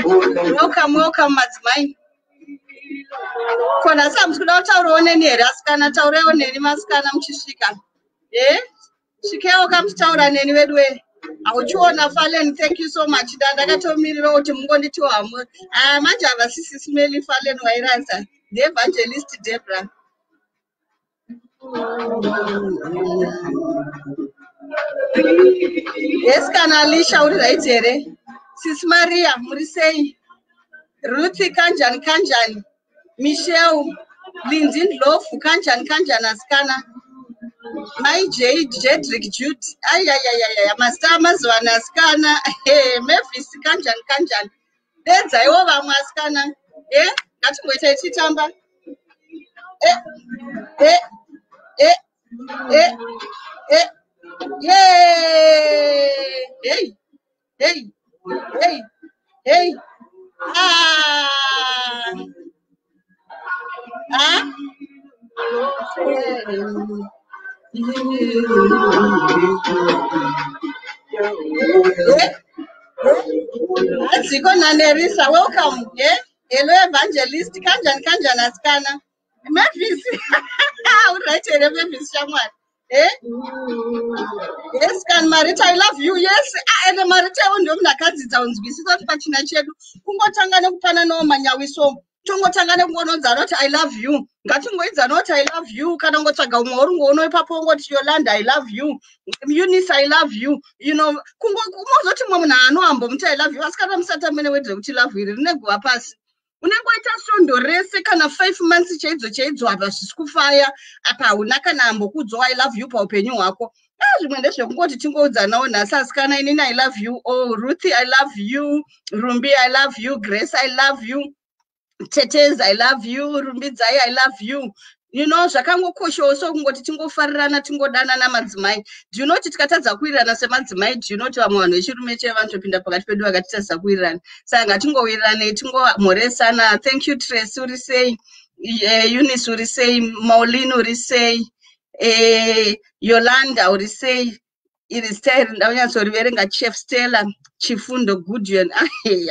Welcome, Madzimai. Kona Sam's good out on any Raskana Taureo, any Mascana Chishika. Eh? Shikeo comes town and anyway way. I would chew on a fallen. Thank you so much. That I told me road to Mugoni to much of a SIS MELLY fallen Wairasa. The Evangelist Debra. Yes, can I shout right here? Sis Maria Murisei, Ruthi Kanjan, Michelle, Lindin Loaf, Kanjan Askana, my Jedrick Jude, Mastamas Wanaskana, Memphis Kanjan. That's I over Maskana, that's what I see Tamba. Yay! Hey! Welcome. Hello, Evangelist. Kanjan Askana. Memphis. Right, Memphis, someone. Yes, can Marita, I love you. Yes, and Marita on the Nakati Towns. This is not Patina Chedu. Tangana Panano Manyawiso. Tungo Tangana Wono Zarot, I love you. Gatungo Zarot, I love you. Kanongo Tagamoru, no Papa, what's your land? I love you. Eunice, I love you. You know, Kungo Mona, no, I love you. Ask them Satamina with you love you. Never pass. Unangwaita sondo rese kana 5 months cheidzo apa zvisikufaya apa unaka nambo kudzo I love you pa upenyu hwako zvimwe ndezvekungoti tingodzanawo nhasi asikana inini I love you. Oh Ruthie I love you. Rumbi I love you. Grace I love you. Tetez I love you. Rumbidzai I love you. You know zvakangokoshawo so kungoti tingofarirana tingodanana madzimai. Do you know kuti tikatadza kuwirirana semadzimai? Do you know kuti vamwe vanhu vechirume chevanotopinda pakati pedu vakatitadza kuwirirana? Saka ngatingowirirane tingomoresana. Thank you Tracy uri sei, Eunice uri sei, Maureen uri sei, Yolanda uri sei, iri style ndaunyatsoverenga Chef Stella Chifundo Goodyear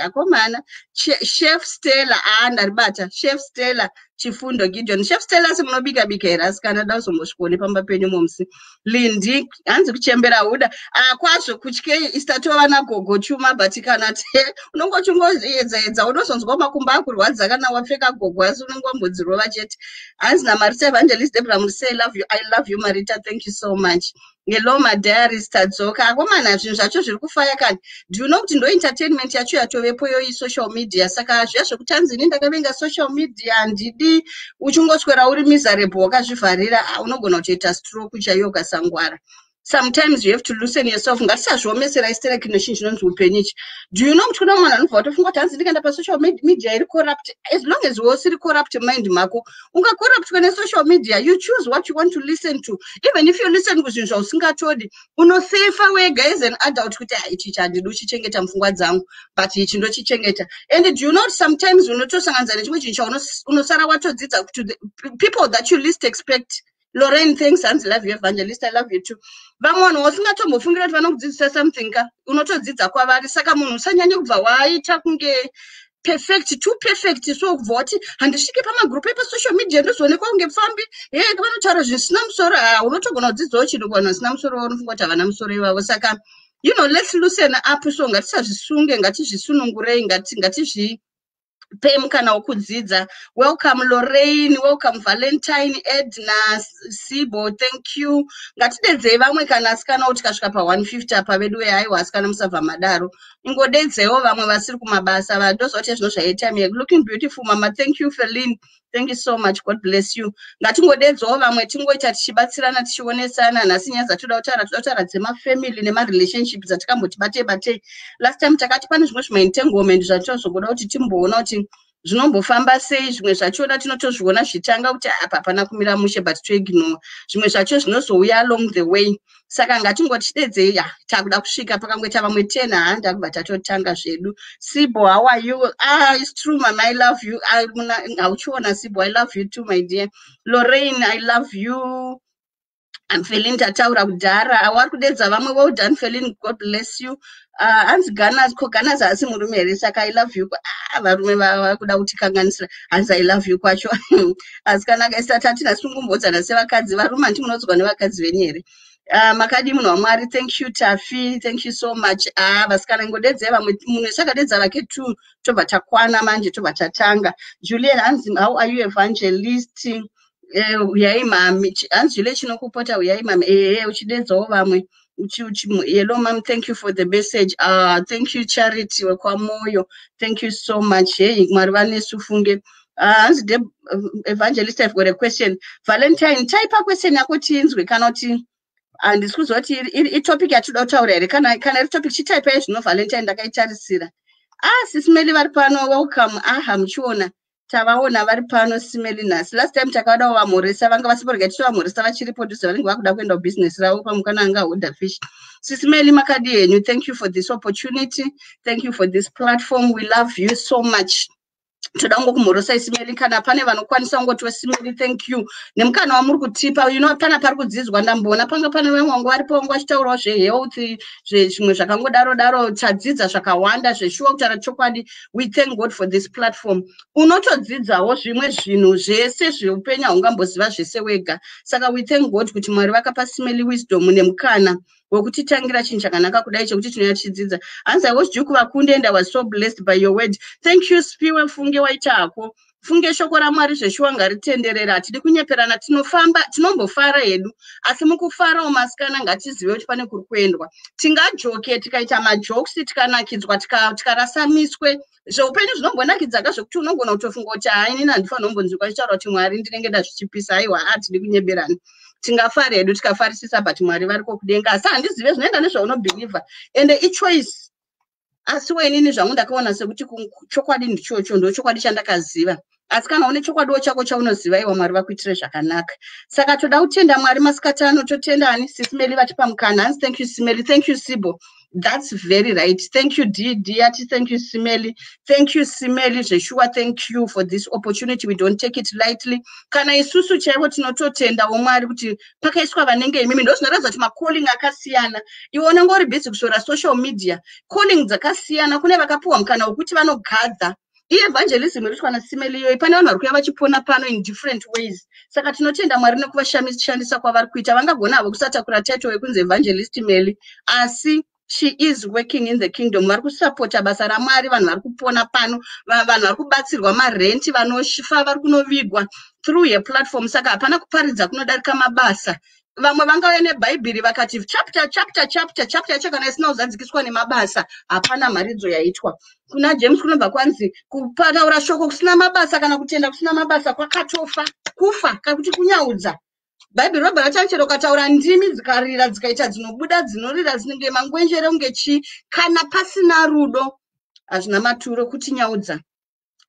akomana Chef Stella ndaribata Chef Stella Chifundo Gideon. Chef Stella simunobika bika here asikana dazombosvikone pamba penyu momsi. Lindi hanzi kuchembera huda kwazvo kutyei istatova nagogo chuma batikana te unongochungoedza unozonzwa makumbo akurwadza kana wapfeka gogo asi unongombodzirova chete. Hanzi naMarita Evangelist Debra Murise I love you Marita, thank you so much. Hello my diaries tadzoka akomana zvinhu zvacho zviri kufaya kani. Do you know kuti ndo entertainment yacho yatovepo yo social media saka zviya zvekutanzini ndakavenga social media handidi uchingoswera uri miserable wakazvivharira unogona kutoita stroke chaiyo ukasangwara. Sometimes you have to loosen yourself. Ngatisazviomesera istereki nechinhu chinonzi upenyu ichi. Do you know kuti kuna munhu anobva watofunga kuti hanzi ndikaenda pasocial media iri corrupt. As long as usiri corrupt mind mako ungacorruptwa nesocial media. You choose what you want to listen to. Even if you listen kuzvinhu zvausingatodi unosefa wega as an adult kuti ichi handidi uchichengeta mupfungwa dzangu but ichi ndochichengeta. And do you know sometimes unotosanganisa nechimwe chinhu unosara watodzidza kuti the people that you least expect. Lorraine, thanks, and love you, Evangelist. I love you too. Vamwana wasingatombofungira kuti vanokudzidzisa something ka unotodzidza kwavari saka munhu usanyanye kubva waita kunge perfect too perfect so kubva wati handisvike pamagrupu epasocial media ndozoonekwa kunge pfambi vanotaura zvisina musoro unotogona kudzidzawo chinhu kuvanhu vasina musoro unofunga kuti havana musoro ivavo saka you know let's loosen up so ngatisazvisunge ngatizvisunungurei ngatizvi Pem kana wokudzidza. Welcome Lorraine, welcome Valentine, Edna, Sibo, thank you. Ngatidedzei vamwe kana asikana kuti kasvika pa 150 apa vedu haiwa asikana musabva madaro. Ingodedzewo vamwe vasiri kumabasa vadozoti zvino zvaita me looking beautiful mama, thank you Feline. Thank you so much. God bless you. Ngatingodedzawo vamwe tingoita tichibatsirana tichionesana nhasi nyaya dzatoda kutaura dzemafamily nemarelationships atikamboti bate. Last time takati pane zvimwe zvimaentanglement zvatozogoda kuti timboona kuti zvinombofamba sei. Zvimwe zvachona tinotozviona zvitanga kuti apa hapana kumira mushe but toignore. Zvimwe zvacho zvinozouya along the way. Saka ngatingoti tidedzei takuda kusvika pakangoita vamwe 10 handa kubva tatotanga zvedu. Sibo, how are you? It's true mama, I love you. Auchiona Sibo, I love you too my dear. Lorraine, I love you. I'm feeling tataura kudhara awari kudedza vamwe well done feeling God bless you hanzi Ganas ko Ganas asi murume here saka I love you varume vakuda kutikanganisira hanzi I love you kwacho asi kana kaisa tatina sungumbodzana sevakadzi varume handinodzwa nevakadzi venyu here makadi munhu waMwari thank you Tafi thank you so much vasikana ngodedze vamwe munhu sakadedza vake 2 tobva takwana manje tobva tatanga Julian hanzi how are you Evangelist uyai mami hanzvile chinokupota uyai mami uchidedzawo vamwe hello mom thank you for the message thank you Charity wekwamoyo thank you so much hey Mwari vanesu funge hanzi Evangelist I've got a question Valentine type a question yako tinzwe kana kuti handisi kuzwa kuti itopic yatoda kutaura here kana topic chitype zvino Valentine ndakaitarisira Sis Melly vari pano welcome muchiona tavaona vari pano Simeli nhasi last time takada vamhoresa vanga vasiporega tichivamhoresa vachiripo ndise vanenge vakuda kuenda business ravo pamukana anga holder fish Sis Melly makadi henyu thank you for this opportunity thank you for this platform we love you so much toda ngokumhorosa Simeli kana pane vanokwanisa ngoti Simeli thank you nemukana wamuri kutipa pana pari kudzidzwa ndamboona panga pane vamwe vangu varipo vangu vachitaurawo zvehealth zvimwe zvakangodaro tadzidza zvakawanda zveshuwa kutaura chokwadi we thank God for this platform unotodzidzawo zvimwe zvinhu zvese zveupenyu haungamboziva zvese wega saka we thank God kuti Mwari vakapa Simeli wisdom nemukana wekutitangira chinhu chakanaka kudai chekuti tinoya tichidzidza hanzi I was due kuvakunde and I was so blessed by your word thank you Spiwe funge waita hako funge shoko raMwari zveshuwa ngaritenderera hatidi kunyeperana tinofamba tinombofara hedu asi mukufarawo masikana ngatizive kuti pane kuri kuendwa tingajoke tikaita majokes tikanakidzwa tikarasa miswe zveupenyu zvinombonakidza zvekuti unogona kutofunga kuti inini handifanira kumbonzwikwa chichitaura kuti Mwari ndinenge ndazvichipisa aiwa hatidi kunyeperana tingafara hedu tikafarisisa but Mwari variko kudenga asi handizive zvinoenda nezvaunobhilivha ende ichoice asi wenini zvangu ndakaona sekuti chokwadi ndichocho ndo chokwadi chandakaziva asi kana une chokwadiwo chako chaunoziva iwa Mwari vakuitire zvakanaka saka toda kutenda Mwari masikati ano totenda ani Simeli vatipa mukana hanzi thank you Simeli thank you Sibo that's very right thank you Diati thank you Simeli zveshuwa thank you for this opportunity we don't take it lightly kana isusu chaivo tinototenda waMwari kuti pakaiswa vanenge imimi ndozvinoratidza kuti macalling akasiyana iwe unenge uri busy kusora social media calling dzakasiyana kune vakapiwa mukana wekuti vanogadza evangelism iri kuitwa Simeli iyoyi pane vanhu vari kuuya vachipona pano in different ways saka tinotenda Mwari nekuvashandisa kwavari kuita vangagona havo kusatakura title yekunzi Evangelist Melly asi she is working in the kingdom vari kusapota basa raMwari vanhu vari kupona pano vanhu vari kubatsirwa marenti vanoshifa vari kunovigwa through your platform saka hapana kuparidza kunodarika mabasa vamwe vangauya nebhaibheri vakati chapter yacho kana isina kuzadzikiswa nemabasa hapana mharidzo yaitwa kuna James kunobva kwanzi kupataura shoko kusina mabasa kana kutenda kusina mabasa kwakatofa kufa kakuti kunyaudza bhaibheri robva rachachero kataura ndimi dzikarira dzikaita dzinobuda dzinorira dzinenge mangwenjere unge chi kana pasina rudo hazvina maturo kuti nyaudza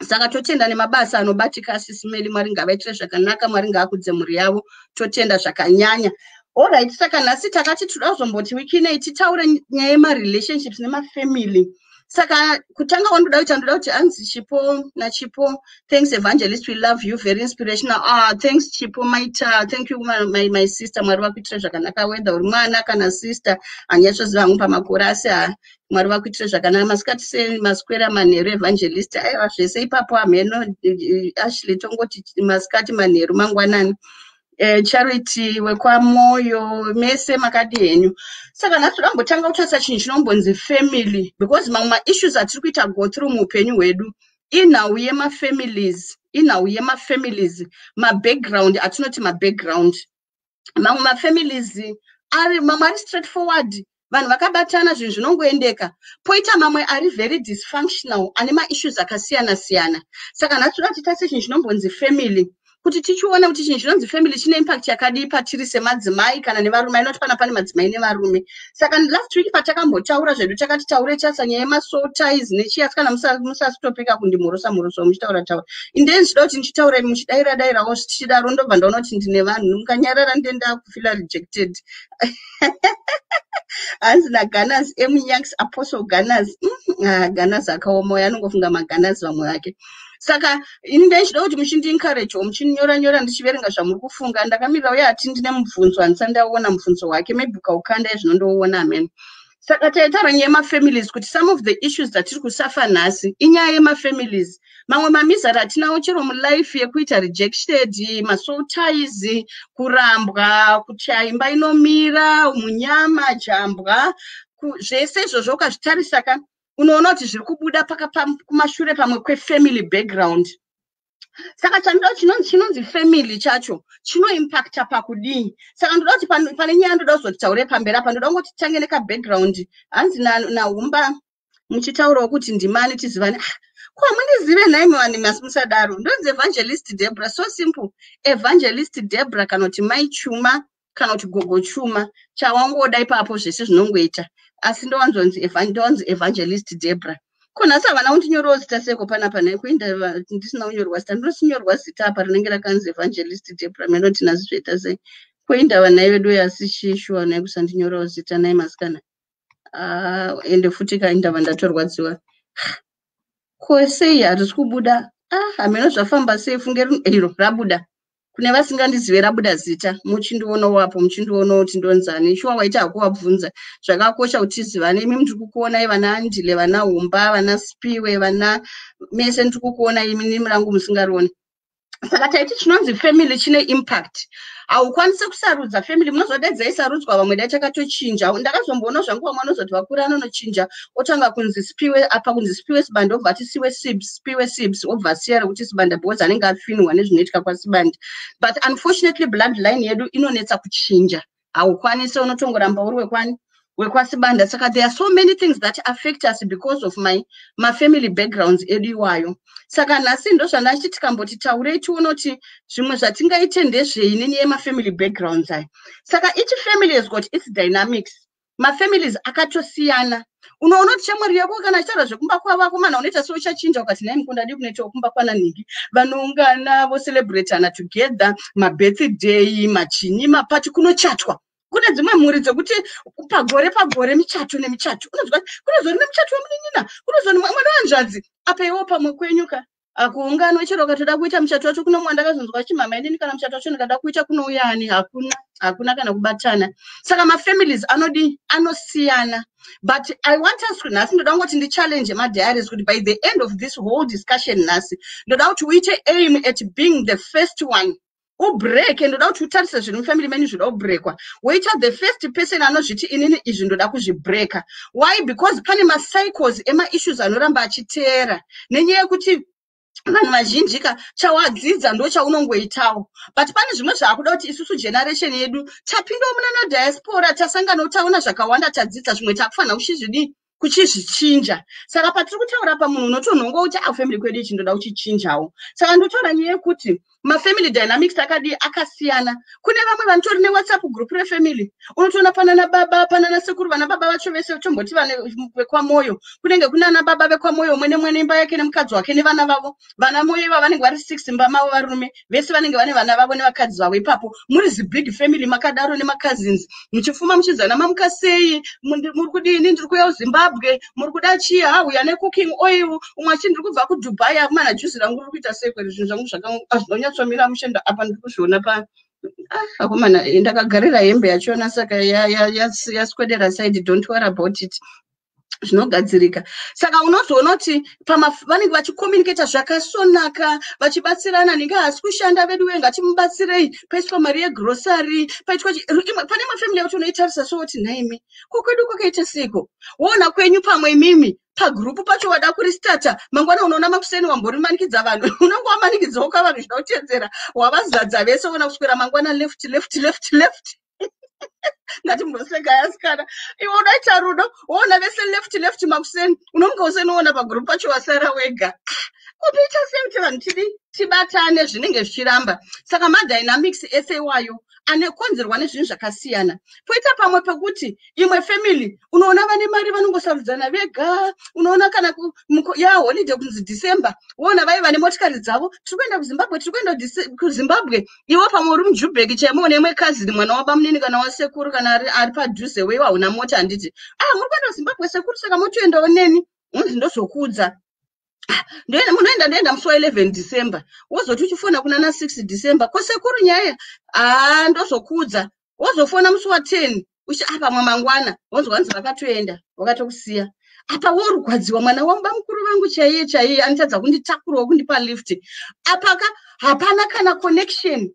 saka totenda nemabasa anobatika Simeli Mwari ngavaitire zvakanaka Mwari ngaakudze mhuri yavo totenda zvakanyanya alright saka nhasi takati toda kuzomboti wiki inei titaure nyaya yemarelationships nemafamily saka kutanga wandoda kuti hanzi Chipo thanks Evangelist we love you very inspirational thanks Chipo Maita thank you my sister Mwari vakuitire zvakanaka whether uri mwana kana sister hanyachoziva hangu pamakore asi Mwari vakuitire zvakanaka masikati sei maswera manheru Evangelist aiwa zvese ipapo amheno Ashley tongoti masikati manheru mangwanani Charity wekwamoyo mese makadi henyu saka nhasi toda kutarisa chinhu chinombonzi family because mamwe maissues atiri kuita go through muupenyu hwedu inhau yemafamilies mabackground atinoti mabackground mamwe mafamilies mamwe ari straightforward vanhu vakabatana zvinhu zvinongoendeka poita mamwe ari very dysfunctional ane maissues akasiyana siyana saka nhasi toda titarisa chinhu chinombonzi family kuti tichiona kuti chinhu chinonzi family chine impact yakadii patiri semadzimai kana nevarume inoti pane madzimai nevarume saka last week patakambotaura zvedu takati taure chasa nyaya yemasoul ties nechiyasi kana musasitopeka kundimhorosa muchitaura indeni zvoda kuti ndichitaure muchidairawo zvichidaro ndobva ndaona kuti ndine vanhu mukanyarara ndenda kufila rejected hanzi naGanas Youngs Apostle Ganas Ganas akaoma uyo anongofunga maGanas vamwe vake Saka ini ndaichida kuti muchindi encourage muchinyora nyora ndichiverenga zvamuri kufunga. Ndakamira uye ati ndine mubvunzo andisandaona mubvunzo wake maybe ukaukanda zvinondoona amen. Saka taitaura nyaya yemafamilies kuti some of the issues that tiri kusafa nhasi inyaya yemafamilies. Mamwe mamizari atinawo chero mulife yekuita rejected, masoul ties, kurambwa, kuchaya imba inomira, munyama, jambwa, zvese izvozvo ukazvitarisa ka unoona kuti zviri kubuda kumashure pamwe kwefamily background. Saka chandoda chinonzi family chacho chinoimpacta pakudii. Saka ndoda kuti pane nyaya ndoda kuzotaura pamberi apa, ndoda ngoti tange neka background. Hanzi naHumba muchitaurawo kuti ndimani tizivane. Kwa munizive naimi vani musadaro. Ndonzi Evangelist Debra, so simple. Evangelist Debra kana kuti mai chuma kana kuti gogo chuma chawangoda ipapo zvese zvinongoita. Asi ndowanzonzi Evangelist Debra. Kuna sa vana untinyorwa zita seko panapa nekuinda ndisina unyorwa zita ndosinyorwa zita apa rinenge rakanzi Evangelist Debra meno tinazvita sei kuinda vana vedu yasishishwa nekusandinyorwa zita naye maskana ende futi kainda vandatorwadziwa kwese yari kubuda ameno zvafamba sei fungeri iro rabuda kune vasingandizive rabuda zita muchindiona wapo muchindiona kuti ndonzani shuwa waita akuwabvunza zvakakosha kuti tizivane. Imi ndiri kukuona vana Andile, vana Humba, vana Spiwe, vana mese ndiri kukuona imi nimi rangu musingarioni. Saka taiti chinonzi family chine impact. Haukwanisi kusarudza family munozodedza isarudzwa vamwe dai takatochinja. Ndakazomboona zvangu vamwe vanozoti vakura anonochinja otanga kunzi Spiwe apa kunzi Spiwe Sibanda obva ati Spiwe Sibs obva siyara kuti Sibanda because anenge afinwa nezvinoitika kwaSibanda. But unfortunately bloodline yedu inonetsa kuchinja. Haukwanisi unotongoramba uri wekwasibanda. Saka there are so many things that affect us because of my family backgrounds edu iwayo. Saka nhasi ndo zvandachiti tikamboti taurei tione kuti zvimwe zvatingaite ndezvei nenyaya yemafamily backgrounds aya. Saka each family has got its dynamics. Mafamilies akatosiyana. Unoona kuti shamwari yako kana chitaura zvekumba kwavakomana unoita so uchachinja ukati naye mukundadi kunoita kumba kwana ningi vanoungana vo celebrateana together mabirthday machinyi mapati kunochatwa. Kune dzimwe mhuri dzekuti pagore michato nemichato unozwa kunozori nemuchato wemunin'ina kunozori mwana wanzvadzi apa iwo pamwe kwenyuka akuungano chero katoda kuita muchato wacho kuno mwanda akazonzwa chimama indini kana muchato wacho ndakada kuita kuno uyani hakuna kana kubatana. Saka mafamilies anosiyana. But I want us to nasi ndoda ngoti ndi challenge madiaries kuti by the end of this whole discussion nasi ndoda kuti uite aim at being the first one ubreak and ndoda kuti utarise zviri mufamily menu zvoda kubreakwa woita the first person anozviti inini izvi ndoda kuzvibreaka. Why? Because pane macycles ema-issues anoramba achiteera nenyaya yekuti vanhu vazhinji chawadzidza ndo chaunongoitawo. But pane zvimwe zvaakuda kuti isusu generation yedu tapindawo muna nadiaspora tasangana taona zvakawanda tadzidza zvimwe takufanira kuchizvichinja. Saka patiri kutaura pa munhu unotonhonga kuti family kwedu ichi ndoda kuchichinjawo. Saka ndotaura nyaya yekuti mafamily dynamics akasiyana. Kune vamwe vanotori neWhatsApp group refamily unotoona panana baba panana sekuru vana baba vacho vese tomboti vekwamoyo kunenge kunana baba vekwamoyo mwene imba yake nemukadzi wake nevana vavo. Vana moyo iva vanenge vari 6 imba mavo varume vese vanenge vane vana vavo nevakadzi vavo. Ipapo muri big family makadaro nemacousins muchifuma muchizana mamuka sei muri kudini ndiri kuuya kuZimbabwe muri kuda chii uya necooking oil umwe achiti ndiri kubva kuDubai akumana juzi rangu riri kuita sei kweri zvinhu zvangu zvakanyatsomirira mushenda apa ndiri kuzviona pa akomana ndakagarira hembe yachona saka yaswedera side don't worry about it zvinogadzirika. Saka unozoona kuti vanenge vachicommunicata zvakasonaka vachibatsirana ninge hasi kushanda vedu wenga timubatsirei paitwa mari yegrocery paitwa pane mafamily yekuti unoitarisa so kuti naimi kokwedu kwakaita seko woona kwenyu pamwe imimi pagrupu pacho wada kuristata mangwana unoona makuseni wamborimanikidza vanhu unonge wamanikidzawo kavanhu zvida kutedzera wavazadza vese wona kuswera mangwana left ngati mboseka yasikana iwe unoita rudo woona vese left makuseni unonge usenoona pagrupu pacho wasara wega kunoita sekuti vanhu tibatane zvinenge zvichiramba. Saka madynamics ese iwayo anekonzerwa nezvinhu zvakasiyana. Poita pamwe pekuti imwe family unoona vane mari vanongosarudzana vega unoona kana holiday kunzi December woona vaiva nemotikari dzavo tiri kuenda kuZimbabwe iwe pamwe uri muJubek chaimo nemwe cousin mwana wabamunini kana wasekuru kana ari padhuze weiwa hauna mota handiti muri kuenda kuZimbabwe sekuru saka motoendawo neni unzi ndozokudza Munoenda musi 11 December. Wozoti uchifona kuna na 6 December. Kosekuru nyaya. Ndozokudza. Wozofona musi wa 10. Apa mwamangwana. Wozwanzi vakatoenda. Wakatokusiya. Apa worugwadziwa mwana wamba mukuru vangu chaiye anotadza kunditakura kundipa lift. Apaka hapana kana connection.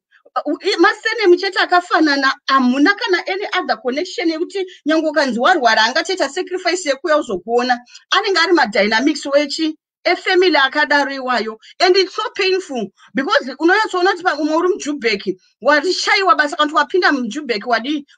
Masene muchete akafanana amuna kana any other connection yekuti nyango kanzi warwara angachita sacrifice yekuya uzokuona. Anenge ari madynamics wechi family akadaro iwayo, and it's so painful because unonyatsoona kuti umwe uri muJubek washaiwa basa kana wapinda muJubek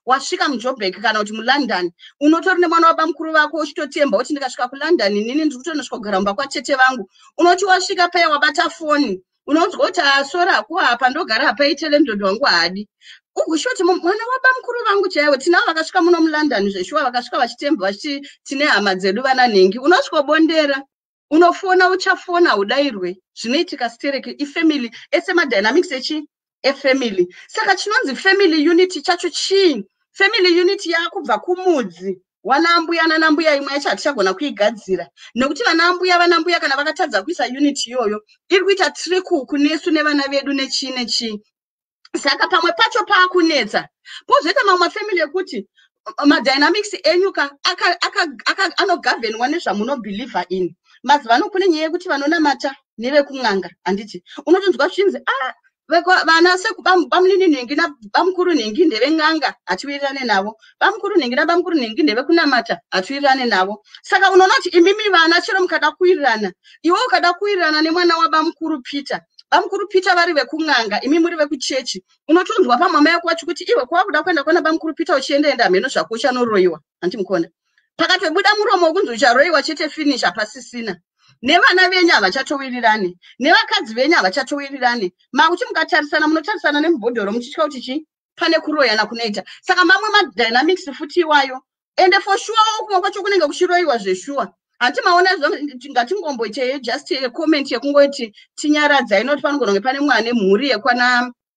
wasvika muJubek kana kuti muLondon unotori nemwana wabamukuru vako uchitotemba kuti ndikasvika kuLondon nini ndiri kutonosvika kugara mumba kwatete vangu. Unoti wasvika paya wabata foni unonzwa kuti asora ako apa ndogara apa itele ndondo wangu hadi ugushoti mwana wabamukuru vangu chaiwo tinavo vakasvika muno muLondon zveshuwa vakasvika vachitemba vachiti tine hama dzedu vana nhengi unosvika bondera unofona uchafona udairwe zvinoitika stereki ifamily ese madynamics efamily. Saka chinonzi family unity chacho chii? Family unity yakubva kumudzi wanambuya nanambuya imwe yacho hatichagona kuigadzira nekuti vanambuya kana vakatadza kuisa unity iyoyo iri kuita triku kunesu nevana vedu nechii. Saka pamwe pacho paakunetsa pozoita mamwe family ekuti madynamics enyuka anogovernwa nezvamunobhilivha in. Mazuva ano kune nyaya yekuti vanonamata nevekun'anga handiti unotonzwa zvichinzi vana bamulini nhengi nabamukuru nhengi ndeven'anga hatiwirirane navo, bamukuru nhengi nabamukuru nhengi ndevekunamata hatiwirirane navo. Saka unoona kuti imimi vana chero mukada kuwirirana, iwe ukada kuwirirana nemwana wabamukuru Peter, bamukuru Peter vari vekun'anga imi muri vekuchechi, unotonzwa pamwama yako wacho kuti iwe kwakuda kuenda kwana bamukuru Peter uchiendaenda mheno zvako uchanoroyiwa handimukona. Pakatobuda muromo wokunzi ucharoyiwa chete finish hapasisina. Nevana venyu havachatowirirane, nevakadzi venyu havachatowirirane. Makuti mukatarisana munotarisana nemubhodhoro muchitya kuti chi pane kuroyana kunoita. Saka mamwe madynamics futi iwayo. Ende for sure kumwe kwacho kunenge kuchiroyiwa zveshuwa. Hatimaona ngatingomboite just a comment yekungoti tinyaradza inoti panogona pane mwana mhuri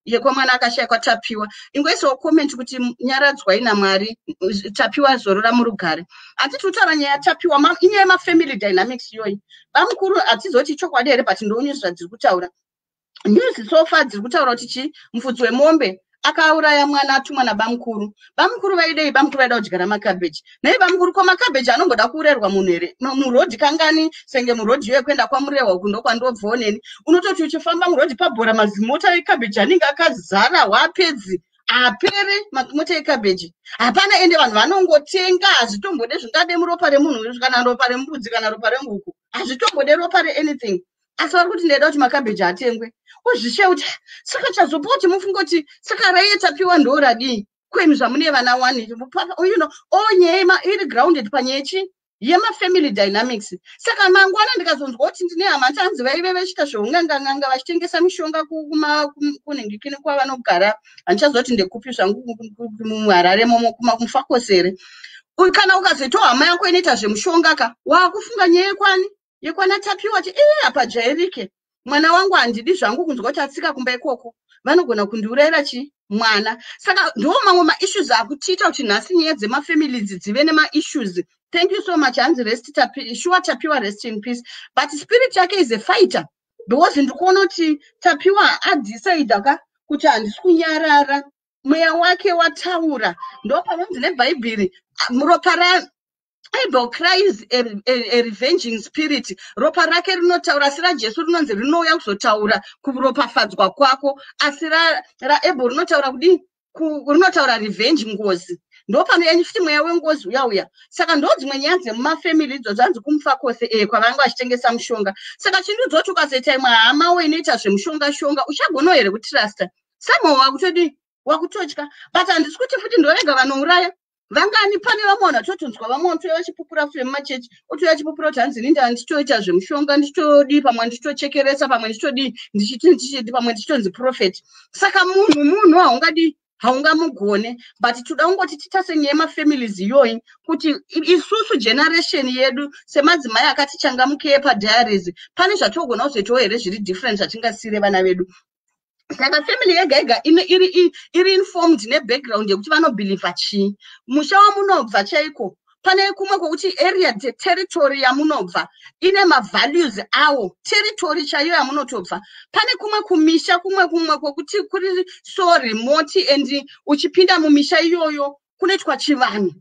yekwamwana akashayikwa tapiwa. Ingoisawo comment kuti nyaradzwa ina Mwari tapiwa zorora murugare. Hatiti kutaura nyaya yatapiwa inyaya yemafamily dynamics iyoyi. Bamukuru hatizoti chokwadi here but ndounyuzva dziri kutaura. News so far dziri kutaura kuti chi mufudzi wemombe akauraya mwana atumwa nabamukuru. Bamukuru vaidei? Bamukuru vaida kudyara makabeji. Nei bamukuru kwa makabeji anongoda kuurerwa munhu here murodhi kangani senge murodhi yekuenda kwamurehwa kundo kwandobvoneni unototi uchifamba murodhi pabhora mazimota ekabeji anenge akazara wapedzi apere mota ekabeji hapana. Ende vanhu vanongotenga hazvitombode zvingade muropa remunhu kana ropa rembudzi kana ropa renguku hazvitombode ropa reanything. Asi vari kuti ndeda kuti makabeji atengwe uzvishe kuti saka chazopa kuti mufunge kuti saka raiyetapiwa ndoradii kwenu zvamune vana wani nyaya iri grounded panyechi yemafamily dynamics. Saka mangwana ndikazonzwa kuti ndine hama tanzi vaive vachita zvounganganganga vachitengesa mishonga kunhingikini kwavanogara handichazoti ndekupi zvangu muHarare momo kumufakosere. Kana ukazoitawo hama yako inoita zvemushonga ka wakufunga nyaya yekwana tapiwa kuti apa jairike mwana wangu handidi zvangu kunzwa kuti atsika kumba ikoko vanogona kundiurayira chi mwana. Saka ndo mamwe maissues akutiita kuti nhasi nyaya dzemafamilies dzive nemaissues. Thank you so much hanzi sure tapiwa rest in peace, but spirit yake is a fighter because ndikuona kuti tapiwa adecide kuti handisi kunyarara mweya wake wataura. Ndo panonzi nebhaibheri ropa Abel cries a revenging spirit. Ropa rake rinotaura, asi raJesu rinonzi rinouya kuzotaura kuropafadzwa kwako, asi raAbel rinotaura kudii? Rinotaura revenge, ngozi. Ndo panoyanyi futi mweya wengozi uya. Saka ndo dzimwe nyaya dzemumafamily idzo zvanzi kumufa kwose kwavanga vachitengesa mushonga. Saka chindidzoti ukazoita imwe hama weinoita zvemushonga uchagona here kutrasta somehow wakutotya. But handisi kuti futi ndorega vanouraya vangani. Pane vamwe totonzwa vamwe vanotouya vachipupura futi mumachechi otouya achipupura kuti hanzi inini handichitoita zvemushonga ndichitodii, pamwe ndichitochekeresa, pamwe ndichitodii ndichiti pamwe ndichitonzi prophet. Saka munhu haungamugone. But toda kungoti titase nyaya yemafamilies iyoyi kuti isusu generation yedu semadzimai akati changamukei padiaries pane zvatogona kuzoitawo here zviri different zvatingasiyire vana vedu. Saka family yega iri informed nebackground yekuti vanobhilivha chii, musha wamunobva chaiko, pane kumwe kwokuti area territory yamunobva ine values awo territory chaiyo yamunotobva pane kumwe kumisha kumwe kwokuti kuri so remote and uchipinda mumisha iyoyo kunoitwa chivanhu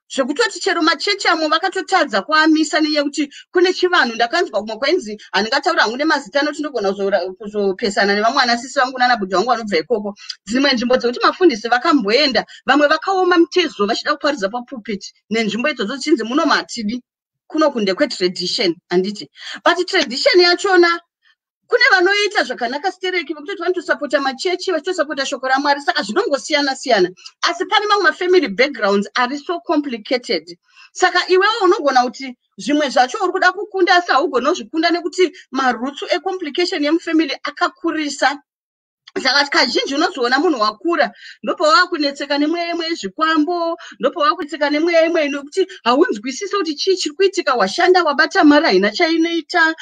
zvekutoti chero machechi amo vakatotadza kuamisa neyekuti kune chivanhu ndakanzwa kumwe kwenzi handingataura hangu nemazita anoti ndogona kuzopesana nevamwe anasisi vangu nanabudhi vangu vanobva ikoko dzimwe nzvimbo dzekuti mafundisi vakamboenda vamwe vakaoma mutezo vachida kuparidza papulpit nenzvimbo idzodzo chinzi muno matidi kunokunde kwetradition handiti but tradition yachona kune vanoita zvakanaka stereki vekutoti vanotosapota machechi vachitosapota shoko raMwari saka zvinongosiyana siyana asi pane mamwe mafamily backgrounds ari so complicated saka iwewo unogona kuti zvimwe zvacho uri kuda kukunda asi haugona kuzvikunda nekuti marutsu ecomplication yemufamily akakurisa saka kazhinji unozoona munhu wakura ndopawaakunetseka nemweya zvikwambo ndopawaakunetseka nemweya nekuti haunzwisisi kuti chii chiri kuitika washanda wabata mari haina chainoita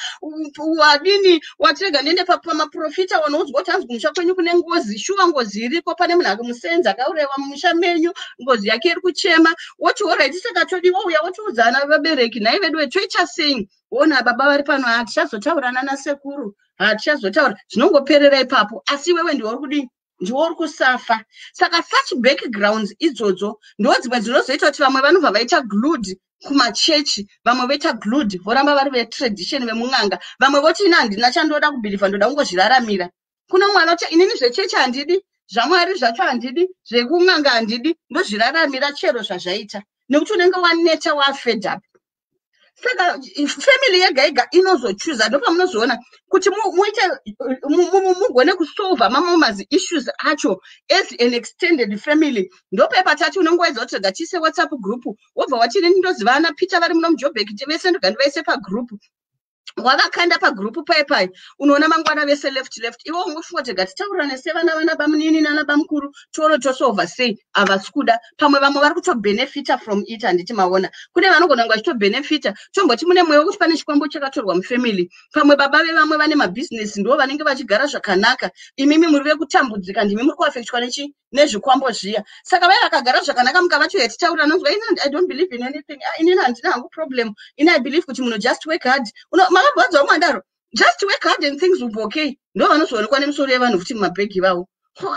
wadini watirega nende pamaprofita wanoudzwa kuti hanzi kumusha kwenyu kune ngozi shuwa ngozi iriko pane munhu akamusenza akaurewa mumusha menyu ngozi yake iri kuchema woti oraiti saka todiwa uya wotiudzana vabereki nhai vedu vetoita sei ona baba vari pano hatichazotaurana nasekuru hatichazotaura zvinongoperera ipapo asi wewe ndiwo uri kusafa saka such backgrounds idzodzo ndo dzimwe dzinozoita kuti vamwe vanobva vaita glued kumachechi vamwe voita glued voramba vari vetradition vemun'anga vamwe voti ina handina chandoda kubhilivha ndoda kungozviraramira kuna mwana kuti inini zvechechi handidi zvaMwari zvacho handidi zvekun'anga handidi ndozviraramira chero zvazvaita nekuti unenge waneta wafed up saka family yega yega inozochuza ndopa munozoona kuti muite mugone kusolva mamazi issues acho as an extended family ndopa patatu unongowedza kuti gatise WhatsApp group wobva watini ndozivana Peter vari muno mujobek vese ndogandivaise pagroup wavakanda pagroup pai unoona mangwana vese left iwo ungofunga kuti gatitaurira nesevana vana bamunini nana bamukuru toro tosolva sei avasikuda pamwe vamwe vari kutobenefita from it handiti maona kune vanogona kunge vachitobenefita tomboti mune mweya wekuti pane chikwambo chakatorwa mufamily pamwe baba vevamwe vane mabhizinesi ndo vanenge vachigara zvakanaka imimi muri vekutambudzika ndimi muri kuafektwa nezvikwambo zviya saka vaya vakagara zvakanaka mukavati yatitaurira nonzwa I don't believe in anything inini handina hangu problem I believe kuti muno just work hard makabvadza umwandaro just work hard and things will be okay ndo vanozoonekwa nemusoro yevanhu kuti mumabhegi vavo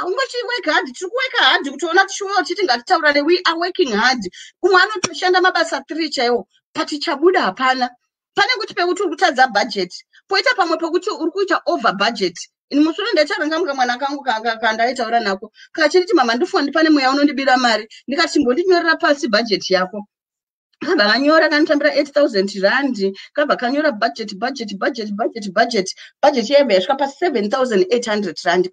ungoti work hard tiri kuworka hard kutiona tishuwa kuti tingatitaura we are working hard umwe anotoshanda mabasa 3 chaiwo patichabuda hapana pane kuti pekuti uri kutadza budget poita pamwe pekuti uri kuita over budget ini musoro ndacharangamuka mwana kangu kandaitaura nako kachiriti mama ndifundi pane mweya unondibira mari ndikati ngondinyorera pasi budget yako kabva kanyora kanitambira 8,000 rand kabva kanyora budget yaiva yasvika pa 7,800 rand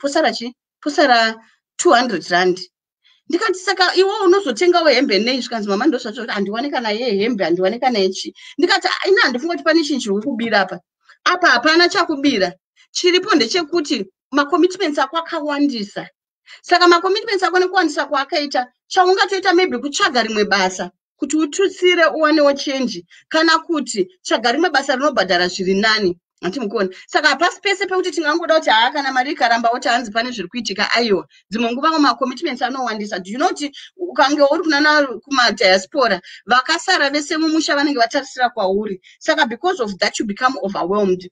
posara 200 rand ndikati saka iwo unozotengawo hembe nei zvikanzi mama ndozvacho kuti handiwane kana yehembe handiwane kana yechi ndikati ina handifunga kuti pane chinhu chiri kubira apa hapana chakubira chiripo ndechekuti makomitments ako akawandisa saka makomitments ako nekuwandisa kwaakaita chaungatoita maybe kutsvaga rimwe basa kuti ututsire uwanewo chenji kana kuti tsvaga rimwe basa rinobhadhara zviri nani hatimukuona saka hapasi pese pekuti tingangoda kuti kana mari ikaramba kuti hanzi pane zviri kuitika aiwa dzimwe nguva makomitments anowandisa do you know kuti ukange uri kunana kumadiaspora vakasara vese mumusha vanenge vatarisira kwauri saka because of that you become overwhelmed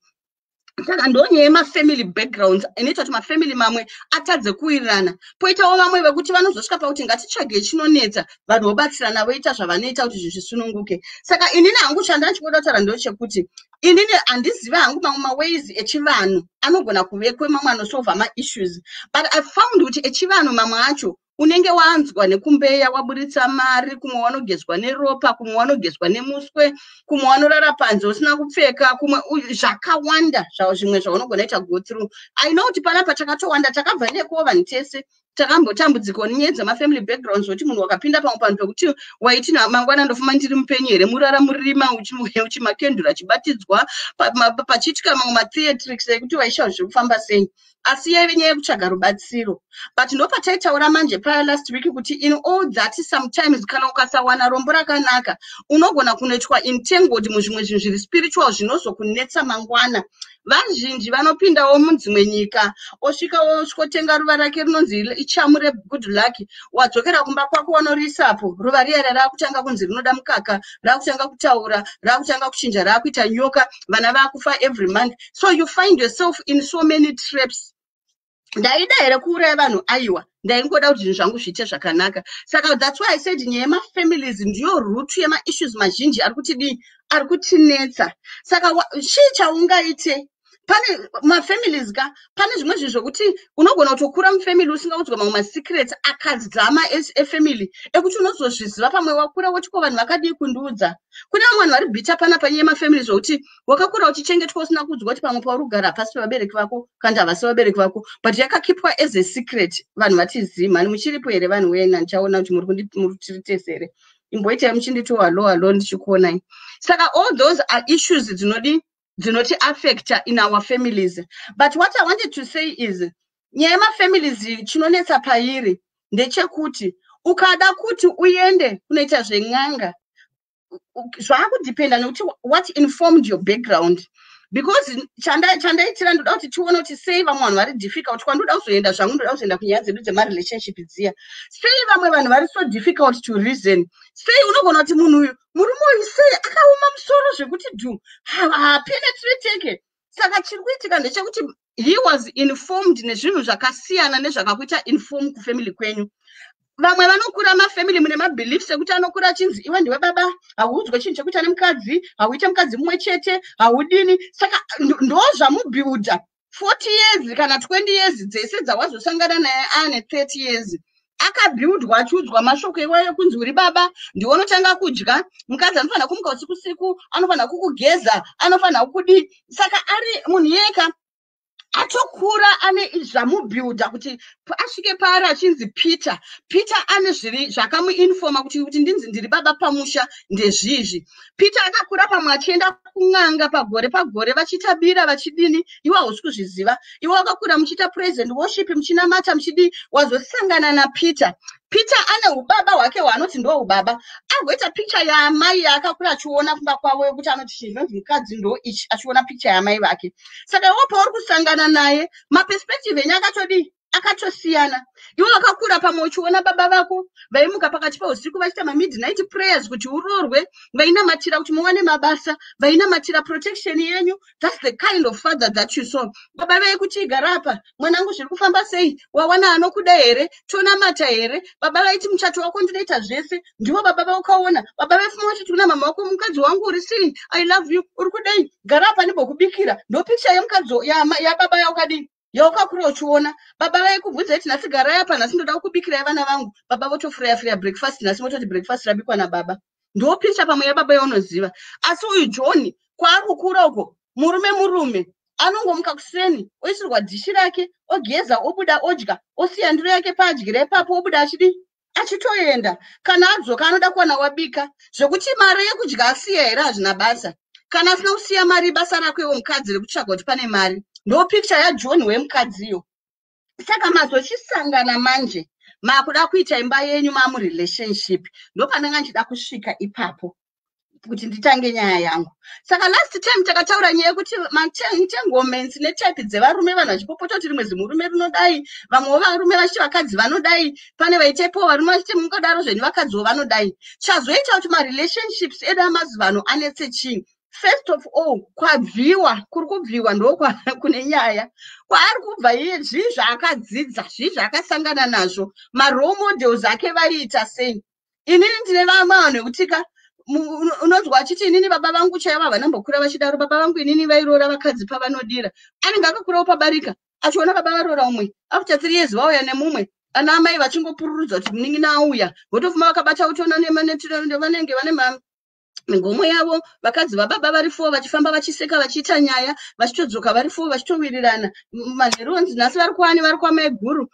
saka ndonyaya yemafamily backgrounds inoita kuti mafamily mamwe atadze kuwirirana poitawo vamwe vekuti vanozosvika pakuti ngatitsvage chinonetsa vanhu vobatsirana voita zvavanoita kuti zvisununguke saka inini hangu chandachikoda kutaura ndochekuti inini handiziva hangu mamwe maways echivanhu anogona kuvekwe mamwe anosolva maissues but I found kuti echivanhu mamwe acho unenge wanzwa nekumbeya waburitsa mari kumwe wanogezwa neropa kumwe wanogezwa nemuswe kumwe wanorara panze usina kupfeka kumwe zvakawanda zvimwe zvaunogona ita go through I know kuti panapa takatowanda takabva neko vanhu tese takambotambudzika nenyaya dzemafamily backgrounds kuti munhu wakapinda pamwe panhu pekuti waiti mangwana ndofuma ndiri mupenyu here murara murima uchimakendura achibatidzwa pachiitika mamwe matheatrics ekuti waishawo zviri kufamba sei asi yaive nyaya yekutsvaga rubatsiro but ndopataitaura manje paya last week kuti in all that sometimes kana ukasawana rombo rakanaka unogona kunoitwa entangled muzvimwe zvinhu zviri spiritual zvinozokunetsa mangwana vazhinji vanopindawo mudzimwe nyika osvika osvikotenga ruva rake rinonzi ichamure good luck wadzokera kumba kwako wanorisapo ruva riya rakutanga kunzi rinoda mukaka rakutanga kutaura rakutanga kuchinja rakuita nyoka vana vakufa every month so you find yourself in so many traps ndaida here kuuraya vanhu aiwa ndaingoda kuti zvinhu zvangu zviite zvakanaka saka that's why I said nyaya yemafamilies ndiyo root yemaissues mazhinji ari kutinetsa saka chii chaungaite pane mafamilies ka pane zvimwe zvinhu zvokuti unogona kutokura mufamily usingaudzwa mamwe masecrets akadzama efamily ekuti unozozviziva pamwe wakura wotiko vanhu vakadii kundiudza kune vamwe vanhu vari bhicha pana panyaya yemafamily zvokuti wakakura uchichengetwa usina kuudzwa kuti pamwe pauri kugara pasi pevabereki vako kandi havasi vabereki vako but yakakipwa as a secret vanhu vatizivi mani muchiripo here vanhu wena ndichaona kuti muri kutiritesa here imboitai muchinditi halo ndichikuonai saka all those are issues dzinoti affect in our families but what I wanted to say is nyaya yemafamilies chinonetsa pairi ndechekuti ukada kuti uende kunoita zven'anga zvakudependa nekuti what informed your background because chandaitira ndoda kuti tione kuti sei vamwe vanhu vari difficult kwandoda kuzoenda zvangu ndoda kuzoenda kunyaya dzedu dzemarelationship dziya sei vamwe vanhu vari so difficult to reason sei unogona kuti munhu uyu murume uyu sei akauma musoro zvekuti hapenetreteke saka chiri kuitika ndechekuti he was informed nezvinhu zvakasiyana nezvakakuita inform kufamily kwenyu vamwe vanokura mafamily mune mabeliefs ekuti anokura achinzi iwe ndiwe baba hauudzwe chinhu chekuita nemukadzi hauite mukadzi mumwe chete haudini saka ndozvamubuilda 40 years kana 20 years dzese dzawazosangana naye ane 30 years akabuildwa achiudzwa mashoko iwayo kunzi uri baba ndiwe unotanga kudya mukadzi anofanira kumuka usiku anofanira kukugeza anofanira kukudi saka ari munhu yeka atokura ane zvamubuilda kuti asvike paari achinzi Peter ane zvakamuinforma kuti ndinzi ndiri baba pamusha ndezvizvi Peter akakura pamwe achienda kun'anga pagore vachitabira vachidini iwe hausi kuzviziva iwe wakakura muchiita praise and worship muchinamata muchidi wazosangana naPeter ane ubaba hwake hwaanoti ndo ubaba agoita picture yaamai yaakakura achiona kumba kwavo yekuti anoti chinonzi mukadzi ndo ichi achiona picture yaamai vake saka iwo pauri kusangana naye maperspective enyu akatosiyana iwe wakakura pamwe uchiona baba vako vaimuka pakati peusiku vachiita midnight prayers kuti urorwe vainamatira kuti muwane mabasa vainamatira protection yenyu that's the kind of father that you saw baba vaikuti igara apa mwanangu zviri kufamba sei wawana anokuda here tonamata here baba vaiti muchato wako ndinoita zvese ndiwo baba vaukaona baba vaifuma vachiti kuna mama wako mukadzi wangu uri sei I love you uri kudai gara apa ndibokubikira ndo picture yemukadzi yababa yaukadii yaukakura uchiona baba vaikubvunza kuti nhasi garai apa nhasi ndoda kukubikirai vana vangu baba votofreya breakfast nhasi mototi breakfast rabikwa nababa ndo picha pamwe yababa yaunoziva asi uyu John kwaari kukura uko murume anongomuka kuseni oisirwa dhishi rake ogeza obuda odya osiya ndiro yake padyira ipapo obuda achitoenda kana adzoka anoda kuwana wabika zvokuti mari yekudya asiya here hazvina basa kana asina kusiya mari basa rakwewo mukadzi rekutsvaga kuti pane mari ndo picture yaJohn wemukadziyo saka mazochisangana manje makuda kuita imba yenyu mamurelationship ndo pananga nchida kusvika ipapo kuti nditange nyaya yangu saka last time takataura nyaya yekuti entanglements netype dzevarume vanhu vachipopota kuti rimwe zimurume rinodai vamwewo varume vachiti vakadzi vanodai pane vaitepo varume vachiti mungodaro zvenyu vakadziwo vanodai chazoita kuti marelationships edu amazuva ano anetse chinhu first of all kuri kubviwa ndo kune nyaya kwaari kubva iye zvii zvaakadzidza zvii zvaakasangana nazvo marole models ake variita sei inini ndine vamwe vanhu vekutika unonzwa achiti inini baba vangu chaiva vanambokura vachidaro baba vangu inini vairoora vakadzi pavanodira anenge akakurawo pabarika achiona baba varoora umwe after 3 years vauya nemumwe ana amai vachingopururudzwa kuti muningi auya votofuma vakabata utona vanenge vane migomo yavo vakadzi vababa vari 4 vachifamba vachiseka vachiita nyaya vachitodzoka vari 4 vachitowirirana manheronzi nhasi vari kuwani vari kwamai guru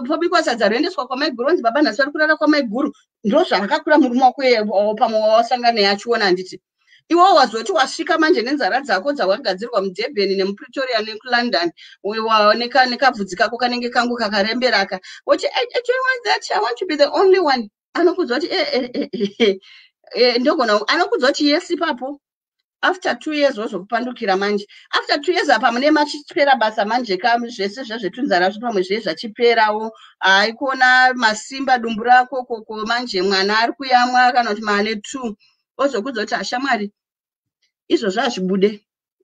pobikwa sadza roendeswa kwamai guru onzi baba nhasi vari kurara kwamai guru ndo zvakakura murume wako pamwe wawasangana naye achiona handiti iwewo wazoti wasvika manje nenzara dzako dzawagadzirwa muDurban nemuPretoria nekuLondon waoneka nekabvudzi kako kanenge kangu kakaremberaka woti I want to be the only one anokuzwa kuti ndogona anokuzwa kuti yes ipapo after 2 years wozokupandukira manje after 2 years apa mune machipera basa manje kam zvese zvezvetunzara zvipamwe zve zvachiperawo haikuona masimba dumbu rako koko manje mwana ari kuyamwa kana kuti mane 2 ozokudza kuti ashamwari izvo zvazvibude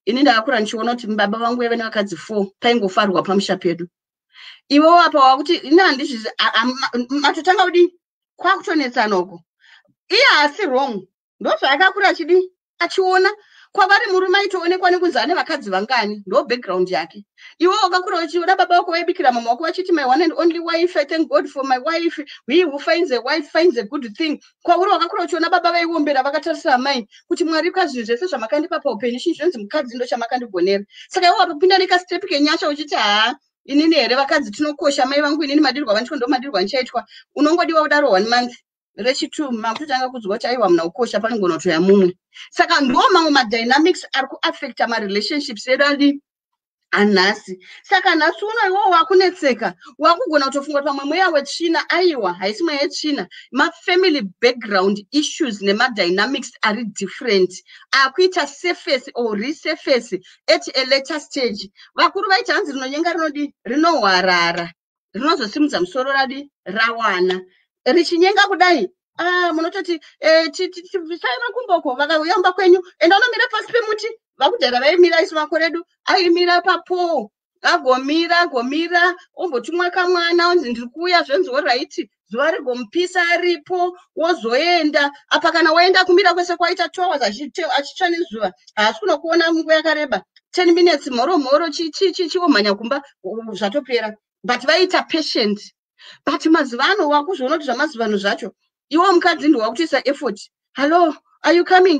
ini ndakura ndichiona kuti baba vangu veve nevakadzi 4 paingofarwa pamusha pedu iwo apa wakuti ina handizvi matotanga kudi kwakutonetsana uko iye asi wrong ndozvaakakura achidi achiona kwavari murume aitoonekwa nekunzi ane vakadzi vangani ndo background yake iwo wakakura uchiona baba wako waibikira mama wako vachiti my one and only wife, I thank God for my wife, he who finds a wife finds a good thing. Kwauri wakakura uchiona baba vaiombera vakatarisa mai kuti mwari kazvinhu zvese zvamakandipa paupenyu chinhu zvinonzi mukadzi ndo chamakandigonera saka iwo wapinda nekastep kenyasha uchiti inini here vakadzi tinokosha mai vangu inini madirwa vanchiko ndo madirwa ndichaitwa unongodiwa kudaro 1 month rechi2 makutanga kuzwa kuti aiwa muna ukosha panogona kutoya mumwe saka ndo mamwe madynamics ari kuaffecta marelationships edu adi anhasi saka nhasi uno iwo wakunetseka wakugona kutofunga kuti pamwe mweya wetsvina aiwa haisi mweya yetsvina mafamily background issues nemadynamics ari different akuita surface or resurface at a later stage vakuru vaiti hanzi rinonyenga rinodi rinohwarara rinozosimudza musoro radi rawana richinyenga kudai munototi tisaima kumboko vakauyaumba kwenyu enda unomira pasi pemuti vakudhara vaimira isu makore edu aimira papo agomira ombotumwa kamwana onzi ndiri kuuya zvenziwo raiti zuva rigomupisa aripo wozoenda apa kana waenda kumira kwese kwaita 2 hours achitsva nezuva haasi kunokuona nguva yakareba 10 minutes mhoro chiomhanya kumba zvatopera but vaita patient but mazivano wakuzviona kuti zvamazivano zvacho iwo mukadzi ndi wakutisa effort hello are you coming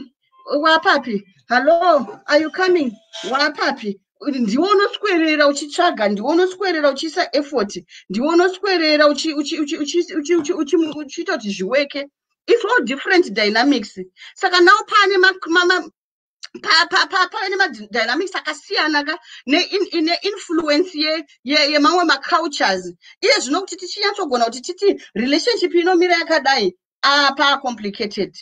wapapi hello are you coming wapapi ndiwo unoswerera uchitsvaga ndiwo unoswerera uchiisa effort ndiwo unoswerera uchiita kuti zviweke it's all different dynamics saka nawo pane pane madynamics akasiyana neinfluence yemamwe macultures iye zvino kuti tichinyatsogona kuti titi relationship inomira yakadai complicated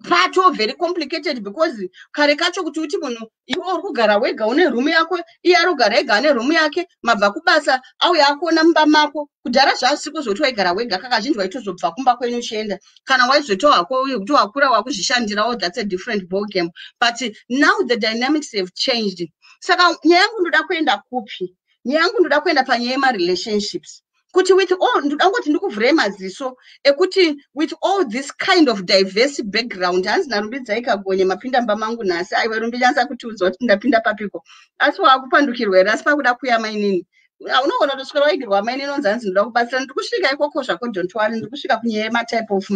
pato very complicated because kare kacho kuti uti munhu iwe uri kugara wega une rumu yako iye ari kugara ega ane rumu yake mabva kubasa auya akuona mumba mako kudhara zvasiko zvoti waigara wega kakazhinji waitozobva kumba kwenyu uchienda kana waizoita wako uye kuti wakura wakuzvishandirawo that's a different ball game but now the dynamics have changed saka nyaya yangu ndoda kuenda kupi nyaya yangu ndoda kuenda panyaya yemarelationships kuti with all ndangoti ndikuvhurai maziso ekuti with all this kind of diverse background hanzi narumbidzai ikagonye mapinda mba mangu nhasi aiwe rumbinyanza kutiudza kuti ndapinda papiko asi wakupandukirwa here asi pakuda kuyama inini unoona kuti swera waigirwa maini inonzi hanzi ndoda kubatsira ndiri kusvika ikoko zvako don't worry ndiri kusvika kunyaya yematype of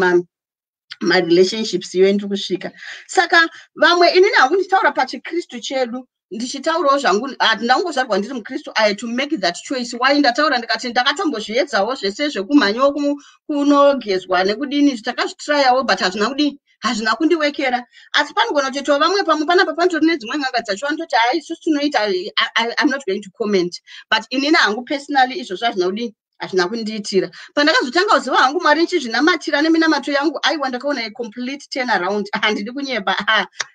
marelationships iyo ndiri kusvika saka vamwe inini hangu ndichitaura pachikristu chedu ndichitaurawo zvangu ndangozvarwa ndiri mukristu I had to make that choice why ndataura ndikati ndakatombozviedzawo zvese zvekumhanyawo kunogezwa nekudini takazvitrayawo but hazvina kundiwekera asi panogona kutoitawo vamwe pamwe panapa panotori nedzimwe n'anga dzacho vanototi hai isusu tinoita I'm not going to comment but inini hangu personally izvozvo hazvina kundiitira pandakazotanga kuziva hangu mwari nchizvinamatira neminamato yangu aiwa ndakaona complete turnaround handidi kunyeba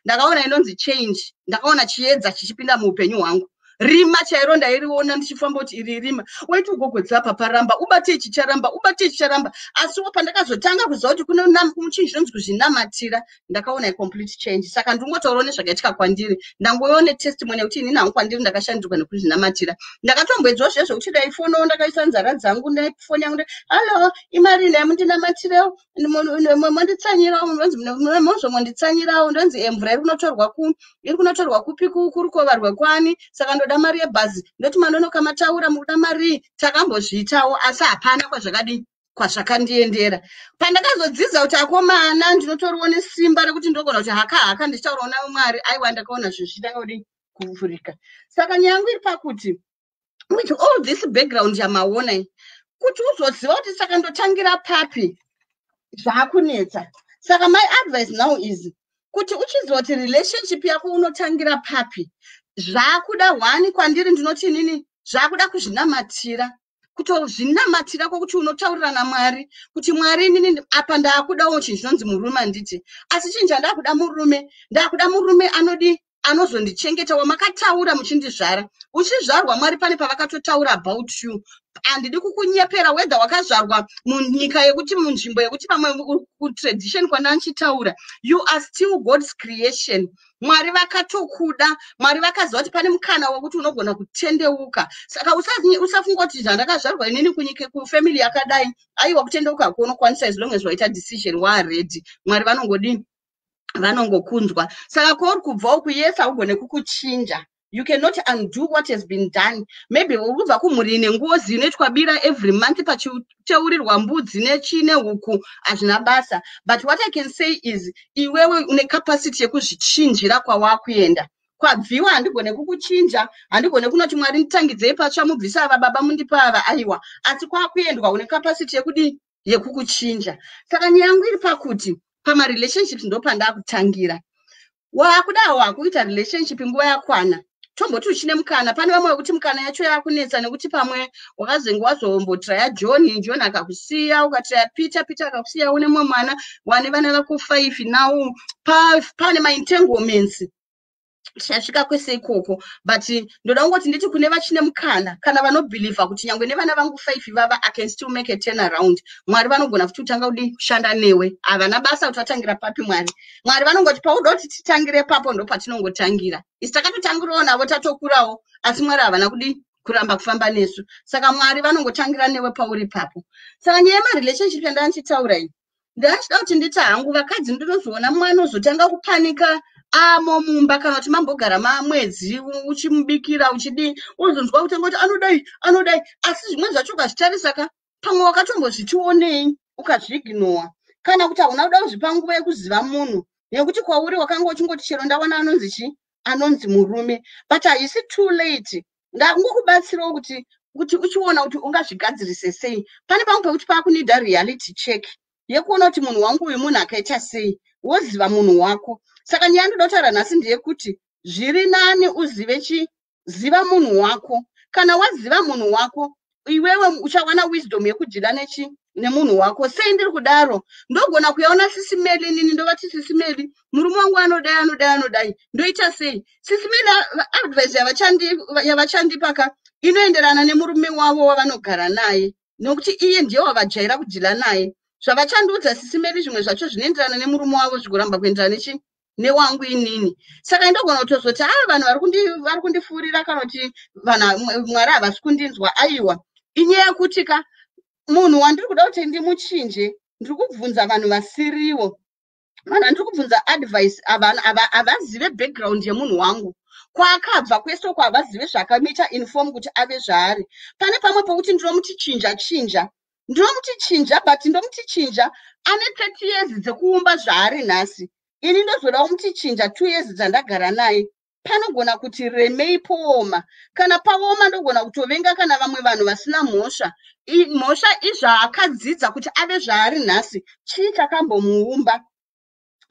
ndakaona inonzi change ndakaona chiedza chichipinda muupenyu hwangu rima chairo ndairiona ndichifamba kuti iri rima waiti ugogwedza paparamba ubate ichicharamba asiwo pandakazotanga kuziva kuti chinhu chinonzi kuzvinamatira ndakaona complete change saka ndingotaurawo nezvakaitika kwandiri ndangoone testimony yekuti inini hangu kwandiri ndakashanduka nekuzvinamatira ndakatomboedzawo zvezvo kuti ndaifonawo ndakaisa nzara dzangu ndaifoni yangu hallo imari naye mundinamatirewo monditsanyirawo monditsanyirawo ndonzi mvura iri kunotorwa kupi kurukova rwekwani saka ndoda mari yebhazi ndoti manonoka mataura muda mari takambozviitawo asi hapana kwazvakandiendera pandakazodzidza kuti akomana ndinotoriwo nesimba rekuti ndogona kuti haka ndichitaurawo nawo mwari aiwa ndakaona zvinhu zvichitanga kudi kuvhurika saka nyaya yangu iri pakuti with all this background yamaona kuti uzoziva kuti saka ndotangira papi zvakunetsa saka my advice now is kuti uchiziva kuti relationship yako unotangira papi zvakuda one kwandiri ndinoti nini zvakuda kuzvinamatira kutozvinamatira kwokuti unotaurira naMwari kuti Mwari nini apa ndakudawo chinhu chinonzi murume anditi asi chinhu chandakuda murume anodi anozondichengeta wamakataura muchindizvara. Uchizvarwa Mwari pane pavakatotaura about you. Handidi kukunyepera whether wakazvarwa munyika yekuti munzvimbo yekuti pamwe kutradition kwandanchitaura. You are still God's creation. Mwari vakatokuda, Mwari vakaziva kuti pane mukana wekuti unogona kutendeuka. Saka usafunga kuti zvandakazvarwa inini kunyika kufamily yakadai, aiwa kutendeuka kunokwanisa as long as waita decision waready. Mwari vanongodini? Vanongokunzwa. Saka kuri kubva uku yes augone kukuchinja. You cannot undo what has been done. Maybe ubva kumurine nguo dzinoitwa bira every month pachiteurirwa mbudzi nechine huku hazvina basa. But what I can say is iwewe une capacity yekuzvichinjira kwawakuenda. Kwabviwa handigone kukuchinja, handigone kunoti Mwari nditangidzei patsva mubvisa ava baba mundipa ava aiwa. Asi kwakuendwa une capacity yekudi yekukuchinja. Saka nyaya yangu iri pakuti pama relationships ndopandakutangira. Wakuda wakuita relationship nguva yakwana. Tomboti uchine mukana, pane vamwe vekuti mukana yacho yakunetsa nekuti pamwe wakazenga wazombotraya John akakusiya, ukatraya Peter akakusiya, une mumwe mwana, wane vana vako 5 now, pane ma entanglements. Tichasvika kwese ikoko, but ndoda kungoti nditi kune vachine mukana kana vanobhelieva kuti nyangwe nevana vangu 5 vava I can still make a turn around. Mwari vanogona kuti utanga kudi kushanda newe. Havana basa kuti vatangira papi Mwari. Mwari vanongoti pauda kuti titangire papo ndo patinongotangira. Isi takatotangirawo navo tatokurawo, asi Mwari havana kudi kuramba kufamba nesu. Saka Mwari vanongotangira newe pauri papo. Saka nyaya yema relationship yandanchitaura iyi, ndachida kuti nditi hangu vakadzi ndinozoona mwana uzotanga kupanika amo mumba kana kuti mambogara mwedzi uchimubikira uchidi uzonzwa kutanga kuti anodai asi zvimwe zvacho ukazvitarisa ka pamwe wakatombozvitionei ukazviignora kana kuti hauna kuda kuzvipa nguva yekuziva munhu nekuti kwauri wakanga uchingoti chero ndaona anonzi murume, but haisi too late. Ndakungokubatsirawo kuti uchiona kuti ungazvigadzirise sei. Pane pamwe pekuti pakunida reality check yekuona kuti munhu wangu uyu munhu akaita sei, woziva munhu wako. Saka nyaya ndotaura nhasi ndeyekuti zviri nani ziva munhu wako. Kana waziva munhu wako, iwewe uchawana wisdom yekudhila nemunhu wako. Sei ndiri kudaro? Ndogona kuyaona Sisi Melly nini ndovati Sisi Melly, murume wangu anodai. Ndoita sei? Sisi Melly advice yavachandipaka inoenderana nemurume wavo wavanogara naye. Nokuti iye ndiye wavajaira kudhila naye. Zvavachandiudza Sisi Melly zvimwe zvacho zvinoenderana nemurume wavo zvikuramba kuenderana newangu inini. Saka ndogona kutozoti vanhu vari kundifurira kana kuti Mwari havasi kundinzwa. Aiwa, inyaya yekuti ka munhu wandiri kuda kuti ndimuchinje, ndiri kubvunza vanhu vasiriwo. Ndiri kubvunza advice avazive background yemunhu wangu, kwaakabva kwese kwavazive zvakamuita inform kuti ave zvaari. Pane pamwe pekuti ndinomutichinja but ndomutichinja ane 30 years dzekuumba zvaari nhasi. Ini ndozoda kumutichinja 2 years dzandagara naye. Panogona kuti remei pooma. Kana paoma ndogona kutovenga kana vamwe vanhu vasina mhosva. Mhosva izvaakadzidza kuti ave zvaari nhasi, chii chakambomuumba.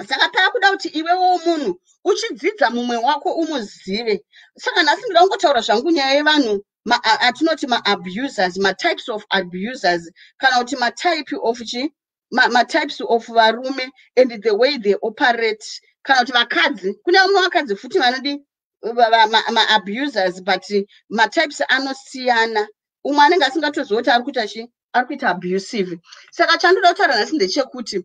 Saka paakuda kuti iwewo munhu uchidzidza mumwe wako umuzive. Saka nhasi ndoda kungotaura zvangu nyaya yevanhu atinoti ma-abusers, ma-types of abusers, kana kuti ma-types of varume and the way they operate. Kana kuti vakadzi, kune vamwe vakadzi futi vanodi ma-abusers, but ma-types anosiyana. Umwe anenge asingatoziva kuti ari kuita abusive. Saka chandoda kutaura nhasi ndechekuti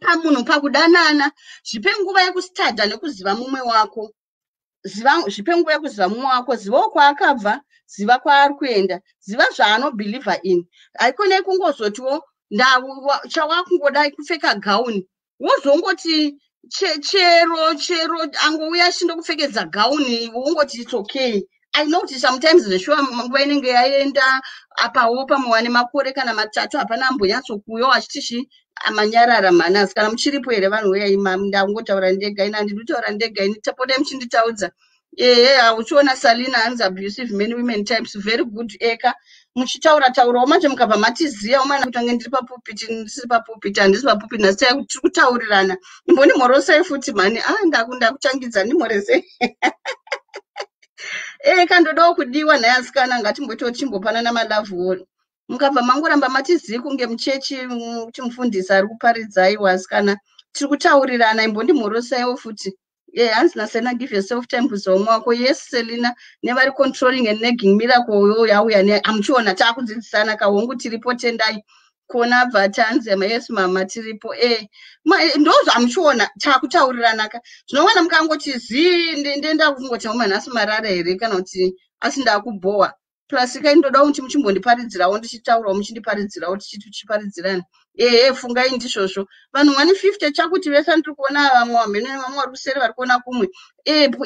pamunhu pakudanana, zvipe nguva yekustadha nekuziva mumwe wako. Zvipe nguva yekuziva mumwe wako, zivawo kwaakabva, ziva kwaari kuenda, ziva zvaanobhelieva in. Haikone kungozotiwo chawakungodai kupfeka gauni wozongoti chero angouya chindokupfekedza gauni wongoti it's okay. I know kuti sometimes zveshuwa nguva inenge yaenda apawo pamuwane makore kana matatu hapana ambonyatsokuuya achitishi amanyarara manasi. Kana muchiripo here vanhu weya ndangotaura ndega, ina ndinotaura ndega, ini tapota muchinditaudza. Uchiona Salina hands abusive many women types, very good eka. Muchitaurawo manje mukabva matiziya umana kuti ndiri papupiti, ndisiri papupiti, handisi papupiti, nhasi tiri kutaurirana. Imbondimhorosai futi mani. Ndakutangidza ndimhoresei. Kandodawo kudiwa naye asikana, ngatimbopanana malove word. Mukabva mangoramba matiziya kunge muchechi uchimufundisa ari kuparidza aiwa asikana, tiri kutaurirana. Imbondimhorosaiwo futi. Yeah, ansina Selena, give yourself time kuzomwako. Yes, Selena, never controlling and nagging miracle. I'm sure Natakudzisana Kawongu Tiripo Tendai. Kona vatanze yes mama tiripo ndozo amshona takutaurirana zvinowana mukangoti ndenda kungoti mama asi marara here kana kuti asinda kuboa plus kaindoda kuti muchimbondiparidzirawo ndichitaurawo muchindiparidzirawo tichiparidzirana fungai ndizvozvo vanhu 150 chakuti vese ndiri kuona vamwe vamene vamwe vari kuseri vari kuona kumwe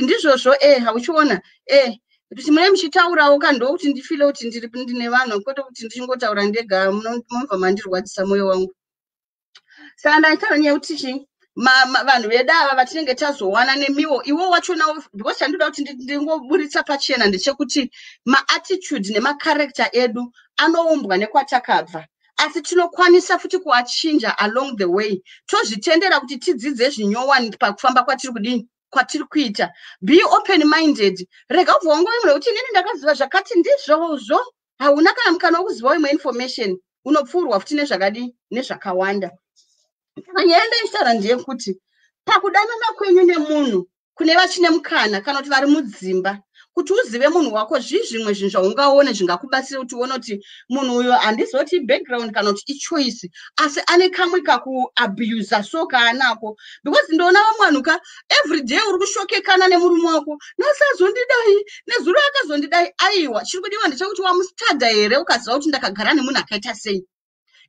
ndizvozvo hauchiona kuti mune muchitaurawo kandokuti ndifile kuti ndine vanhu kwete kuti ndichingotaura ndega munobva mandirwadzisa mwoyo wangu. Saka ndaitaura nyaya yekuti vanhu vedu ava vatinenge tazowana nemiwo iwo wachonawo because chandinoda kuti ndingoburitsa pachena ndechekuti maattitude nemacharacter edu anoumbwa nekwatakabva asi tinokwanisa futi kuachinja along the way tozvitendera kuti tidzidze zvinyowani pakufamba kwatiri kudini kwatiri kuita. Be open minded. Rega ubvongo imwe kuti inini ndakaziva zvakati ndizvozvo hauna kana mukana wekuziva imwe information unopfurwa futi nezvakadi nezvakawanda. Nyaya ndaitaura ndeyekuti pakudanana kwenyu nemunhu kune vachine mukana kana kuti vari mudzimba kuti uzive munhu wako zvimwe zvinhu zvaungaone zvingakubatsira kuti uone kuti munhu uyo handizoti background kana kuti ichoice asi ane kamwe kakuabuse so kaanako because ndoona vamwanuka every day uri kushokekana nemurume wako nasazondidai nezuro akazondidai aiwa chiri kudiwa ndechekuti wamustada here ukaziva kuti ndakagara nemunhu akaita sei.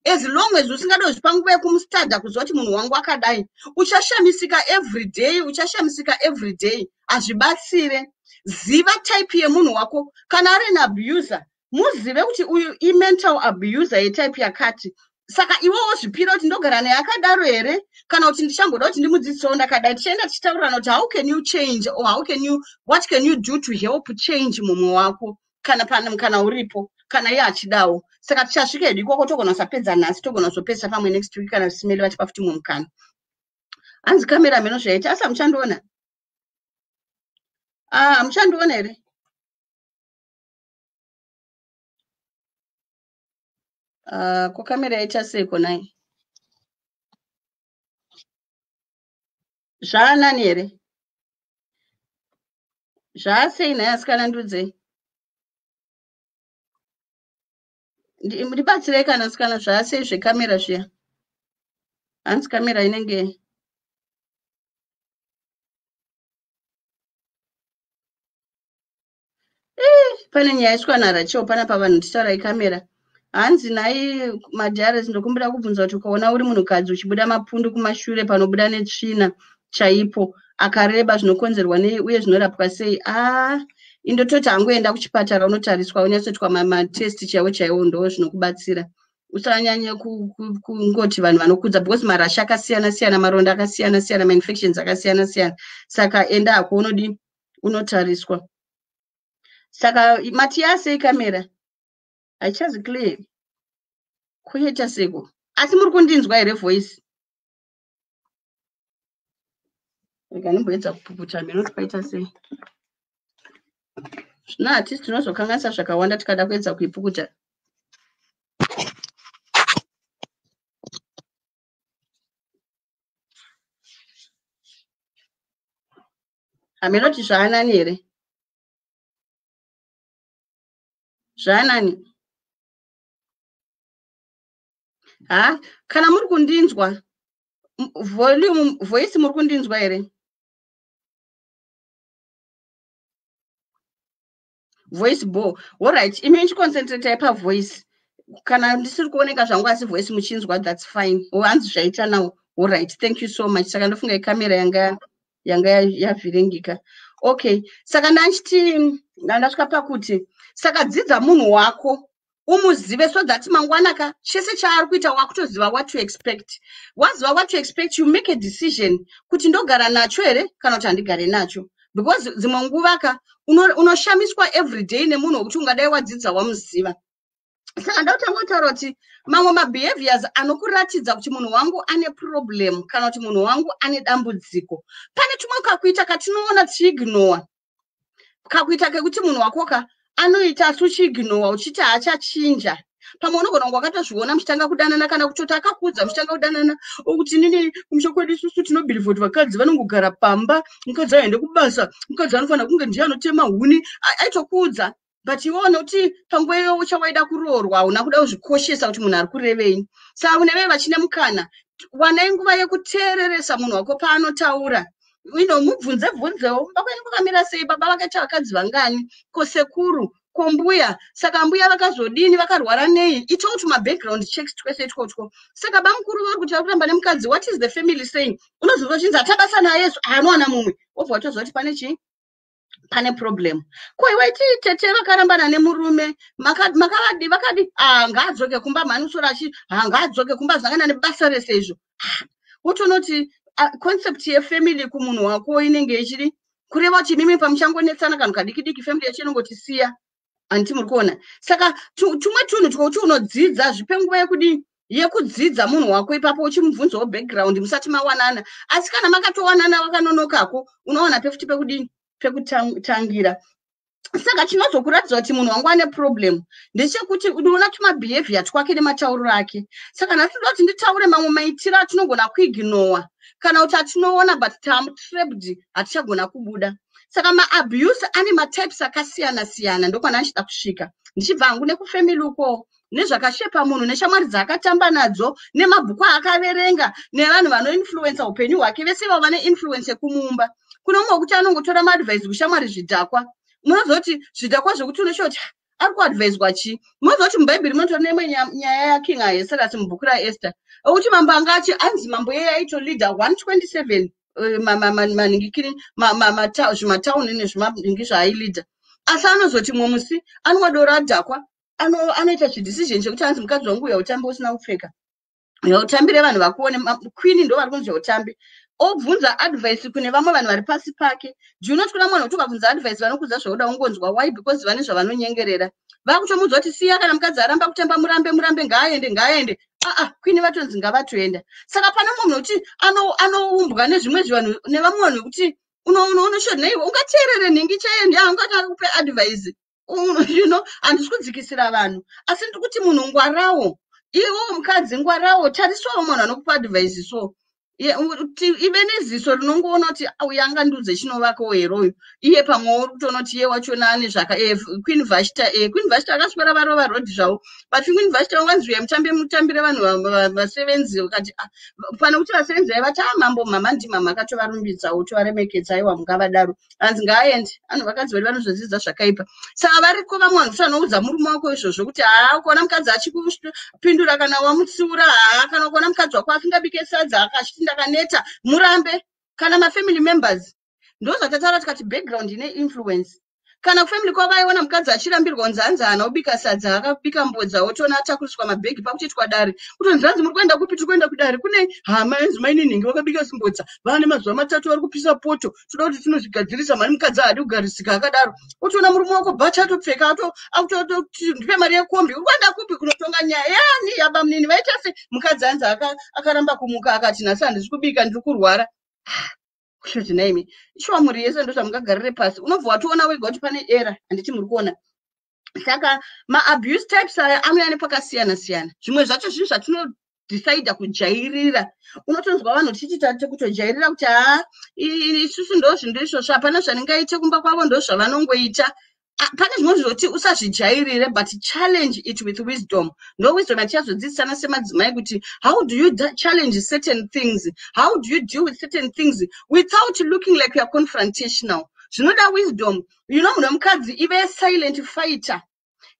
As long as usingadozvi panguva yekumustada kuziva kuti munhu wangu akadai uchashamisika every day hazvibatsire. Ziva type yemunhu wako kana ari an abuser muzive kuti uyu mental abuser yetype yakati saka iwowo zvipira kuti ndogara naye akadaro here kana kuti ndichamboda kuti ndimudzidzisawo ndakadai tichaenda tichitaurana kuti how can you change or what can you do to help change mumwe wako kana uripo kana iye achidawo. Saka tichasvika hedu ikoko togona kusapedza nhasi togona kuzopedzisa pamwe next week kana simeli vatipa futi mumwe mukana. Hanzi kamera meno zvaita asa muchandiona muchandiona here ko kamera yaita seiko nai zvaanani here zvaasei nai asikana ndudzei ndibatsirei kana asikana zvaasei zvekamera zviya hanzi kamera inenge pane nyaya iswanara chio pana pavanhu titaurai kamera hanzi nai madhares ndokumbira kubvunza kuti ukaona uri munhukadzi uchibuda mapundu kumashure panobuda netsvina chaipo akareba zvinokonzerwa nei uye zvinorapwa sei indototi hangoenda kuchipatara unotariswa unyatsoitwa matesti chaiwo ndo zvinokubatsira. Usanyanye kungoti vanhu vanokudza because marasha akasiyana siyana maronda akasiyana siyana mainfections akasiyana siyana saka enda ako unodi unotariswa. Saka mati yasei kamera haichazi clear kuita seko asi muri kundinzwa here voice rega ndimboedza kupukuta meno tikaita sei zvino hatisi tinozokanganisa zvakawanda tikada kuedza kuipukuta. Hamenoti zvaanani here zvaanani kana muri kundinzwa volume voice muri kundinzwa here voice bo alright imi nchiconcentrate pavoice kana ndisiri kuoneka zvangu asi voice muchinzwa that's fine hanzi zvaita nawo alright thank you so much. Saka ndofunga ikamera yanga yavhiringika. Okay saka ndanchiti ndasvika pakuti saka dzidza munhu wako umuzive so that mangwanaka chese chaari kuita wakutoziva what to expect. Waziva what to expect you make a decision kuti ndogara nacho here kana kuti handigare nacho because dzimwe nguvaka unoshamiswa every day nemunhu wekuti ungadai wadzidza wamuziva. Saka ndakutangotaura kuti mamwe mabehaviors anokuratidza kuti munhu wangu ane problem kana kuti munhu wangu ane dambudziko. Pane tumwe kakuita katinoona tichiignore kakuita kekuti munhu wakoka anoita tuchiignore uchiti haachachinja pamwe unogona kunge wakatozviona muchitanga kudanana kana kutoti akakudza muchitanga kudanana okuti nini kumshokwedu isusu tinobhiliva kuti vakadzi vanongogara pamba, mukadzi aende kubasa, mukadzi anofanira kunge ndiye anotema huni, aitokudza. But iwona kuti panguva iyoyo uchawaida kuroorwa hauna kuda kuzvikoshesa kuti munhu ari kurevei. Saka kune veve vachine mukana wanai nguva yekuteereresa munhu wako paanotaura. Mubvunze bvunzewo, baba venyu vakamira sei, baba vakaita vakadzi vangani, ko sekuru, ko mbuya. Saka mbuya vakazodini, vakarwara nei, ito kuti mabackground checks twese itwotwo. Saka bamukuru vari kuti vakuramba nemukadzi, what is the family saying? Unozozwa chinzi atabasa nayesu anowana mumwe, wobva watozwa kuti pane chii? Pane problem. Kwa iwaiti tete vakarambana nemurume, makavadi vakadi ngaadzoke kumba manusora chi, ngaadzoke kumba zvakana nebasa rese izvo. Utonoti concept yefamily kumunhu wako inenge ichiri kureva kuti mimi pamuchangonetsana kana kadiki family yacho inongoti siya. Anti muri kuona. Saka tumwe tunhu twoti unodzidza zvipenguva yekudi yekudzidza munhu wako ipapo uchimubvunzawo background musati mawanana. Asi kana makatowanana wakanonokako unoona pefuti pekudini pekutangira. Saka chinozokuratidza kuti munhu wangu ane problem ndechekuti unoona tumabehavior twake nematauriro ake. Saka ndatoda kuti nditaure mamwe maitiro atinogona kuignore kana kuti atinoona but trapped hatichagona kubuda. Saka maabuse ane matypes akasiyana siyana ndokwana ndichida kusvika. Ndichibva hangu nekufamily uko nezvakashepa munhu neshamwari dzaakatamba nadzo nemabhuku akaverenga nevanhu vanoinfluensa upenyu hwake vese vo vane influence yekumumba. Kuno mumwe kuti anongotora maadvice kushamwari zvidhakwa. Munozoti zvidhakwa zvokuti unoshoti ari kuadvaiswa chi. Munozoti mubhaibheri munotora nemwe nyaya yaKing Ahasuerus mubhuku raEsther. Okuti mambo anga achi anzi mambo yeye aito leader 127 maningikiri zvimatauni nezvimanhingi zvaailidha. Asi anozoti mumwe musi anwadora adhakwa anoita chidecision chekuti anzi mukadzi wangu yautambi usina kupfeka. Yautambire vanhu vakuone queen ndo vari kunzi yautambi. Obvunza advice kune vamwe vanhu vari pasi pake. Unoti kuna mwana utoka kubvunza advice vanokudza zvauda ungonzwa. Why? Because vane zvavanonyengerera. Vakutomudza kuti siya kana mukadzi aramba kutamba murambe ngaende. Queen vatonzi ngavatoenda. Saka pana mumwe kuti anoumbwa nezvimwe zvanhu nevamwe vanhu kuti unoshona iwe ungateerere nhingi chaendi ungati kupe advice. Handisi kudzikisira vanhu. Asi ndikuti munhu ngwarawo. Iwo mukadzi ngwarawo tarisawo munhu anokupa advice so. Ive neziso rinongoona kuti uyanga ndudze chinovakawo heroyo. Iye pamwe uri kutoona kuti iye wachona ane zvaka Queen Vashta akaswera varova rodhi zvavo. But Queen Vashta wanzi uya mutambire vanhu vasevenzi ukati pana kuti vasevenzi vaivati mambo mama ndimama akatovarumbidzawo tovaremekedza aiwa mungavadaro. Hanzi ngaaende anhu vakadzi vari vanozozvidza zvakaipa. Saka variko vamwe vanhu usanoudza murume wako izvozvo kuti kuona mukadzi achikupindura kana wamutsiura kana kuona mukadzi wako asingabike sadza akachiti ndakaneta murambe kana mafamily members ndozvatataura tikati background ine influence. Kana kufamily kwavo vaiona mukadzi achirambirwa nzanzana ubika sadza akabika mbodza otona atakuriswa mabhegi pakuchitwa dare kutonzi hanzi muri kuenda kupi tiri kuenda kudare kune hama yanzi maine nhingi vakabika simbodza vane mazuva matatu vari kupisa poto toda kuti tinozvigadzirisa mari mukadzi haadi kugarisika akadaro otoona murume wako bhacha atopfeka akutoti ndipe mari yekombi uri kuenda kupi kunotonga nyaya yani yaba munini vaita se mukadzi hanzi akaramba kumuka akati nhasi handisi kubika ndiri kurwara. Kushoti naimi ishuwa muri yese ndo zvamungagarire pasi unobva watoona wega kuti pane era handiti muri kuona. Saka maabuse types aya anoyane pakasiyana siyana. Zvimwe zvacho zvinhu zvatinodecida kujairira. Unotonzwa vanhu tichiti kutojairira kuti isusu ndozvinhu izvozvo hapana zvaningaite kumba kwavo ndozvavanongoita. Pane zvimwe zvoti usazvijairire but challenge it with wisdom. No wisdom yatichazodzidzisana semadzimai kuti how do you challenge certain things, how do you deal with certain things without looking like you are confrontational. Zvinoda wisdom. Munhu wemukadzi ive silent fighter.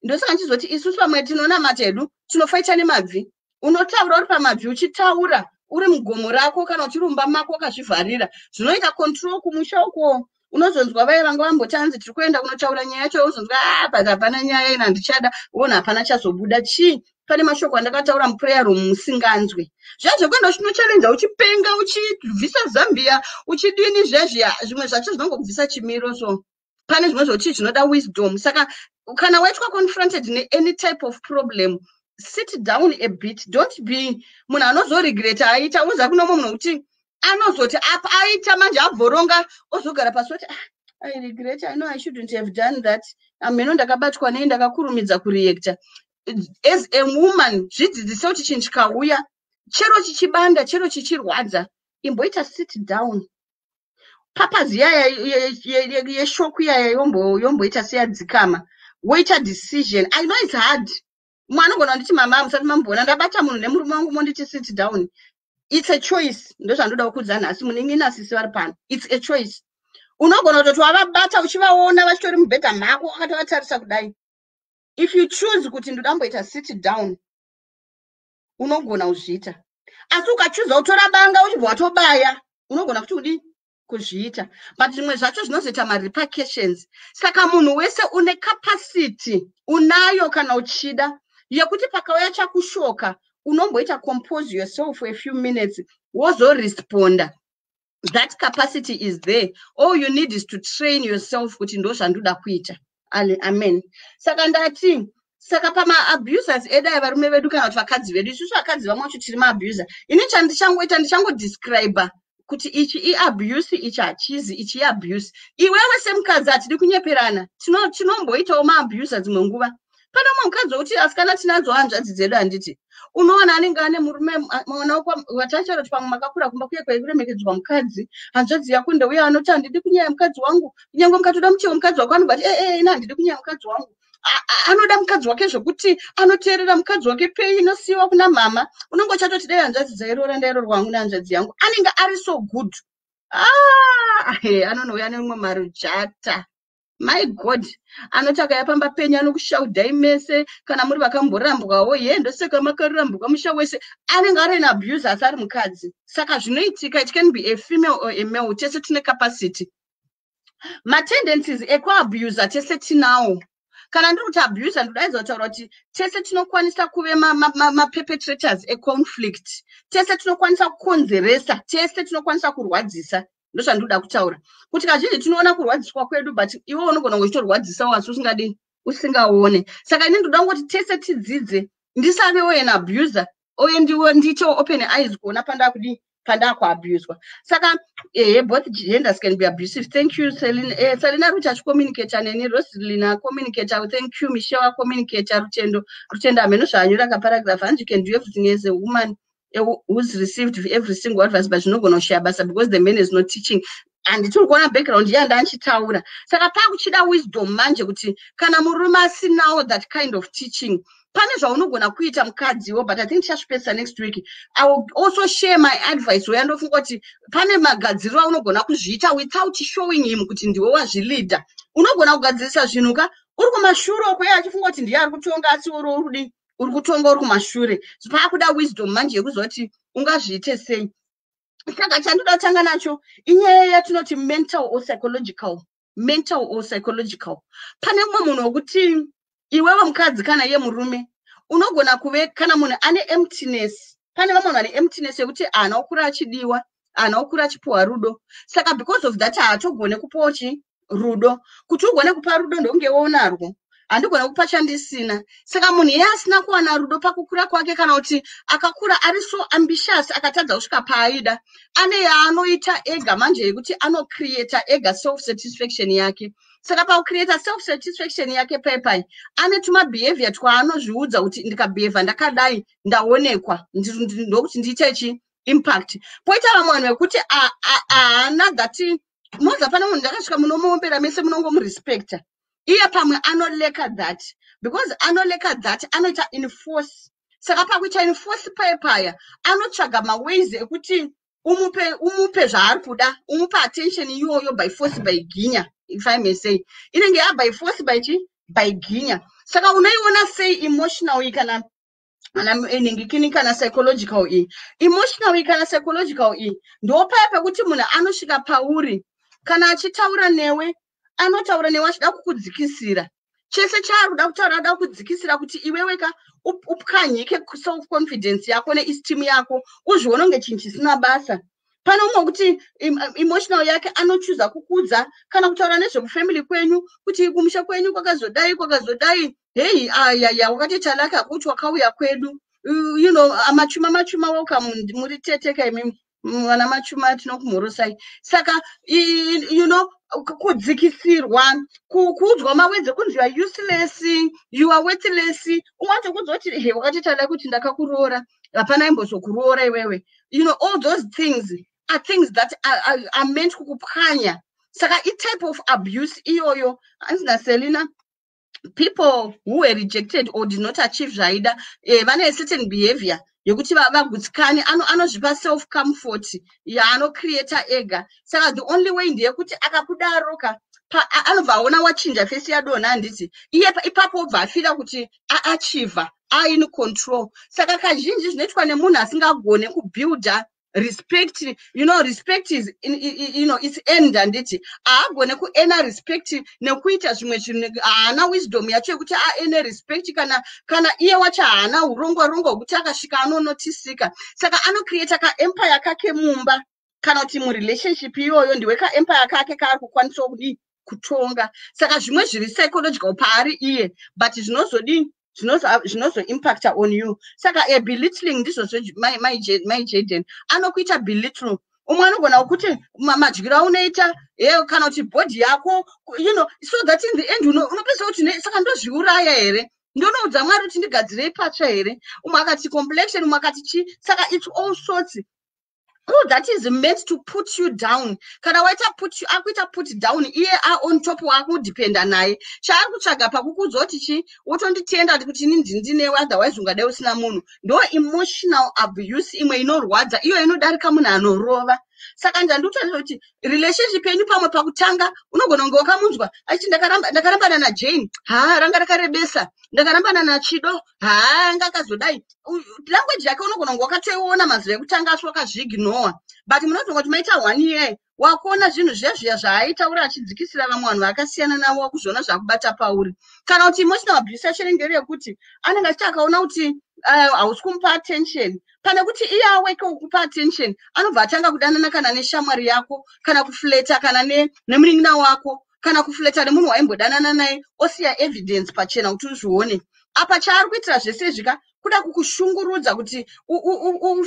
Ndosaka ndichizoti isusu vamwe tinoona matedu tinofaita nemabvi. Unotaura uri pamabvi uchitaura uri mugomo rako kana uchirumba mako wakazvivharira. Zvinoita control kumusha uko. Unozonzwa vaye vanga vambotanzi tiri kuenda kunotaura nyaya yacho uzonzwa hapana nyaya ina ndichada uona hapana chazobuda chi pane mashoko andakataura muprayer room musinganzwe. Zvacho kwenda uchinochallenge uchipenga uchibvisa Zambia uchidini zvezvia zvimwe zvacho zvinongobvisa chimiro so pane zvimwe zvoti zvinoda wisdom. Saka kana waitwa confronted ne any type of problem sit down a bit, don't be munhu anozoregreta aita uza kuno munhu kuti anozoti apa aita manje abvoronga ozogara pasi kuti I regret, I know I shouldn't have done that. Ameno ndakabatwa nei ndakakurumidza kureacta. as a woman zvidzidzise kuti chinhu chikauya chero chichibanda chero chichirwadza imboita sit down papazi yaya yeshoku yaya yomboita seyadzikama woita decision. I know it's hard. Mwana gona nditi mama musati mambona ndabata munhu nemurume wangu monditi sit down. It's a choice. Ndozvandoda kukudza nhasi munenge nasisi vari pano. It's a choice. Unogona kutoti wavabata uchivaona vachitori mubhedha mako akatovatarisa kudai. If you choose kuti ndodamboita sit down unogona kuzviita. Asi ukachuza kutora banga uchibva watobaya unogona kuti udi kuzviita. But zvimwe zvacho zvinozoita ma-repercussions. Saka munhu wese une capacity unayo kana uchida yekuti pakauya chakushoka unomboita compose yourself for a few minutes wozoresponda. That capacity is there. All you need is to train yourself kuti ndozvandoda kuita. Amen. Saka ndati saka pama abusers eda varume vedu kana kuti vakadzi vedu isusu vakadzi vamwe vacho tiri ma-abuser. Ini chandichangoita ndichangodescribe kuti ichi i-abuse ichi hachizi ichi i-abuse. Iwewe semukadzi hatidi kunyeperana tinomboitawo ma-abuser dzimwe nguva. Pana mumwe mukadzi wokuti asikana tinadzo hanzvadzi dzedu handiti unoona anenge ane murume mwana watachara kuti pamwe makakura kumba kuye kwairemekedzwa mukadzi hanzvadzi yako ndeuya anoti handidi kunyaya mukadzi wangu kunyange mukatoda muchero mukadzi wako anobati ina handidi kunyaya mukadzi wangu anoda mukadzi wake zvokuti anoteerera mukadzi wake pei inosiyiwa kuna mama unongochatoti dai hanzvadzi dzairora ndairorwa hangu nehanzvadzi yangu anenge ari so good anonouya nemumwe marujata. My God, anotaka yapamba penya nokushaudai mese kana muri vakamborambwawo ndoseka makarambuka musha wese anenge ari abuse asari mukadzi. Saka zvinoitika, it can be a female or a male, tese tine capacity. Ma tendencies ekuabuse tese tinawo. Kana ndiri kuti abuse ndodaidza kutaura kuti tese tinokwanisa kuve ma-perpetrators e-conflict. Tese tinokwanisa kukonzeresa, tese tinokwanisa kurwadzisa. Ndozvandoda kutaura kuti kazhinji tinoona kurwadziswa kwedu but iwe unogona kuchitorwadzisawo asi usingaone. Saka ini ndoda kuti tese tidzidze ndisavewo an abuser uye ndiitewo open eyes kuona pandakuabuswa. Saka both genders can be abusive. Thank you Selina Rucha achicommunicata neni, Roslina communicator, thank you Michelle communicator, Rutendo ameno zvanyora kaparagraph and you can do everything as a woman who's received every single advice but not gonna share basa because the man is not teaching and it's all gonna background yanda anchitaura. Saka pakuchida wisdom manje kuti kana murume asinawo that kind of teaching pane zvaunogona kuita mukadziwo, but I think tichasvipesa next week. I will also share my advice where ndofunga kuti pane magadziriro aunogona kuzviita without showing him kuti ndiwe wazvileader. Unogona kugadzirisa zvinhu ka uri kumashure kwe achifunga kuti ndiye ari kutonga asi uri kutonga uri kumashure. Pakuda wisdom manje yekuzoti ungazviite sei. Saka chandoda kutanga nacho inyaya yatinoti mental or psychological. Pane mumwe munhu wokuti iwewe mukadzi kana ye murume unogona kuve kana munhu ane emptiness. Pane vamwe vanhu ane emptiness yekuti haana kukura achidiwa, haana kukura achipuwa rudo. Saka because of that haatogone kupawo rudo. Kuti ugone kupa rudo ndonge wonarwo. Handigona kupa chandisina. Saka munhu iye asina kuwana rudo pakukura kwake kana kuti akakura ari so ambitious akatadza kusvika paaida ane yaanoita ega manje yekuti anocreata ega self satisfaction yake. Saka pakucreata self satisfaction yake paipai ane tumabehavior twaanozviudza kuti ndikabehave ndakadai ndaonekwa ndokuti ndiite impact. Poita vamwe vanhu vekuti haana that moza pana munhu ndakasvika munomuombera mese munongomurespecta. Iye pamwe anoleka that because anoleka that anoita enforce. Saka pakuita enforce paya anotsvaga maways ekuti umupe zvaari kuda, umupe attention iyoyo by force by ginya, if I may say. Inenge by force by ginya. Saka unaiona sei emotional kana enengikini kana psychological emotional kana psychological ndo paya pekuti munhu anosvika pauri kana achitaura newe anotaura newe achida kukudzikisira. Chese chaari kuda kutaura ada kukudzikisira kuti iweweka upkanyike self confidence yako neesteem yako uzviona kunge chinhu chisina basa. Pane umwe kuti emotional yake anochuza kukudza kana kutaura nezvekufamily kwenyu kuti kumusha kwenyu kwakazodai hey ayaya wakati chalaka kuti wakauya kwedu amachuma welcome muri teteka imimi Mwana machuma tinokumhorosai. Saka you know kudzikisirwa kuudzwa mawedze kunzi you are useless, you are worthless. Umwacho kuzoti he wakati tada kuti ndakakuroora hapana imbozokuroora iwewe. You know all those things are things that are meant kukupwanya. Saka type of abuse iyoyo anzina Selina, people who were rejected or did not achieve zvaida vane a certain behavior yokuti vagutsikane anozvipa self comfort yaanocreata ega. Saka the only way ndeyekuti akakudaroka anobva aona wachinja face yadonha handiti iye ipapo obva afira kuti aachiever aine control. Saka kazhinji zvinoitwa nemunhu asingagone kubuilda respect. You know, respect is it's end handiti aagone kuena respect nekuita zvimwe zvinhu haana wisdom yacho yekuti aene respect kana iye wacho haana urongwa hwekuti akasvika anonotisika. Saka anocreata kaempire kake mumba kana kuti murelationship iyoyo ndiwe kaempire kake kaari kukwanisa kutonga. Saka zvimwe zviri psychological paari iye but zvinozo impacta on you. Saka belittling ndizvo my Jaden anokuita belittle. Umwe anogona kuti madyiro aunoita kana kuti body yako so that in the end unopesa kuti saka ndozviuraya here, ndonoudza Mwari kuti ndigadzirei patsva here. Umwe akati complexion, umwe akati chi. Saka it's all sorts. All that is meant to put you down. Kana waita put down iye on top wako dependa naye. Chaari kutsvaga pakukuudza kuti chi wotonditenda kuti ndinewe otherwise ungadai usina munhu. Ndo emotional abuse imwe inorwadza iyo inodarika munhu anorova. Saka ndandikutaura kuti relationship yenyu pamwe pakutanga unogona kunge wakamunzwa achiti ndakarambana naJane ranga rakarebesa, ndakarambana naChido anga akazodai. Language yake unogona kunge wakatoiona mazuva ekutanga asi wakazviignore, but munotonga kuti maita 1 year wakuona zvinhu zvezviya zvaaitaura achidzikisira vamwe vanhu vakasiyana navo wakuzviona zvakubata pauri. Kana kuti emotional abuse yacho inenge iri yekuti anenge achiti akaona kuti hausi kumupa attention, pane kuti iye aweke kukupa attention anobva atanga kudanana kana neshamwari yako kana kufleta kana nemunin'ina wako kana kufleta nemunhu waimbodanana naye osiya evidence pachena kuti uzvione. Apa chaari kuitira zvese zvika kuda kukushungurudza kuti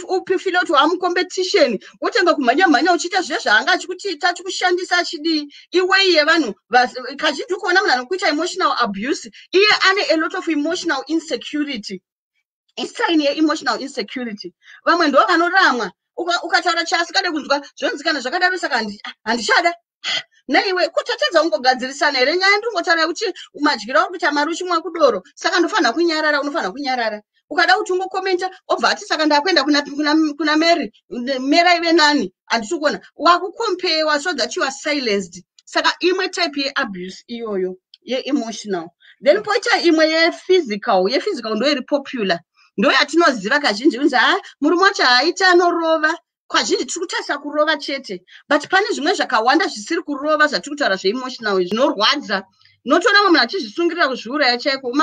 upifile kuti wamucompetition wotanga kumhanya uchiita zviya zvaanga achikuchiita achikushandisa achidii. Iweiye vanhu kazhinji kuona munhu anokuita emotional abuse iye ane a lot of emotional insecurity. Isaini ye-emotional insecurity. Vamwe ndo vanoramwa ukataura chasikade kunzwa zvonzikana zvakadaro saka handichada naiwe kutatedza ungogadzirisana here nyaya ndingotaura kuti madyiro kuita mari uchimwa kudoro saka unofanira kunyarara. Ukada kuti ungokomenta obva ati saka ndakwenda kuna Mary ive nani handisi kuona wakukompewa so that you are silenced. Saka imwe type ye-abuse iyoyo ye-emotional. Then poita imwe ye-physical ndo iri popular. Ndo yatinoziva kazhinji kunzi murume wacho haaita anorova. Kazhinji tiri kutarisa kurova chete, but pane zvimwe zvakawanda zvisiri kurova zvatiri kutaura zveemotional zvinorwadza. Notoona munhu achizvisungirira kuzviuraya chaiko.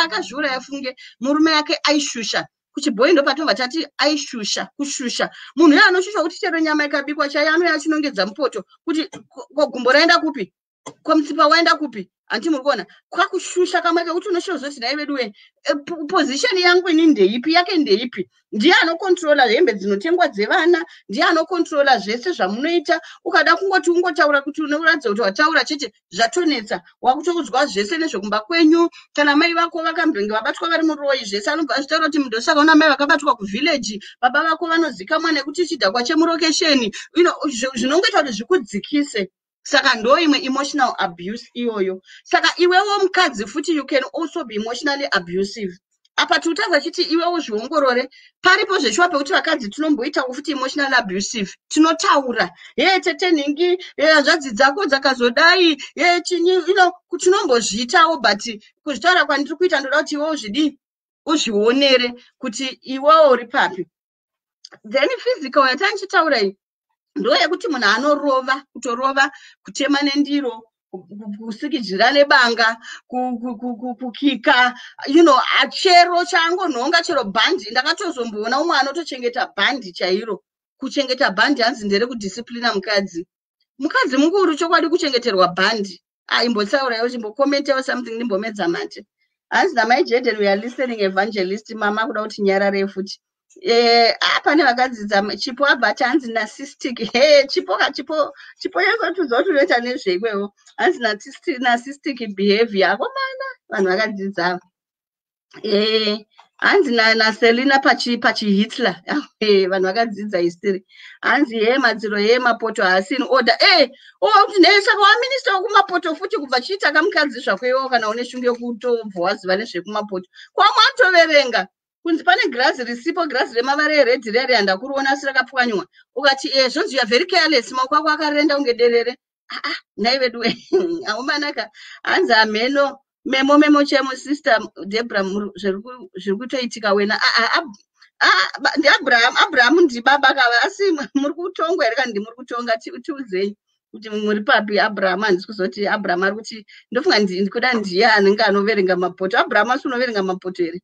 Akazviuraya funge murume yake aishusha. Kuchibhoyi ndo patinobva tati aishusha, kushusha. Munhu uyo anoshusha kuti chero nyama ikabikwa chaiyo anouya achinongedza mupoto kuti gumbo raenda kupi, komutsipa waenda kupi. Anti muri kuona kwakushusha kamwe kekuti unoshozoti nai vedu position yangu ini ndeipi yake ndeipi. Ndiye anokontrola hembe dzinotengwa dzevana, ndiye anokontrola zvese zvamunoita. Ukada kungoti ungotaura kuti unoratidza kuti wataura chete zvatonetsa, wakutokudzwa zvese nezvokumba kwenyu. Kana mai vako vakambenge vabatwa vari muroyi zvese anobva achitaura kuti munhu saka una mai vakabatwa kuvillage, baba vako vanozikamwa nekuti chidhakwa chemurokesheni, zvinongoita kuti zvikudzikise. Saka ndo imwe emotional abuse iyoyo. Saka iwewo mukadzi futi you can also be emotionally abusive. Apa tutaza chiti iwewo zviongorore paripo zveshuwa pekuti vakadzi tinomboita futi emotionally abusive. Tinotaura tete ningi hanzvadzi dzako dzakazodai chinyi tinombozviitawo, but kuzvitaura kwandiri kuita ndoda kuti iwewo uzvionere kuti iwewo uri papi. Then physical yatanchitaura iyi ndo yekuti munhu anorova, kutorova, kutema nendiro, kusikijira nebanga, kukika, chero changonhonga chero bhandi. Ndakatozomboona umwe anotochengeta bhandi chairo. Kuchengeta bhandi hanzi ndere kudisciplina mukadzi mukuru chokwadi kuchengeterwa bhandi. Imbotsaurayo chimbokomentawo something ndimbomedza mate. Hanzi namai Jaden we are listening Evangelist mama kuda kuti nyarare futi. Pane vakadzidza chipo abva chanzi narcissistic. Chipo yazotuzotunoita nezveikwewo hanzi narcissistic behavior. Akomana vanhu vakadzidza hanzi naSelina pachi-Hitler. Vanhu vakadzidza history. Hanzi madziro mapoto haasini order. Kuti saka waminista wekumapoto futi kubva chiitaka mukadzi zvakwewo kana une shungu yekutobva waziva nezvekumapoto. Kwamwatoverenga kunzi pane girazi risipo, girazi remavara eredhi rere handakuriona asi rakapwanywa. Ukati zvonzi you are very careless, maoko ako akarenda unge derere. Nhai vedu aumanaka. Hanzi ameno memo chemo sister Debra zviri kutoitika wena Abraham ndibaba kava asi muri kutongwa here kana ndimuri kutonga tiuzei kuti muri papi. Abraham handisi kuzoti Abraham ari kuti ndofunga ndikuda ndiye anenge anoverenga mapoto. Abraham asi unoverenga mapoto here.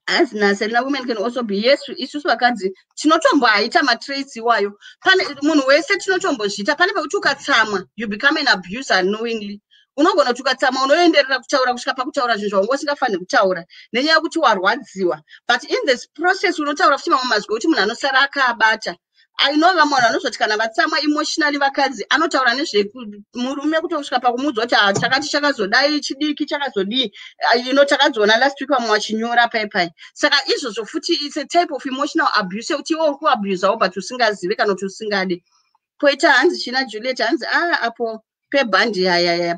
As Selina, women can also be yes, isusu vakadzi tinotomboaita matraits iwayo. Pane munhu wese tinotombozviita. Pane pekuti ukatsama you become an abuser unknowingly. Unogona kuti ukatsama unoenderera kutaura kusvika pakutaura zvinhu zvawanga usingafaniri kutaura nenyaya yekuti warwadziwa. But in this process unotaura futi mamwe mazwi kuti munhu anosara akaabata. I know vamwe vanhu vanozoti kana vatsama emotionally vakadzi anotaura nezvemurume kutosvika pakumuudza kuti chakati chakazodai chidiki chakazodii takadzona last week vamwe vachinyora paipai. Saka izvozvo futi it's a type of emotional abuse yekuti iwe uri kuabusawo but usingazive kana kuti usingade. Poita hanzi china Juliet hanzi apo pebhandi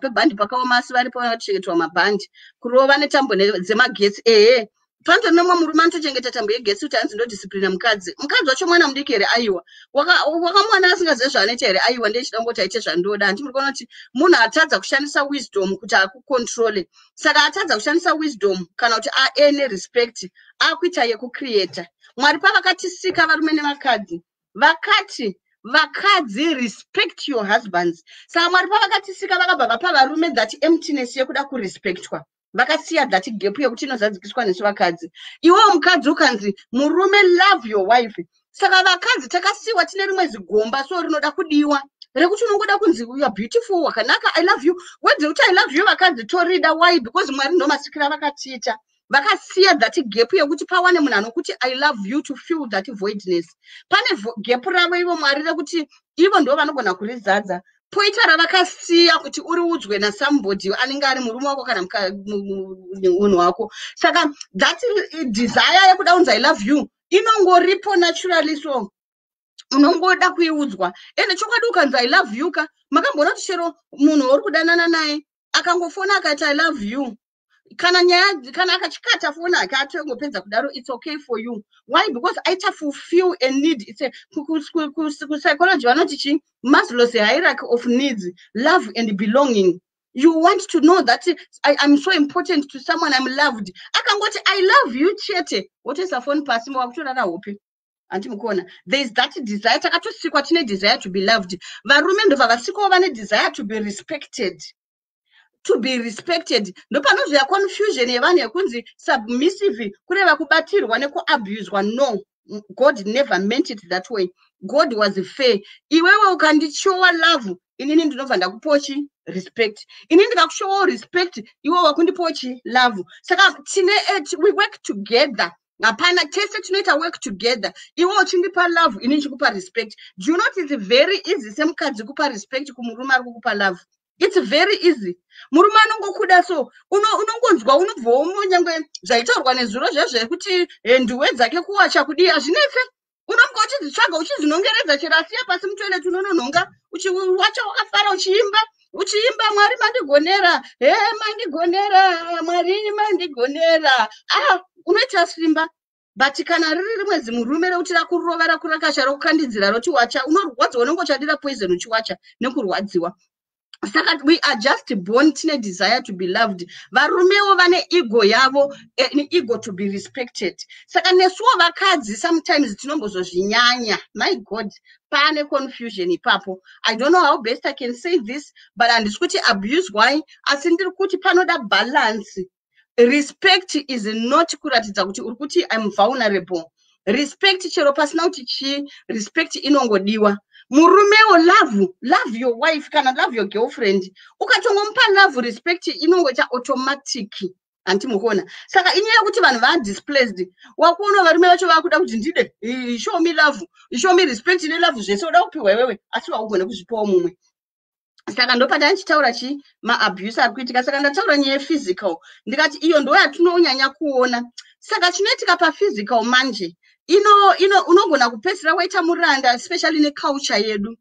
pebhandi pakaoma asi varipo vanochengetwa mabhandi kurova netambo dzemagetsi. Panzo nomwe murume anotochengeta tambo yegetsi kuti hanzi ndodisciplina mukadzi wacho mwana mudiki here aiwa wakamwana asingazive zvaanoita here aiwa ndechida ngoti aite zvandoda. Handi muri kuona kuti munhu atadza kushandisa wisdom kuti akukontrole. Saka atadza kushandisa wisdom kana kuti aene respect akuita yekucreata. Mwari pavakatisika varume nevakadzi vakadzi respect your husbands. Saka Mwari pavakatisika vakabva vapa varume that emptiness yekuda kurespectwa. Vakasiya that gap yekuti inozadzikiswa nesu vakadzi. Iwewo mukadzi ukanzi murume love your wife. Saka vakadzi takasiwa tine rimwe zigomba so rinoda kudiwa rekuti unongoda kunzi you are beautiful wakanaka I love you. Wedze kuti I love you vakadzi torida. Why? Because Mwari ndo masikira vakatiita. Vakasiya that gap yekuti pawane munhu anokuti I love you to fill that voidness. Pane gap ravo ivo Mwari rekuti ivo ndo vanogona kurizadza. Poita ravakasiya kuti uri udzwe nasambody anenge ari murume wako kana munhu wako. Saka that desire yekuda kunzi I love you inongoripo naturally, so unongoda kuiudzwa. Ende chokwadi ukanzi I love you ka makambona kuti chero munhu uri kudanana naye akangofona akati I love you kana akachikata fona akatongopedza kudaro it's okay for you. Why? Because aita fulfill a need. It's a psychology vanoti Maslow's hierarchy of needs, love and belonging. You want to know that I'm so important to someone, I'm loved. Akangoti I love you chete. What is a phone passing wakutorara hope? Antimukona. There is that desire. Takatosikwa tine desire to be loved. Varume ndo vakasikwa vane desire to be respected. To be respected. No panozvia confusion yevanhu yekunzi submissive kureva kubatirwa nekuabuswa. No, God never meant it that way. God was fair. Iwewe ukandichowa love inini ndinobva ndakupochi respect. Inini ndikakushowa respect iwewe wakundipochi love. Saka we work together. Hapana tese tunoita work together. Iwe uchindipa love inini ndikupa respect. Do you know it's very easy semukadzi kupa respect kumurume ari kukupa love. It's very easy. Murume anongokuda so unongonzwa unobva nyangwe zvaitaurwa nezuro zvezve kuti nduwe dzake kuwacha kudii hazvinefe. Unonga uchizvitsvaga uchizvinongeredza chero asiya pasi mutoilet unononhonga uchiwacha wakafara uchiimba Mwari mandigonera mandigonera Mwari mandigonera unoita simba. But kana riri rimwe zimurume rekuti rakurova rakurakasha rokukandidzira roti wacha unorwadza unongochadira poison uchiwacha nekurwadziwa. Saka we are just born tine desire to be loved. Varumewo vane ego yavo, an ego to be respected. Saka nesuwo vakadzi sometimes tinombozozvinyanya. My God, pane confusion ipapo. I don't know how best I can say this, but handisi kuti abuse why asi ndiri kuti panoda balance. Respect is not kuratidza kuti uri kuti I'm vulnerable. Respect chero pasina kuti respect inongodiwa. Murumeo love your wife kana love your girlfriend. Ukatongompa love respect inongoita automatic. antimukona. Saka inyaya kuti vanhu va displaced. Wakuona varume vacho vakuda kuti ndide show me love, show me respect ne love zvese uda kupiwa iwewe asi waugone kuzvipawo mumwe. Saka ndopata ndichitaura ma abuse ari kuitika. Saka ndataura nyaya physical ndikati iyo ndo yatinonyanya kuona. Saka chinoitika pa physical manje unogona kupedzera waita muranda especially ne culture yedu.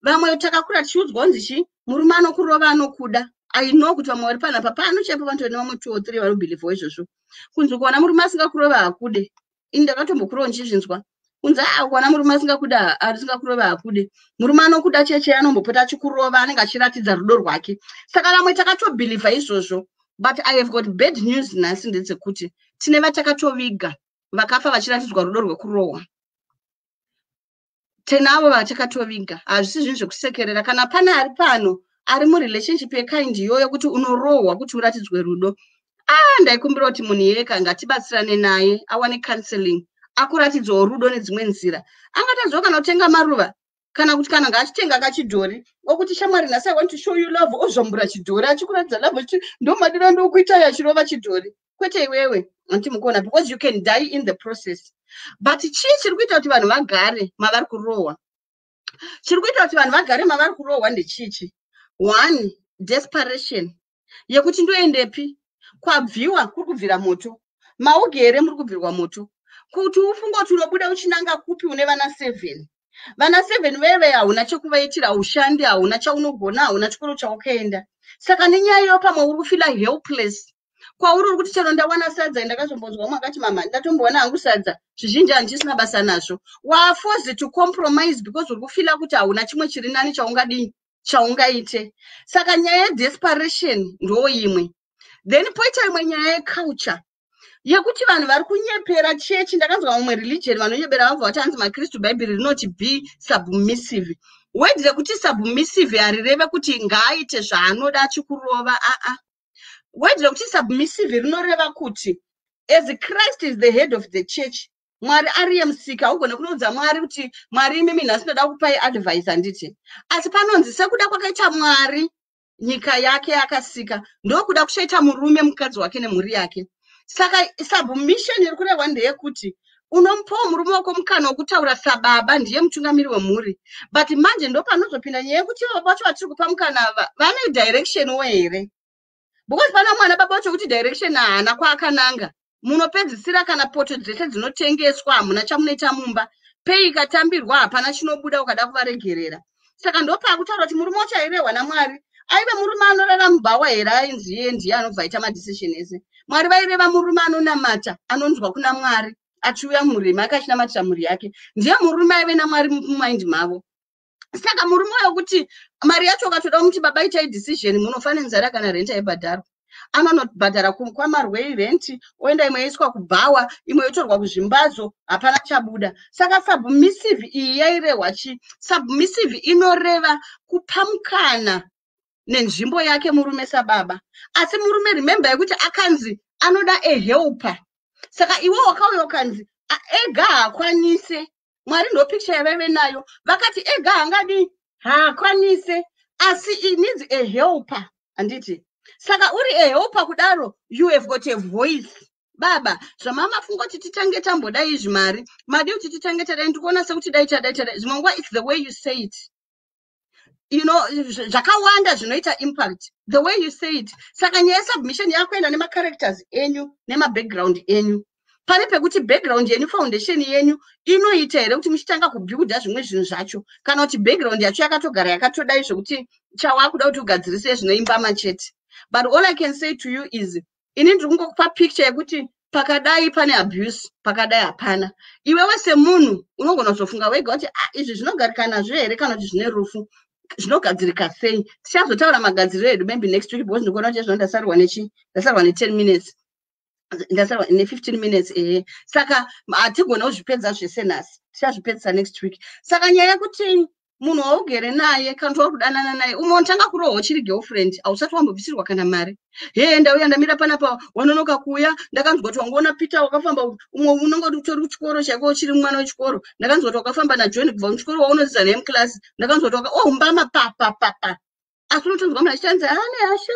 Vamwe takakura tichiudzwa kunzi murume anokurova anokuda. I know kuti vamwe vari panapa panochepa vantu vane vamwe 2 or 3 vari kubhilivha izvozvo. Kunzi kuona murume asingakurova hakude. Ini ndakatombokurawo ndichizvinzwa. Kunzi kuona murume asingakurova hakude. Murume anokuda cheche anombopota achikurova anenge achiratidza rudo rwake. Saka vamwe takatobhilivha izvozvo. But I have got bad news nhasi ndedzekuti tine vatakatoviga vakafa vachiratidzwa rudo rwekurohwa. Tenavo vatakatoviga hazvisi zvinhu zvekusekerera. Kana pane ari pano ari murelationship yekaindi iyoyo kuti unorohwa kuti uratidzwe rudo, ndaikumbira kuti munhu yeka ngatibatsirane naye awane counseling akuratidzawo rudo nedzimwe nzira. Angatadzoka kana kutenga maruva kana kuti kana ngaachitenga kachidhori okuti shamwari nhasi I want to show you love ozvombura chidhori achikuratidza love kuti ndomadiro ndokuita yachirova chidhori. Kwete iwewe antimukona, because you can die in the process. But chii chiri kuita kuti vanhu vagare mavari kurohwa? Chiri kuita kuti vanhu vagare mavari kurohwa ndechichi. 1, desperation yekuti ndoendepi kwabviwa kuri kubvira moto, maugere muri kubvirwa moto, kuti ufunga kuti unobuda uchinanga kupi une vana 7. Vana 7 wewe hauna chekuvaitira, haushandi, hauna chaunogona, hauna chikoro chaukaenda. Saka nenyaya iyo pamwe uri kufila helpless. Kwauri uri kuti chero ndawana sadza, ndakazombonzwa umwe akati mama ndatombowana hangu sadza zvizhinji handisina basa nazvo. Forced to compromise because uri kufila kuti hauna chimwe chiri nani chaungadini chaungaite. Saka nyaya yedesperation ndo imwe. Then poita imwe nyaya yeculture yekuti vanhu vari kunyepera chechi. Ndakanzwa mumwe religion vanonyepera vabva vati hanzi maKristu bhaibheri rinoti be submissive. Wedire kuti submissive harireve kuti ngaaite zvaanoda achikurova. Wedire kuti submissive rinoreva kuti as Christ is the head of the church, Mwari ariye musika, haugone kunoudza Mwari kuti Mwari imimi nhasi ndoda kupai advice handiti. Asi panonzi sekuda kwakaita Mwari nyika yake yakasika, ndokuda kushaita murume mukadzi wake nemhuri yake. Saka submission iri kurehwa ndeyekuti unomupawo murume wako mukana wokutaura sababa, ndiye mutungamiri wemhuri. But manje ndo panozopinda nyaya yekuti baba vacho vatiri kupa mukana ava vane direction here. Because pana mwana baba vacho kuti direction haana kwaakananga. Munopedzisira kana poto dzese dzinotengeswa hamuna chamunoita mumba. Pei ikatambirwa hapana chinobuda ukada kuvaregerera. Saka ndo pakutaura kuti murume wacho airehwa naMwari aive murume anorara mubhawa here ainzi iye ndiye anobva aita madecision ese. Mwari vaireva murume anonamata, anonzwa kuna Mwari, achiuya murima akachinamatira mhuri yake. Ndiye murume aive naMwari mumind mavo. Saka murume wekuti mari yacho akatoda kuti baba itai decision munofanira nzara kana rent aibhadharwa. Anonobhadhara kwamarwei renti, oenda imwe yoiswa kubhawa, imwe yotorwa kuzvimbadzo, hapana chabuda. Saka submissive iyi yairehwa chi? Submissive inoreva kupa mukana nenzvimbo yake murume sababa. Asi murume remember yekuti akanzi anoda a helper. Saka iwe wakauya ukanzi ega haakwanise. Mwari ndo picture yaveve nayo. Vakati ega hangadi haakwanise, asi he needs a helper. Anditi. Saka uri a helper kudaro, you have got a voice. Baba, zvamama funga kuti titange tambodai izvi mari, madi kuti titange tadai ndikuona sekuti dai tadai. Zvimongwa it's the way you say it. You know, zvakawanda zvinoita impact the way you say it. Saka nyaya submission yakuenda nema characters enyu nema background enyu. Pane pekuti background yenyu, foundation yenyu inoita here kuti muchitanga kubuilda zvimwe zvinhu zvacho, kana kuti background yacho yakatogara yakatodai zvokuti chawakuda kuti ugadzirise zvinoimba machete. But all I can say to you is ini ndiri kungokupa picture yekuti pakadai pane abuse, pakadai hapana. Iwewe semunhu unogona kuzofunga wega kuti izvi zvinogarika nazvo here kana kuti zvine rufu zvinogadzirika sei. Tichazotaura magadziriro edu maybe next week because ndikuona kuti ndasarwa ne10 minutes, ndasarwa ne15 minutes. Saka hatigona kuzvipedza zvese nhasi, tichazvipedzisa next week. Saka nyaya yekuti munhu waugere naye kana kuti wakudanana naye umwe unotanga kurohwa uchiri girlfriend, hausati wambobvisirwa kana mari. Ndauya ndamira panapa wanonoka kuuya, ndakanzwa kuti wangoona Peter wakafamba, umwe unonga utori kuchikoro chako uchiri mwana wechikoro, ndakanzwa kuti wakafamba naJohn kubva kuchikoro waunodzidza naye muklasi, ndakanzwa kuti mbama papa. Asi unotonzwa munhu achichanzi ane hasha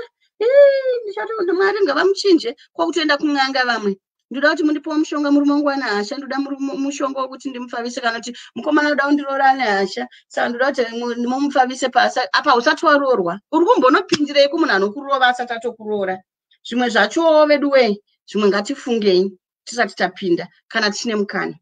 Ndichati kuti Mwari ngavamuchinje kwakutoenda kun'anga vamwe. Ndoda kuti mundipewo mushonga murume wangu ane hasha, ndoda mushonga wekuti ndimupfavise kana kuti mukomana unoda kundiroora ane hasha, saka ndoda kuti mumupfavise pasi. Apa usati waroorwa, uri kumbonopindirei kumunhu anokurova asati atokuroora? Zvimwe zvacho vedu wei, zvimwe ngatifungei tisati tapinda kana tine mukana.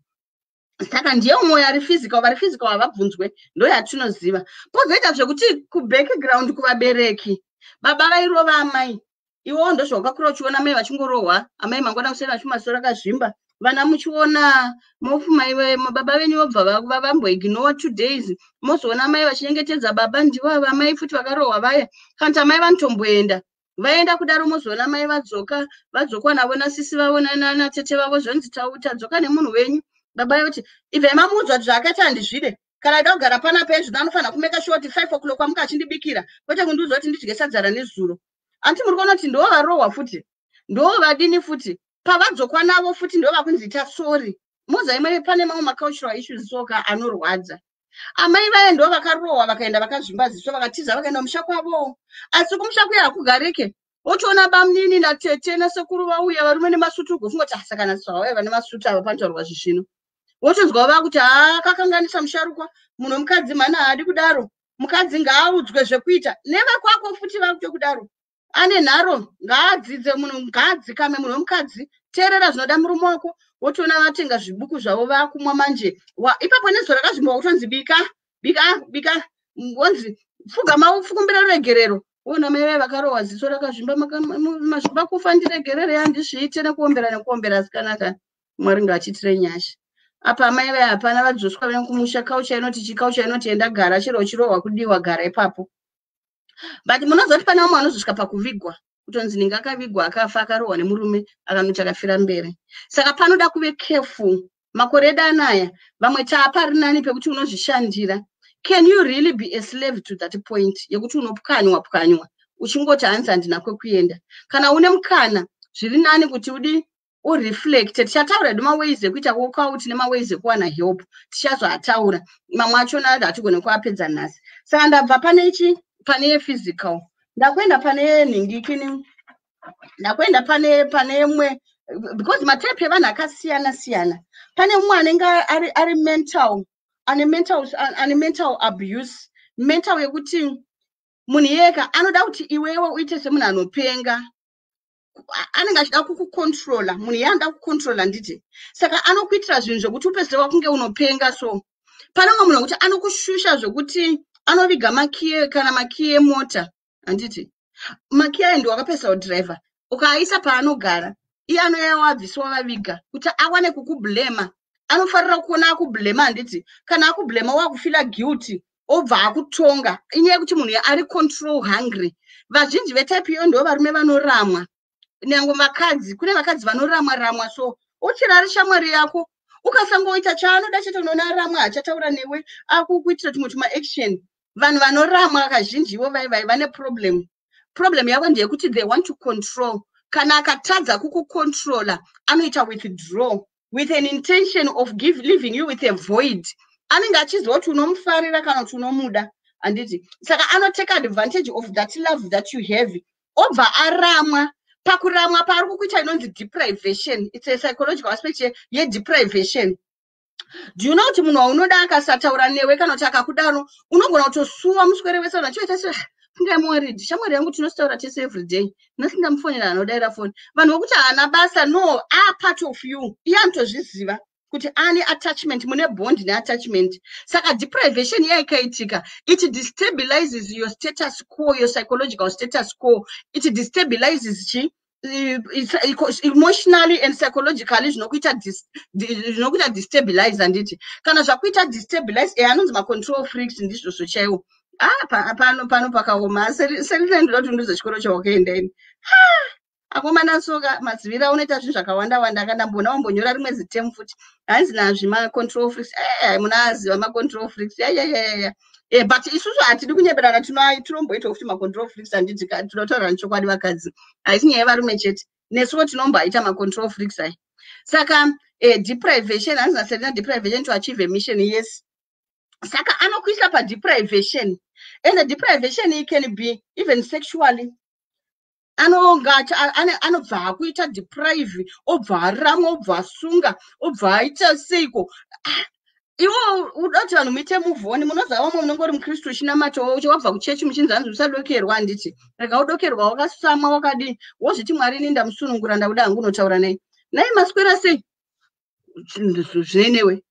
Saka ndiye mwoyo ari physical, vari physical havabvunzwe, ndo yatinoziva. Pozoita zvekuti kubackground kuvabereki, baba vairova amai, iwo ndo zvawakakura uchiona mai vachingorohwa, amai mangwana kusena masoro akazvimba, vana muchiona mofuma iwe baba venyu vobva vamboignore 2 days, mozoona mai vachengetedza baba ndivo ava mai futi vakarohwa vaya, kana kuti amai vanotomboenda vaenda kudaro, mozoona mai vadzokwa navo nasisi vavo natete vavo zvonzi tadzoka nemunhu wenyu. Baba yoti ibve mamudzwa zvakaita handizvide, kana ida kugara pana pezvino anofanira kumeka sure kuti 5 o'clock kwamuka achindibikira, kwete kundiudza kuti ndidye sadza nezuro. Anti muri kuona kuti ndo varohwa futi, ndo vadini futi, pavadzokwa navo futi ndo vakunzita sorry. Mozaimwe pane mamwe macultural issues soka anorwadza. Amai vaye ndo vakarohwa vakaenda vakazvimbaziswa vakatiza vakaenda kumusha kwavo, asi kumusha kuya hakugarike. Wotoona bamnini natete nasekuru vauya varume nemasutu gofunga kuti asakana sawa vane masutu ava panotaurwa zvishino. Wotozwa vakuti kakanganisa musharukwa, munhu mukadzi mana haadi kudaro, mukadzi ngaaudzwe zvekuita, nevakwako futi vakutokudaro. Ane nharo ngaadzidze munhu, ngaadzikame munhu womukadzi, teerera zvinoda murume wako. Wotoona vatenga zvibuku zvavo vakumwa manje. Ipapo nezuva rakazvimba kutonzi bika, wonzi pfugama ufukumbira ruregerero. Wona mai vaye vakarohwa ziso rakazvimba, mazvimba kufa ndiregerere handizviite nekuombera zikanaka. Mwari ngaachitire nyasha. Apa mai vaye hapana vadzoswa vene kumusha, kaucha inoti enda gara, chero uchirohwa kudiwa gara ipapo. But munozoti pane umwe anozosvika pakuvigwa, kutonzi ninga akavigwa akafa akarohwa nemurume akanoti akafira mberi. Saka panoda kuve careful. Makore edu anaya vamwe taapari nani pekuti unozvishandira. Can you really be a slave to that point yekuti unopwanywa uchingoti hanzi handina kwekuenda? Kana une mukana zviri nani kuti udi ureflect. Tichataura hedu maways ekuita workout nemaways ekuwana help, tichazoataura mamwe achona hatigone kuapedza nhasi. Saka ndabva pane physical, ndakwenda pane nhingikini, ndakwenda pane mwe, because matepe evanhu akasiyana siyana. Pane mumwe anenge ari mental, ane mental abuse, mental yekuti munhu yeka anoda kuti iwewe uite semunhu anopenga, anenge achida kukukontrola, munhu yaanoda kukontrola nditi. Saka anokuitira zvinhu zvokuti upezere wakunge unopenga. So pane mumwe munhu wekuti anokushusha zvokuti anoviga makiye, kana makiye mota handiti, makiye ndo wakapesa driver ukaaisa paanogara, iye anoya wabviswa waviga kuti awane kukublema. Anofarira kuona akublema handiti, kana akublema wakufila guilty obva akutonga. Inyaya yekuti munhu ari control hungry. Vazhinji vetype iyo ndo varume vanoramwa, nyange vakadzi, kune vakadzi vanoramwa. So uchirari shamwari yako ukasangoita chaanoda chete unoona aramwa achataura newe akukuitira tumwe action. Vanhu vanoramwa kazhinji ivo vane problem yavo ndeyekuti they want to control. Kana akatadza kukukontrola anoita withdraw with an intention of leaving you with a void. Anenge achizwa kuti unomufarira kana kuti unomuda handiti. Saka anotake advantage of that love that you have, obva aramwa. Pakuramwa pari kukuita inonzi deprivation. It's a psychological aspect yedeprivation. Do you know kuti munhu waunoda akasataura newe kana kuti akakudaro unogona kutosuwa muswere wese unachoita se fungai Mwari, shamwari yangu tinotaura tese every day, nasindamufonera anodaira phone. Vanhu vokuti haana basa, no, are part of you. Iye anotozviziva kuti ane attachment, mune bond neattachment. Saka deprivation yaikaitika, it destabilizes your status quo, your psychological status quo. It destabilizes emotionally and psychologically. Zvinokuita destabilize handiti. Kana zvakuita destabilize anonzi macontrol freaks ndizvo zvochaiwo. Pano pakaoma. Serine ndoda kuti ndizo chikoro chawakaenda ini. Akomana soka mazivira unoita zvinhu zvakawanda kana mbona wambonyora rimwe zitemu futi. Hanzi nazvi ma-control freaks. Munaziva ma-control freaks. But isusu hatidi kunyeberana, tinomboita kuti ma-control freaks handiti tinotaura nechokwadi vakadzi. Haisi nyaya yevarume chete. Nesuwo tinomboita ma-control freaks ai. Saka deprivation, hanzi naserina deprivation to achieve a mission, yes. Saka anokuisa pa deprivation. And the deprivation it can be even sexually. anobva kuita deprive, obva rama, obva sunga, obva aita seiko. Iwo udati vanhu muite muvhoni, munoziva vamwe munongori mukristu uchinamata wabva kuchechi muchinzanzi usadokerwa. Handiti rega udokerwa wakasamwa wakadii wozviti Mwari ninda musunungura ndakuda hangu unotaura nei maswera sei zvenewe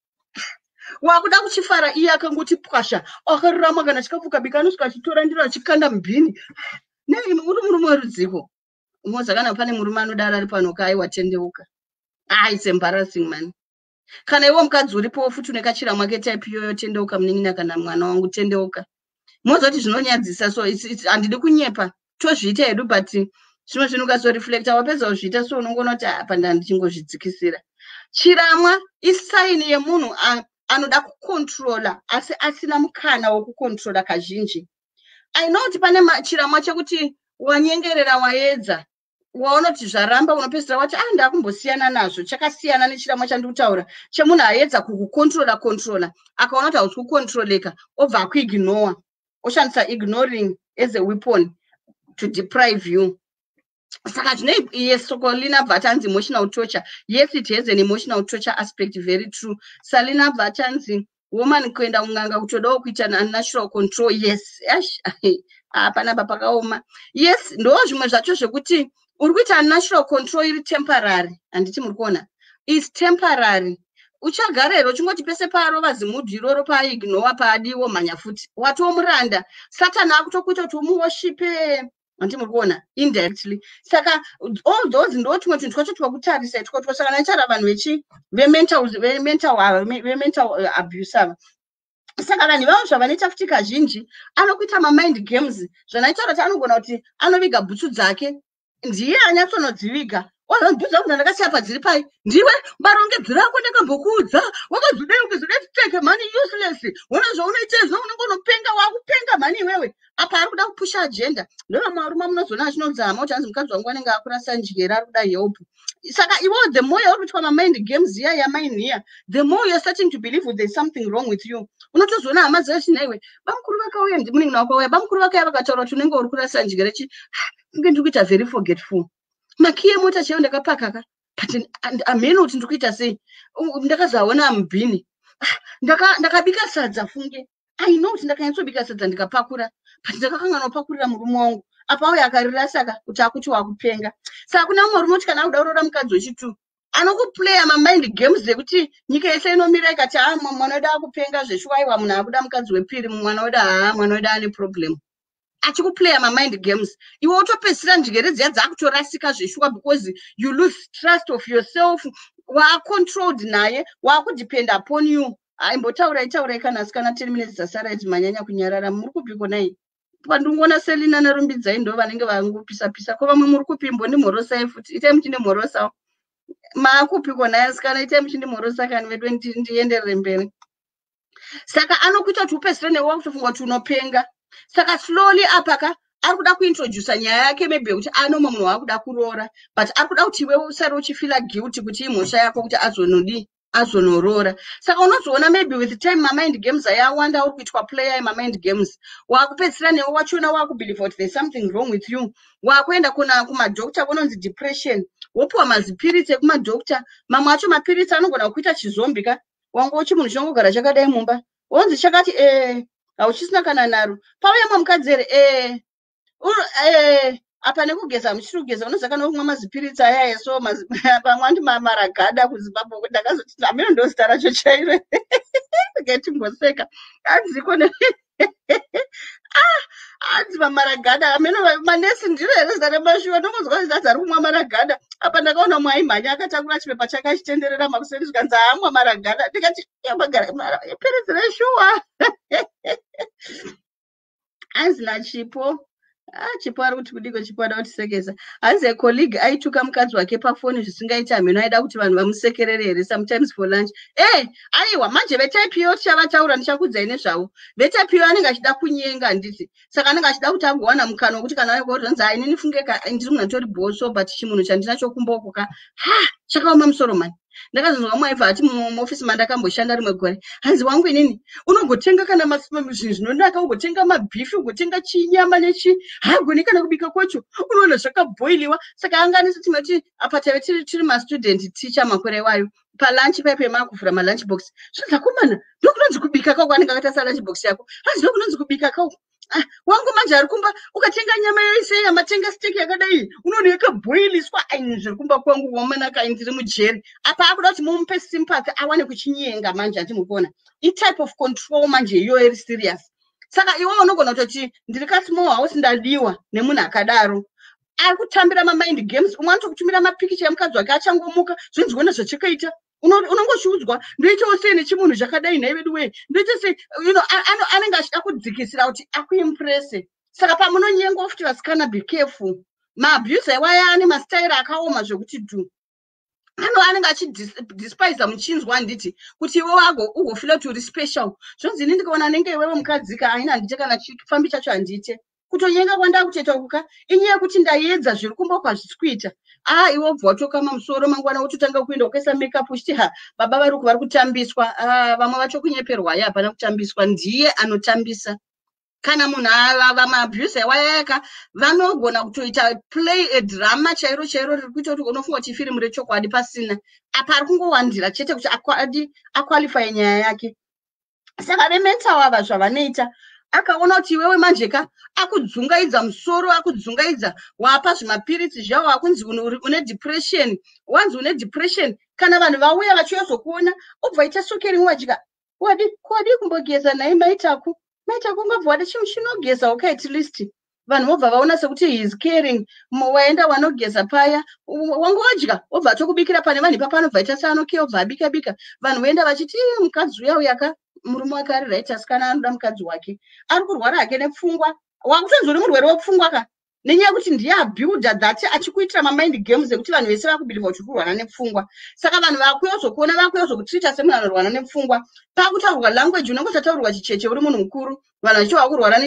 wakuda kuchifara iye akangoti pwasha akarurama kana chikafu kabika anosvika achitora ndiro achikanda mubhini. Nei uri murume werudziko umoza kana pane murume anodaro ari pano kaiwa tendeuka. It's embarrassing man. Kana iwo mukadzi uripo futi nekachira mwake type iyoyo tendeuka munin'ina kana mwana wangu tendeuka. Mozoti zvinonyadzisa so handidi kunyepa tozviita hedu but zvimwe zvinhu reflector wapedza kuzviita so unongona kuti apa ndandichingodzikisira. Chiramwa isaini yemunhu anoda kukontrola asi asina mukana wokukontrola kazhinji. I know kuti pane chiramwa chekuti wanyengerera waedza waona kuti zvaramba unopedzera wati ndakumbosiyana nazvo chakasiyana nechiramwa chandikutaura chemunhu aedza kukukontrola akaona kuti hausi kukontroleka obva akuignore oshandisa ignoring as a weapon to deprive you. Saka zvine yes Lina Vatanzi emotional torture. Yes, it has an emotional torture aspect, very true. Salina Vatanzi woman kuenda unganga kutodawo kuita unnatural control. Yes, hapana papakaoma. Yes, ndo zvimwe zvacho zvekuti uri kuita unnatural control iri temporary. Handiti muri kuona is temporary. Uchagarero chingoti pese parova zimudhi iroro paignore paadiwo manya futi watomuranda Satan akutokuita kuti umuwoshipe. Handiti muri kuona indirectly. Saka all those ndo tumwe tunhu twacho twakutarisa twakasangana nechara vanhu vemental abuse ava. Saka vanhu vavo zvavanoita futi kazhinji anokuita mamind games zvanaita kuti anogona kuti anoviga bhutsu dzake ndiye anyatsonodziviga wazambudza kuti ndakasiya padziri pai ndiwe barongedzi rako ndakambokuudza wakazodai ukazodai kuteke mani useless wona zvaunoita izvo unenge unopenga wakupenga mani iwewe apa ari kuda kupusha agenda ndo marume munozoona achinodzama kuti hanzi mukadzi wangu anenge akurasa njira ari kuda help. Saka iwo the more you're kuitwa mamind games yamain here the more you're starting to believe there's something wrong with you. Unotozoona hama dzacho naiwe bamukuru vakauya ndimunenge wakauya bamukuru vakauya vakataura kuti unenge uri kurasa njira chi kunge ndiri kuita very forgetful. Makiye mota cheo ndakapakaka but ameno kuti ndikuita sei ndakazaona mubhini ndakabika sadza funge I know kuti ndakanyatsobika sadza ndikapakura but ndakakangana kupakurira murume wangu apa uya akarirasaka kuti akuti wakupenga. Saka kuna umwe murume kuti kana kuda kuroora mukadzi wechitu anokuplaya mamind games dzekuti nyika yese inomira ikati mwana wedu akupenga zveshuwaiwa munhu akuda mukadzi wepiri mwana wedu mwana wedu ane problem achikuplaya mamind games iwe utopedzisira njere dziya dzakutorasika zveshuwa because you lose trust of yourself wacontrolled naye wakudepend upon you. Imbotaurai kana asikana 10 minutes dzasara iti manyanya kunyarara muri kupiko nai pandingoona Selina nerumbidzai ndo vanenge vangopisa ko vamwe muri kupi mbondimhorosai futi itai muchinde mhorosa maakupiko naye asikana itai muchinde mhorosa kana vedu ndienderere mberi. Saka anokuita kuti upedzisire newe wakutofunga kuti unopenga. Saka slowly apaka ari kuda kuintroduce nyaya yake maybe kuti anomwe munhu wakuda kuroora but ari kuda kuti iwe usare uchifila guilty kuti imhosva yako kuti azonorora. Saka unozoona maybe with time mamind games ayawanda uri kuitwa player mamind games wakupedzisira newe wachiona wakubelieve kuti there's something wrong with you wakuenda kumadhokta kunonzi depression wopuwa mazipiriti ekumadhokta mamwe acho mapiriti anogona kuita chizombi ka wangu uchi munhu chongogara chakadai mumba wonzi chakati hauchisina kana naro pauya mwe mukadzere apa nekugeza muchiri kugeza unozakana kumwa mazipiriti aya so pamwe andi maragada kuZimbabwe kuti ndakazoti ameno ndo zita racho chairo ngetimboseka adziko anzi mamaragada ameno manesi ndiro here zita remashuwa ndongozwa zita ari kumwa maragada apa ndakaona mwaimhanya akatakura chipepa chakachitenderera makuseri zvikanzi amwa maragada ndikati piriti reshuwa anzi nachipo chipo ari kuti kudiko chipo ada kutisekesa hanzi a colleague aituka mukadzi wake pafoni zvisingaita mhino aida kuti vanhu vamusekerere here sometimes for lunch aiwa manje vetype iyo tichava ndichakudzai nezvavo vetype iyo anenge achida kunyenga handiti saka anenge achida kuti agowana mukana wekuti kana aikotonzi hainini fungeka ndiri munhu atori bhoso but chimunhu chandinacho kumboko ka chakaoma musoro mani ndakazonzwa mwaibva ati muofisi mandakamboshanda rimwe gore hanzi wangu inini unongotenga kana zvinhu zvinonaka ugotenga mabhifi ugotenga chinyama nechi hagoni kana kubika kwacho unoona zvakabhoiliwa saka anganisi tinoti apa tave tiri mastudent teacher makore wayo palunch paipe makuvhura malunch box zvakomana ndokunonzi kubika kako anenge akatasa lunch box yako hanzi ndokunonzi kubika kako wangu manje ari kumba ukatenga nyama yese amatenga steak yakadai unoona yakabhoiliswa zviri kumba kwangu wamanaka ndiri mujeri apa akuda kuti mumupe sympathy awane kuchinyenga manje atimukuona type of control manje iyoyo iri serious saka iwe unogona kutoti ndiri kasmall house ndadiwa nemunhu akadaro ari kutambira mamind games umwe anotokutumira mapikicha emukadzi wake achangomuka zvinziona zvachakaita unongoshudzwa ndoitawo sei nechimunhu chakadai nhai vedu wee ndoita sei anenge achida kudzikisira kuti akuimprese saka pamunonyengwa futi vasikana be careful maabuse waya ane mastairi akaoma zvokuti du anenge achidespisa muchinzwa handiti kuti iwe ugofila kuti uri special zvonzi ini ndikaona nenge iwewe mukadzika haina handite kana chifambi chacho handite kutonyenga kwanda kucheta kuka inyaya kuti ndaedza zviri kumba kwazvisi kuita iwe obva watokama musoro mangwana wototanga kuenda ukaisa makeup uchiti baba vari kutambiswa vamwe vacho kunyeperwa ya hapana kutambiswa ndiye anotambisa kana munhu vamaabuse wayayaka vanogona kutoita play a drama chairo riri kuita kuti unofunga kuti ifirimu rechokwadi pasina apa ari kungowandira chete kuti aqualify nyaya yake saka vemental ava zvavanoita akaona kuti iwewe manjeka akudzungaidza musoro akudzungaidza wapa zvimapiritsi zvavo akunzi une depression wanzi une depression kana vanhu vauya vachiyozokuona obva ita sokering wajika wadi kumbogeza nai maitaku ngabva wada chinhu chinogeza okay at least vanhu vobva vaona sekuti he is caring waenda wanogeza paya wangu wadya obva atokubikira pane vanhu ipapa anobva ita seanokeya obva abika vanhu voenda vachiti mukadzi uya uyaka murume wake ari right asikana anoda mukadzi wake ari kurwara hake nepfungwa wakutonzi uri murwere wepfungwa ka nenyaya yekuti ndiye abuilda that achikuitira mamind games ekuti vanhu vese vakubhiliva kuti kurwara nepfungwa saka vanhu vakuyozokuona vakuyozokutrita semunhu anorwara nepfungwa pakutaurwa language unenge uchataurirwa chicheche uri munhu mukuru vanhu vachiva kurwara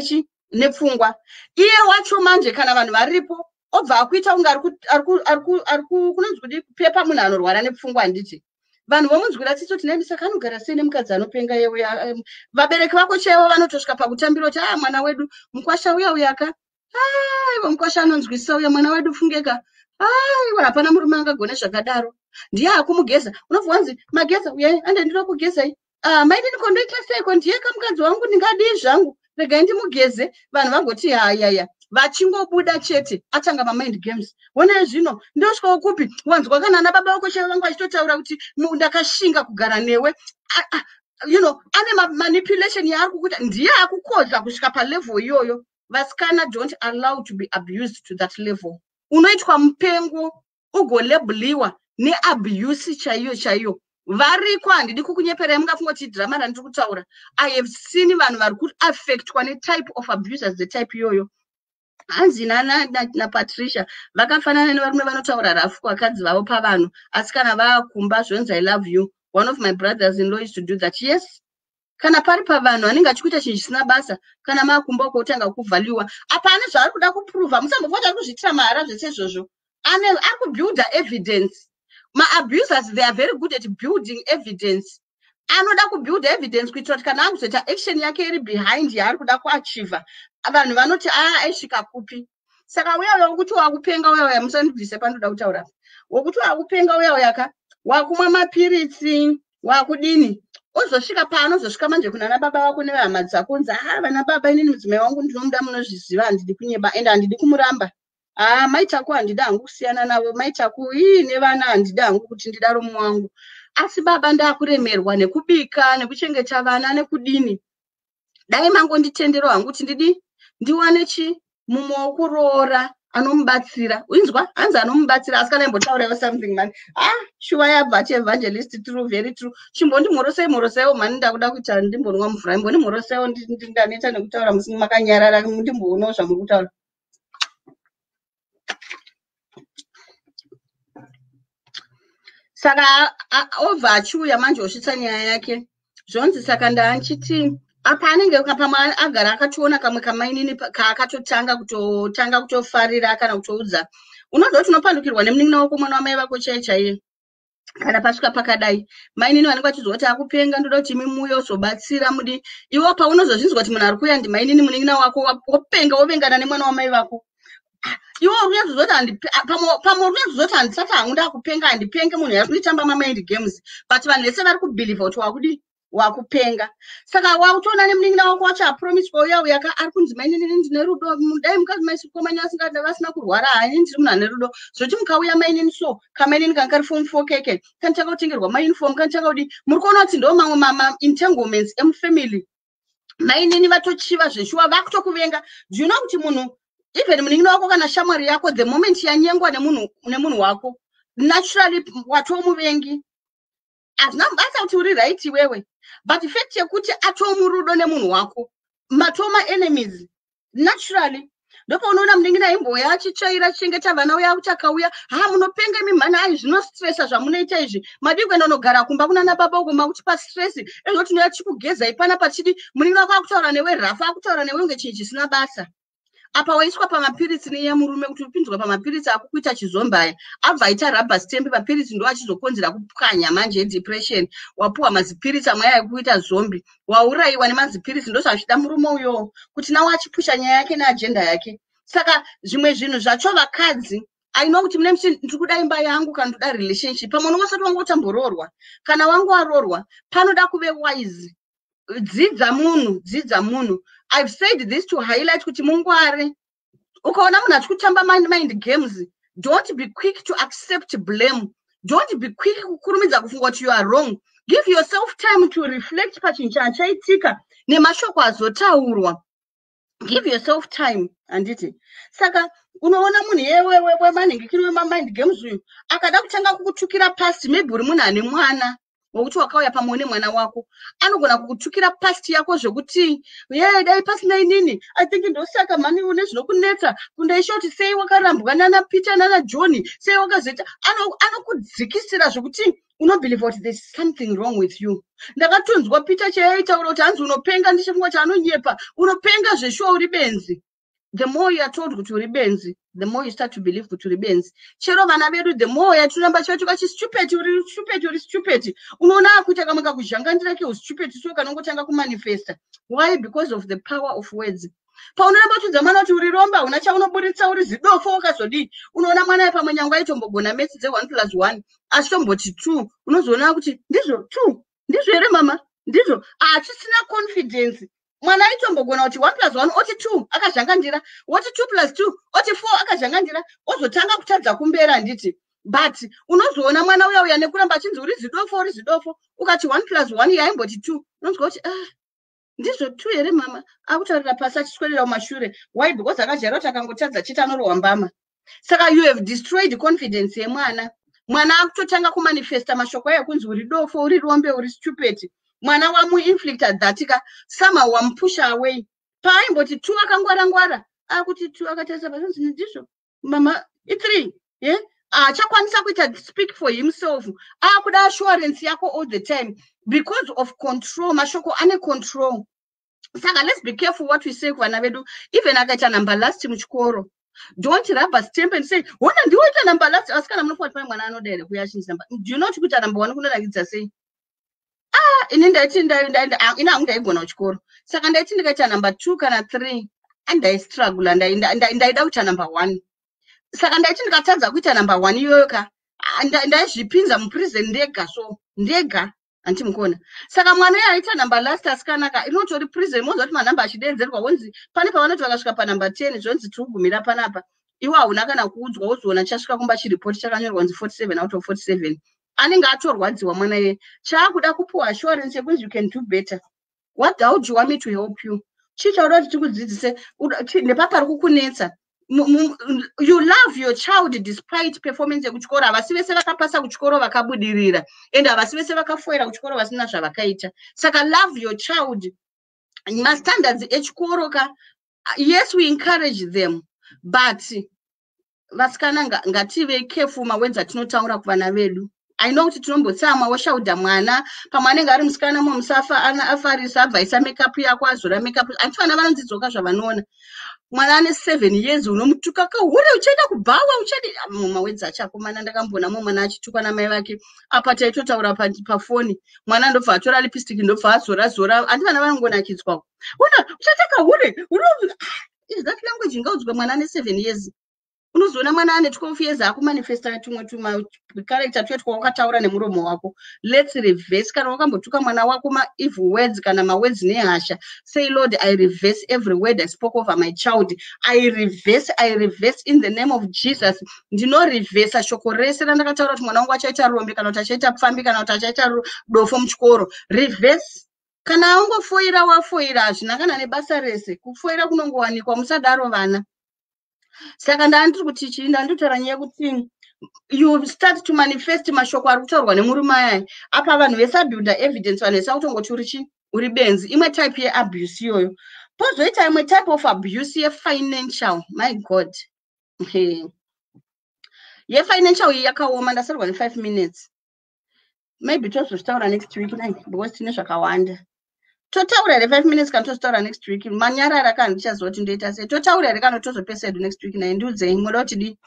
nepfungwa iye wacho manje kana vanhu varipo obva akuita kunge kunonzi kuti kupepa munhu anorwara nepfungwa handiti vanhu vomunzwira tsitsi kuti naimi saka anogara sei nemukadzi anopenga yewe vabereki vako chaivo vanotosvika pakutambira kuti mwana wedu mukwasha uya uyaka iwe mukwasha anonzwisisa uya mwana wedu fungeka iwe hapana murume angagona zvakadaro ndiye akumugeza unobva wanzi mageza uyai ande ndiro kugezai maidi ndikondoita seiko ndiyeka mukadzi wangu ndingadii zvangu regai ndimugeze vanhu vangoti hayaya vachingobuda chete atanga mamind games wone zvino ndosvikawo kupi wanzwa kana ana baba vako chaivo vangu vachitotaura kuti ndakashinga kugara newe ane manipulation yaari kukuita ndiye akukodza kusvika palevel iyoyo vasikana don't allow to be abused to that level unoitwa mupengo ugolebhuliwa neabuse chaiyo variko handidi kukunyeperai mungafunga kuti drama randiri kutaura I have seen vanhu vari kuaffectwa netype of abusers the type iyoyo hanzi napatricia vakafanana nevarume vanotaura rafu vakadzi vavo pavanhu asi kana vakumba zvonzi I love you. One of my brothers in law used to do that. Yes, kana pari pavanhu anenge achikuita chinhu chisina basa kana makumba ukotanga kuvhaliwa apana zvaari kuda kuprova musambovota ari kuzviitira mahara zvese izvozvo ari kubuilda evidence. Ma-abusers, they are very good at building evidence. Anoda kubuild evidence kuitira kuti kana akuzoita action yake iri behind yaari kuda kuachieva vanhu vanoti aisvika kupi. Saka uya wokuti wakupenga uya musandibvise pandoda kutaura wokuti wakupenga uya wakumwa mapiritsi wakudini uzosvika paanozosvika manje kuna ana baba vako nevehama dzako unzi vana baba inini mudzimai wangu ndinomuda munozviziva handidi kunyeba ende handidi kumuramba. Maitaku handida hangu kusiyana navo maitaku nevana handida hangu kuti ndidaro mwangu. Asi baba ndakuremerwa nekubika nekuchengeta vana nekudini. Dai mangonditendero hangu kuti ndiwane mumokuroora anomubatsira. Unzwa hanzi anomubatsira asi kana imbotaurawo something man. Shuwa yabva Evangelist true, very true. Chimbondimorosei mani ndakuda kuita ndimbonwa mvura imbondimorosei ndaneta nekutaura musini makanyarara ndimboonawo zvamuri kutaura. Saka obva achiuya manje osvitsa nyaya yake zvonzi saka ndaanchiti apa anenge pamwe agara akatoona kamwe kamainini kaakatotanga kutofarira kana kutoudza unoziva kuti unopandukirwa nemunin'ina wako mwana wamai vako chaiye kana pasvika pakadai mainini vanenge vachizoti akupenga ndoda kuti mimuyo zobatsira mudi iwo paunozozvinzwa kuti munhu ari kuuya ndimainini munin'ina wako wopengana nemwana wamai vako iwo uri kuzozoti pamwe uri kuzozoti handisati hanguda kupenga handipenge munhu ari kuitamba mamind games but vanhu vese vari kubhilivha kuti wakudi wakupenga saka wakutoona nemunin'ina wako wacho apromiswa uya ari kunzi mainini ndine rudo dai mukadzi maisikomanya vasingada vasina kurwara hani ndiri munhu ane rudo zvoti mukauya mainini so kamainini kanga kari form 4 keke kanichaka kutengerwa mauniform kanichaka kudi muri kuona kuti ndo mamwe entanglements emufamily mainini vatochiva zveshuwa vakutokuvenga ndino kuti munhu even munin'ina wako kana shamwari yako the moment yanyengwa nemunhu wako naturally watomuvengi hazina mubasa kuti uri right wewe but fact yekuti atomurudo nemunhu wako matoma enemies naturally ndopa unoona munin'ina imboya achitsvaira chichengeta vana uya kuti akauya munopenga mimhana ai zvinostressa zvamunoita izvi madi kuenda unogara kumba kunana baba uko makuti pastress ezoti noya chikugeza ipana pachidi munin'ina wako akutaura newe rafa akutaura newe unge chinhu chisina basa apa waiswa pamapiritsi neyamurume kuti upinzwa pamapiritsi akukuita chizombaya abva aita rubber stamp mapiritsi ndo achizokonzera kupwanya manje edepression wapuwa mazipiritsi amwe ayekuita zombi waurayiwa nemazipiritsi ndozvachida murume uyo kuti nawo achipusha nyaya yake neagenda yake saka zvimwe zvinhu zvacho vakadzi I know kuti mune ndiri kuda imba yangu kana ndoda relationship pamwe unongosati wangu utambororwa kana wangu arorwa panoda kuve wise dzidza munhu I've said this to highlight kuti mungware ukaona munhu achikutamba mind games don't be quick to accept blame don't be quick kukurumidza kufunga kuti you are wrong give yourself time to reflect pachinhu chaitika nemashoko azotaurwa give yourself time anditi saka unoona munhu yewewe manhingikiro wemamind games uyu akada kutanga kukutukira past maybe uri munhu ane mwana wokuti wakauya pamwe nemwana wako anogona kukutukira past yako zvokuti dai pasina inini I think ndosaka mani une zvinokunetsa kundaishoti sei wakarambwa nana Peter nana John sei wakazoita anokudzikisira zvokuti unobelieve that there's something wrong with you ndakatonzwa Peter chaitaura kuti hanzi unopenga ndichifunga kuti anonyepa unopenga zveshuwa uri benzi the more you are told kuti uri benzi the more you start to believe kuti uri benzi chero vana vedu the more yatiramba chati kachi uri stupid unoona akuita kamwe kakuzhangandira ke stupid so kanongotanga kumanifesta why because of the power of words paunoramba tudza mwana kuti uri romba una chaunoburitsa uri zidofo wakazodi unoona mwana pamwe nyangwa itombogona metsi dze 1+1 ashitomboti 2 unozoona kuti ndizvo 2 ndizvo ere mama ndizvo achisina confidence mwana aitombogona kuti 1+1 oti 2 akazhangandira oti 2+2 oti 4 akazhangandira ozotanga kutadza kumbera nditi but unozoona mwana uya nekuramba achinzi uri zidofo ukati 1+1 yaimboti 2 unonzwa kuti ndizvo 2 ere mama akutaurira pasi achiswedera mumashure why because akajara kuti akangotadza chiti anorohwa mbama saka you have destroyed confidence yemwana akutotanga kumanifesta mashoko aya kunzi uri dofo uri rombe uri stupid mwana wamuinflicta dhatika somehow wampusha away paimboti 2 akangwara akuti 2 akatarisa pasi ndizvo mama i3 achakwanisa kuita speak for himself akuda assurance yako all the time because of control mashoko ane control saka let's be careful what we say kuvana vedu even akaita number last muchikoro don't rubber stamp and say wona ndiwoita number last asikana munofunga kuti mwana anoda here kuyachinja number do you know kuti number 1 kunodakidza sei ini ndaiti ina hangu ndaigona kuchikoro saka ndaiti ndikaita number 2 kana 3 andaistruggle ndaida kuita number 1 saka ndaiti ndikatadza kuita number 1 iyoyoka ndaizvipinza muprison ndega antimukona saka mwana yaita number last asikanaka inotori prison moza kuti manamba achidedzerwa wonzi pane pavanoti vakasvika panumber 10 zvonzi tirikugumira panapa iwe hauna kana kuudzwa wozoona chasvika kumba chiripoti chakanyorwa kunzi 47 out of 47 anenge atorwadziwa mwana iye chaakuda kupuwa assurance yekuti you can do better what how do you want me to help you chichaura kuti tikudzidzise nepapari kukunetsa you love your child despite performance yekuchikoro havasi vese vakapasa kuchikoro vakabudirira and havasi vese vakafoira kuchikoro vasina zvavakaita saka love your child mastandards echikoro yes we encourage them but vasikana ngative careful mawords atinotaura kuvana vedu I know kuti tinombotsamwa woshaudha mwana pamwe anenge ari musikana musafa ana afarisa abvaisa makeup yako azora makeup anti vana vanonzidzoka zvavanoona mwana ane 7 years unomutuka kahura uchaenda kubhawa uchadi mawedzi achakomana ndakambona mwana achitukwa namai vake apa taitotaura pafoni mwana ndobva atora lipstick ndobva azora andi vana vanongona achidzwa una uchata kahure is that language ingaudzwe mwana ane 7 years unozoona mwana ane 12 years akumanifesta tumwe character twetu wakataura nemuromo wako. Let's reverse. Kana wakambotuka mwana wako evil words kana mawords nehasha, say Lord, I reverse every word I spoke over my child. I reverse in the name of Jesus. Ndino reverse shoko rese randakataura kuti mwana wangu achaita rombe kana kuti achaita pfambi kana kuti achaita dofo muchikoro. Reverse. Kana ungofoira wafoira hazvina kana nebasa rese. Kufoira kunongowanikwa, musadaro vana. Saka ndandiri kuti chii ndandotaura nyaya kuti you start to manifest mashoko ari kutaurwa nemurume aya. Apa vanhu vese builda evidence vanhu vese kutongoti uri benzi. Imwe type yeabuse iyoyo. Pozoita imwe type of abuse yefinancial. My God. Yefinancial iyi yakaoma ndasarwa ne5 minutes. Maybe tozozvitaura next week because tine zvakawanda. Totaura here 5 minutes kana tozotaura next week. Manyarara kana ndichazoti ndoita sei. Totaura here kana tozopesa hedu next week naye ndiudzei moda kuti di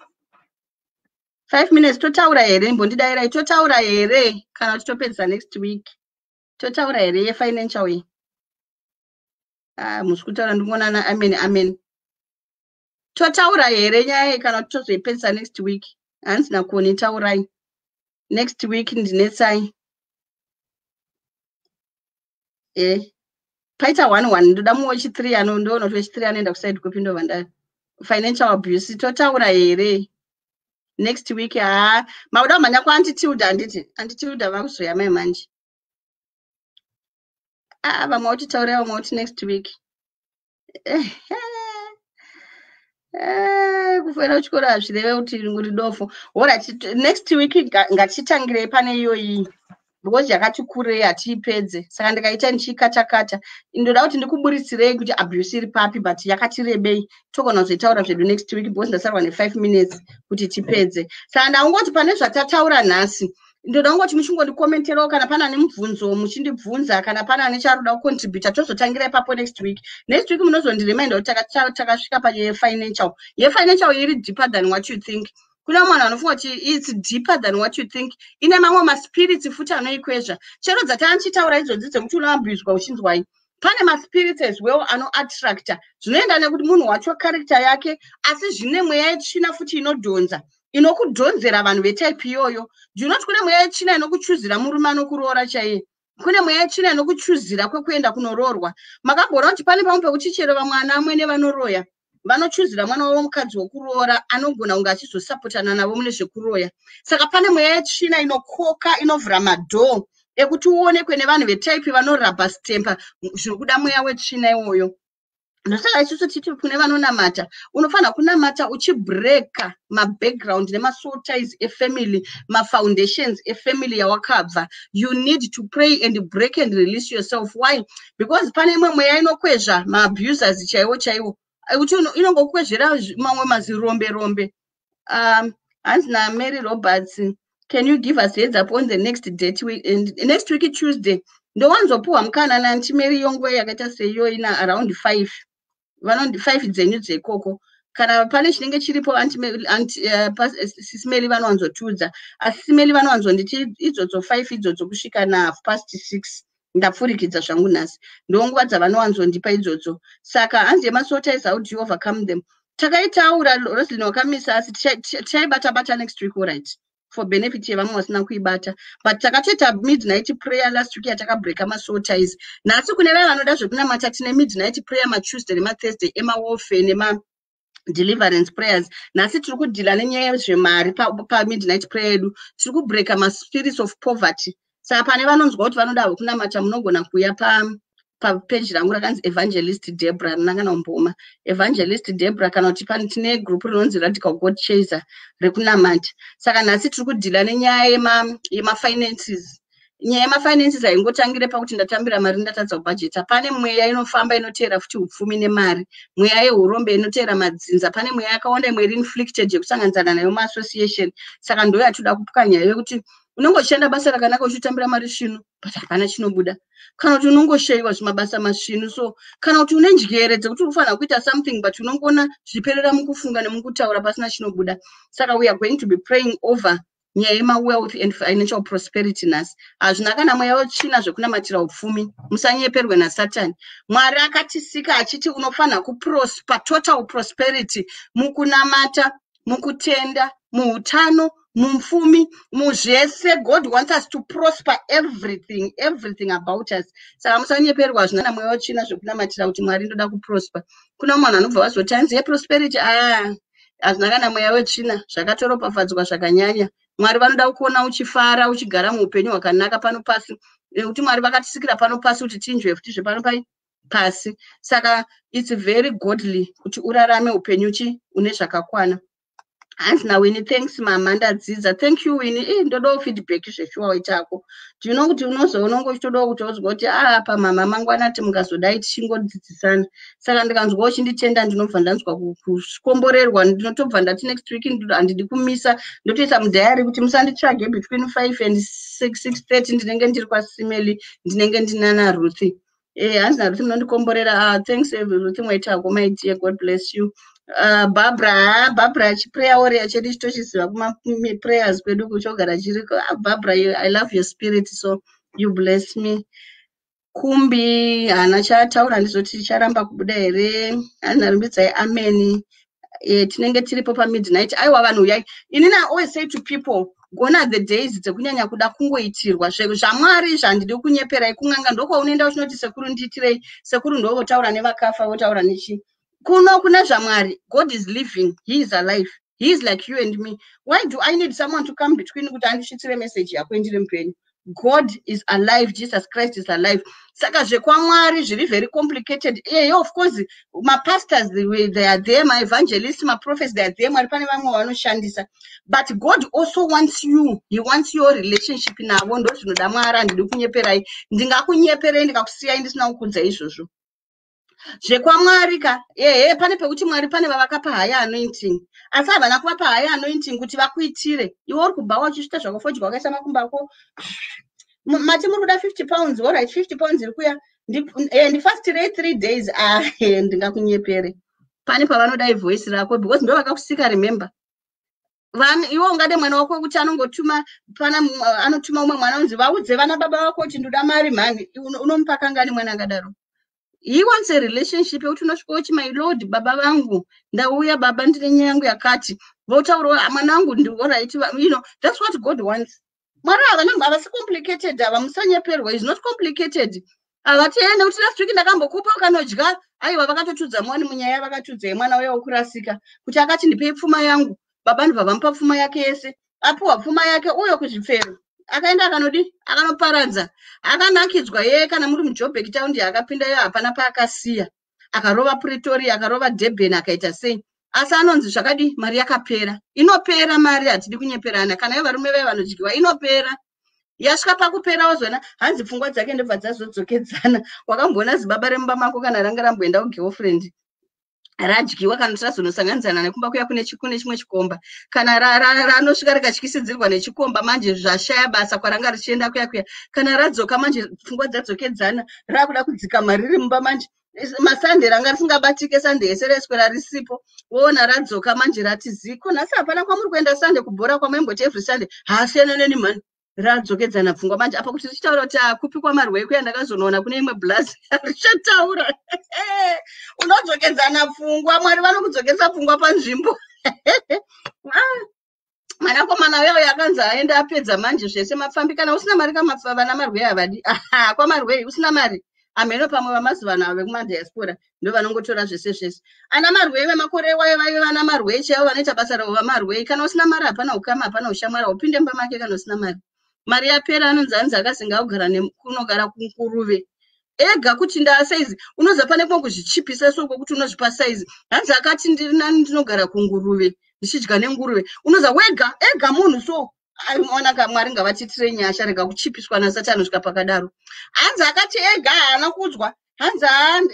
5 minutes totaura here mbondidairai totaura here kana kuti topedzisa next week. Totaura here yefinancial way. Musikutaura ndingonana amen. Totaura here nyaya kana kuti tozoipedzisa next week. Handina kuonitaurai. Next week ndinetsai. Paita 1 ndoda muochi 3 anondoona kuti 3 anoenda kuside kupindo vanda financial abuse totaura here next week. Mauda manya kwa attitude attitude vakuzoya mai manje vamwe uchitaura vamwe uti next week kufoira uchikora hazvireve kuti uri dofo. Alright, next week ngatitangirei pane iyoyi because yakati kurei hatiipedze. Saka ndikaita ndichikata ndoda kuti ndikuburitsirei kuti abuse iri papi but yakati rebei togona kuzoitaura zvedu next week because ndasarwa ne5 minutes kuti tipedze. Saka ndaungoti pane zvatataura nhasi ndoda kungoti muchingondikommenterawo kana pana nemubvunzo muchindibvunza kana pana necharuda kucontributa tozotangira ipapo next week. Next week munozondireminder kuti takasvika payefinancial. Yefinancial iri deeper than what you think. Kuna mwana anofunga kuti it's deeper than what you think. Ine mamwe maspirits futi anoikwezva. Chero dzataanchitaura idzodzi dzekuti unoabuswa uchinzwai. Pane maspirits as well anoattracta. Zvinoenda nekuti munhu wacho character yake asi zvine mweya yechina futi inodhonza. Inokudhonzera vanhu vetype iyoyo. Ndinoti kune mweya yechina inokuchuzira murume anokuroora chaiye. Kune mweya yechina inokuchuzira kwekuenda kunoroorwa. Makambona kuti pane pamwe pekuti chero vamwana amwe nevanoroya vanochuzira mwana womukadzi wokuroora anogona kunge achizosapotana navo mune zvekuroya. Saka pane mweya yechina inokoka inovhura madhoo ekuti uonekwe nevanhu vetype vanorabha stempa zviri kuda mweya wechina iwoyo. Ndosaka isusu titi kune vanonamata unofanira kunamata uchibreaka mabackground nemasoul ties efamily, mafoundations efamily yawakabva. You need to pray and break and release yourself. Why? Because pane imwe mweya inokwezva maabusers chaiwo kuti inongokwezvera mamwe mazirombe. Hanzi naMary Roberts, can you give us heads up on the next date week? Next week Tuesday ndowanzopuwa mukana nanti Mary Yongwe yakaita seiyo ina around 5 vanondi 5 dzenyu dzekoko. Kana pane chinenge chiripo SIS MELLY vanowanzotudza. Asi SIS MELLY vanowanzonditi idzodzo 5 idzodzo kusvika na 6:30 ndapfurikidza zvangu nhasi ndonguva dzavanowanzondipa idzodzo. Saka hanzi yemasoul ties, how do you overcome them? Takaitaura Roslyn wakamisa asi tichaibata next week. Alright, for benefit yevamwe vasina kuibata, but takatoita midnight prayer last week yatakabreaka masoul ties. Nhasi kune vaya vanoda zvekunamata tine midnight prayer maTuesday nemaThursday emawarfare nema deliverance prayers. Nhasi tiri kudhila nenyaya yezvemari midnight prayer yedu. Tiri kubreaka maspirits of poverty. Saka pane vanonzwa kuti vanoda kunamata munogona kuya page rangu rakanzi Evangelist Debra rinangana umboma Evangelist Debra kana kuti pane tine group rinonzi Radical God Chaser rekunamata. Saka nhasi tiri kudhila nenyaya yemafinances. Nyaya yemafinances haingotangire pakuti ndatambira mari ndatadza kubhajeta. Pane mweya inofamba inotera futi upfumi nemari, mweya yeurombe inotera madzinza, pane mweya yakawanda imwe inflicted yekusanganisana nayo maassociation. Saka ndo yatoda kupukanya yekuti unongoshanda basa rakanaka uchitambira mari shinu but hapana chinobuda, kana kuti unongoshayiwa zvimabasa masvinu. So kana kuti une njere dzekuti unofanira kuita something but unongona zviperera mukufunga nemukutaura pasina chinobuda. Saka we are going to be praying over nyaya yemawealth and financial prosperity nhasi. Hazvina kana mweya wetsvina zvekunamatira upfumi, musanyeperwe naSatani. Mwari akatisika achiti unofanira kuprosper, total prosperity, mukunamata, mukutenda, muutano, mupfumi, muzvese. God wants us to prosper everything about us. Saka musanyeperwa hazvina kana mweya wetsvina zvekunamatira kuti Mwari ndoda kuprosper. Kuna munhu anobva vazoti hanzi prosperity hazvina kana mweya wetsvina, zvakatoropafadzwa zvakanyanya. Mwari vanoda kuona uchifara, uchigara muupenyu hwakanaka pano pasi. Kuti Mwari vakatisikira pano pasi kuti tinjwe futi zvepano pasi. Saka it's very godly kuti urarame upenyu une zvakakwana. Hanzi naWinnie, thanks mama, ndadzidza. Thank you Winnie. Ndodawo feedback zveshuwa waitako. Do you know kuti unozoona ngochitodawo kuti uzwe kuti apa mama mangwana mukazodai tichingodzidzisana. Saka ndikanzwa uchinditenda ndinobva ndanzwa kukomborerwa, ndinotobva ndati next week handidi kumisa, ndotoisa mudhayari kuti musanditsvage between 5 and 6:30 ndinenge ndiri kwaSimeli, ndinenge ndinana Ruth. Hanzi naRuth munondikomborera. Thanks Ruth mwaitako, my dear, God bless you. Barbara chiprayer warrior chedu chitochiziva kuma prayers kwedu kuchogara chiriko. Barbara, I love your spirit, so you bless me. Kumbi hana chataura ndizoti charamba kubuda here. Anarumbidzai amen. Tinenge tiripo pa midnight. Aiwa vanhu yai. Inini I always say to people, gona the days dzekunyanya kuda kungoitirwa zvamwari zvandidi kunyeperai kunganga ndoko unoenda uchinoti sekuru ndiitirei, sekuru ndovotaura nevakafa votaura nechi. Kuna zvamwari. God is living, he is alive, he is like you and me. Why do I need someone to come between kuti andisvitsire message yako indiri mupenyu? God is alive, Jesus Christ is alive. Saka zvekwamwari zviri very complicated. Of course my pastors they are there, my evangelists, my prophets they are there, mwari pane vamwe vanoshandisa. But God also wants you, he wants your relationship navo. Ndo zvinoda Mwari. Handidi kunyeperai, ndingakunyeperei ndikakusiyai ndisina kukudza izvozvo. Zvekwamwari ka pane pekuti Mwari pane vavakapa higher anointing, asi havana kuvapa higher anointing kuti vakuitire. Iwe uri kubva wachisvita zvakafodya wakaisa makumbo ako mati muri kuda 50 pounds, all right, 50 pounds iri kuya ndifastirei 3 days. Ndingakunyepere. Pane pavanodai voice rako because ndo vakakusika. Remember iwe ungade mwana wako kuti anongotuma anotuma umwe mwana unzi vaudze vana baba vako kuti ndoda mari mhani, unomupa kangani mwana akadaro? He wants a relationship yekuti unosvika uchi my lord, baba vangu ndauya baba, ndine nyaya yangu yakati, votaura mwana wangu alright, you know, that's what God wants. Mwari havasi complicated, hava musanyeperwa, is not complicated. Avati nekuti last week ndakambokupa ukanodya, aiwa vakatotudza mwani munyaya vakatudza mwana uya wokurasika kuti akati ndipei pfuma yangu. Baba ndibva vamupa pfuma yake yese, apuwa pfuma yake uyo kuzvifero, akaenda akanodi akanoparadza, akanakidzwa yeye. Kana muri muJoburg taundi akapinda yo hapana paakasiya, akarova Pretoria, akarova Durban, akaita sei. Asi anonzi zvakadi mari yakapera. Inopera mari, hatidi kunyeperana. Kana ivo varume vaya vanodyiwa inopera. Yasvika pakupera wozona hanzi pfungwa dzake ndobva dzazodzokedzana. Wakamboona zibaba remumba mako kana ranga ramboenda kugirlfriend radyiwa kana tazonosanganisana nekumba kuya kune chimwe chikomba, kana ranosvika rikatyisidzirwa nechikomba manje zvashaya basa kwaranga richienda kuya kana radzoka manje pfungwa dzadzokedzana, rakuda kudzika mari riri mumba manje. Masande ranga risingabatike, sande yese reswera risipo, woona radzoka manje rati ziko nhasi hapana kwamuri kuenda sande kubhora kwamaimboti every Sunday, hasiyananeni mani. Radzokedzana pfungwa manje apa kuti tichitaura kuti akupi kwamarwei kuya ndakazonoona kune imwe blazi richataura. Unodzokedzana pfungwa, Mwari vanokudzokesa pfungwa panzvimbo. Mwanakomana uya yakanzi aende apedza manje zvese mapfambi. Kana usina mari vana marwei havadi. Kwamarwei usina mari, ameno pamwe vamazuva ano vekumadiaspora ndo vanongotora zvese. Ana marwei vemakore wayo vaive vana marwei chaivo vanoita basa ravo vamarwei. Kana usina mari hapana ukama, hapana ushamwara, upinde mumba make kana usina mari. Mari yapera anonzi hanzi akasinga kugara kunogara kunguruve ega kuti ndasaizi unoza pane kwa kuzvichipisa soko kuti unozvipa size. Hanzi akati ndinogara kunguruve ndichidya nenguruve. Unoza wega ega munhu so aiona kaMwari ngavatitire nyasha rega kuchipiswa naSatani kusvika pakadaro. Hanzi akati ega haana kudzwa. Hanzi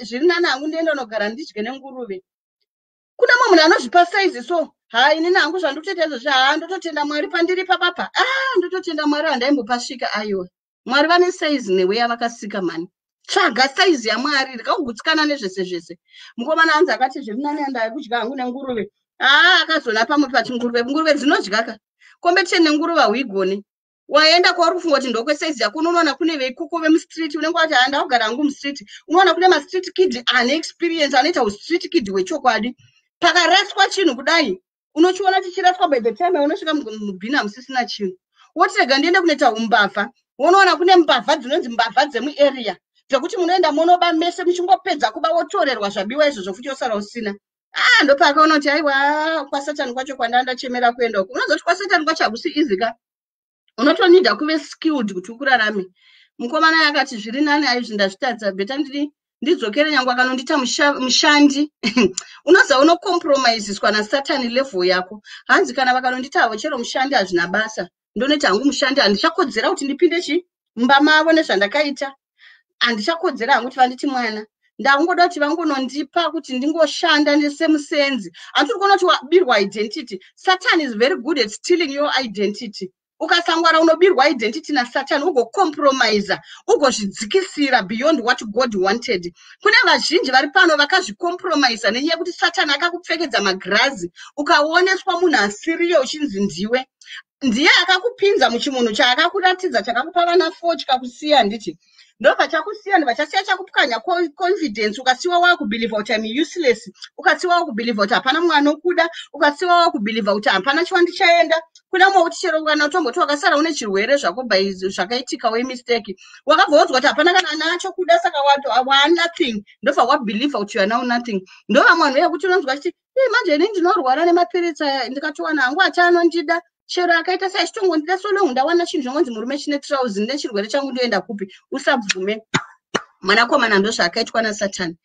zviri nani hangu ndienda nogara ndidye nenguruve. Kuna munhu anozvipa size so hai inini hangu zvandikuteta izvo ndototenda Mwari pandiri papapa ndototenda Mwari handaimbopasvika aiwa Mwari vane saizi newe yavakasika mani tsvaga saizi yaMwari rikakugutsikana nezvese zvese mukomana anzi akati zvirinani andaya kudya hangu nenguruve akazona pamwe pati nguruve dzinodyaka kombetiche nenguruve huigone waenda kwauri kufunga kuti ndokwesaizi yako unoona kune veikuko vemustriti unenge wati handakugara hangu mustriti unoona kune mastriti kid ane experience anoita ustreet kid wechokwadi pakaraswa chinhu kudai unochiona chichiraswa by the time unosvika mubhini hamusisina chinhu woti rega ndiende kunoita umbavha unoona kune mbavha dzinonzi mbavha dzemuarea dzekuti munoenda munoba mese muchingopedza kuba wotorerwa zvabiwa izvozvo futi wosara usina ndopakaona kuti aiwa kwasatani kwacho kwandandachemera kuenda uko unozoti kwasatani kwacho hakusi easy ka unotonida kuve skilled kuti ukurarame mukomana akati zviri nani aizvi ndazvitadza beta ndidzokere nyangu akanondita mushandi unoza unokompromisiswa nasatani level yako hanzi kana vakanonditavo chero mushandi hazvina basa ndoneti hangu mushandi handichakodzera kuti ndipinde mumba mavo nezvandakaita handichakodzera hangu kuti vanditi mwana ndangoda kuti vangonondipa kuti ndingoshanda nesemusenzi hatiri kuona kuti wabirwa identity. Satan is very good at stealing your identity. Ukasangwara unobirwa identity na Satan ugocompromise ugozvidzikisira beyond what God wanted. Kune vazhinji vari pano vakazvicompromise nenyaya kuti Satan akakupfekedza magrazi ukaoneswa munhu asiriyo uchinzi ndiye akakupinza muchimunhu chaakakuratidza chakakupa vana 4 chikakusiya ndichi ndobva chakusiya ndivachasiya chakupwanya confidence ukasiwa wakubelieve kuti I'm useless ukasiwa wakubelieve kuti hapana mwana okuda ukasiwa wakubelieve kuti hapana chiwandi chaenda kuna mwe kuti chero kana utomboti wakasara une chirwere zvako by zvakaitika we mistake wakabvonzwa kuti hapana kana nacho kuda saka wa nothing ndobva wabelieve kuti you are now nothing ndova mwana wekuti unonzwa kuti manje ini ndinorwara nemapiritsa ndikatowana hangu achanondida chero akaita saichitongo ndida solo ndawana chinhu zvinonzi murume chine trouser nechirwere changu ndoenda kupi usabvume mwanakomana ndozvaakaitwa naSatani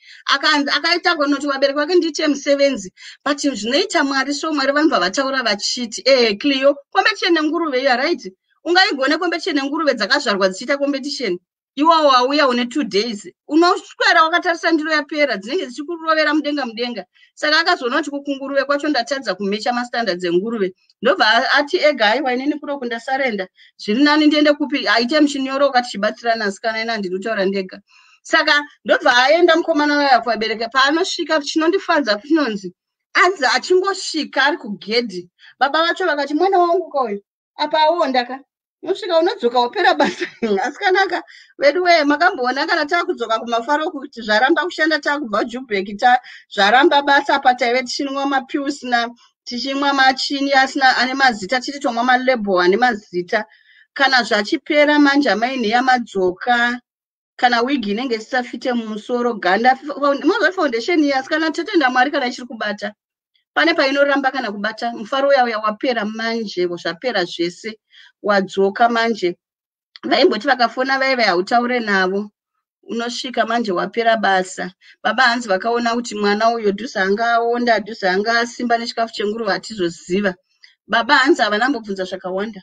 akaita kunoti wabereki wake ndiite musevenzi but zvinoita Mwari so Mwari vanobva vataura vachiti Clio competition nenguruve you are right ungaigone competition nenguruve dzakazvarwa dzichiita competition iwawo wauya une 2 days unoswera wakatarisa ndiro yapera dzinenge dzichikurovera mudenga saka akazoona kuti kukunguruve kwacho ndatadza kumecha mastandards enguruve ndobva ati ega aiwa inini kuro kundasarenda zviri nani ndiende kupi aite muchinyoro ukati chibatsirana asikana ina ndinotaura ndega saka ndobva aenda mukomana waya kuabereka paanosvika chinondifadza kunonzi anzi achingosvika ari kugedhi baba vacho vakati mwana wangu kauyu apa aondaka nosvika unodzoka wapera basa asikanaka vedu weye makamboona kana taakudzoka kumafaro kuti zvaramba kushanda taakubva Joburg zvaramba basa apa taive tichinwa mapiusi tichimwa machini asina ane mazita tichitomwa malebo ane mazita kana zvachipera manje amaini yamadzoka kana wigi inenge isafite mumusoro ganda mozva foundation yasikana totenda Mwari kana ichiri kubata pane painoramba kana kubata mufaro uya wapera manje zvapera zvese wadzoka manje vaimboti vakafona vaive hautaure navo unosvika manje wapera basa baba hanzi vakaona kuti mwana uyo dhusa anga aonda dhusa anga asimba nechikafu chenguruve hatizoziva baba hanzi havanambobvunza zvakawanda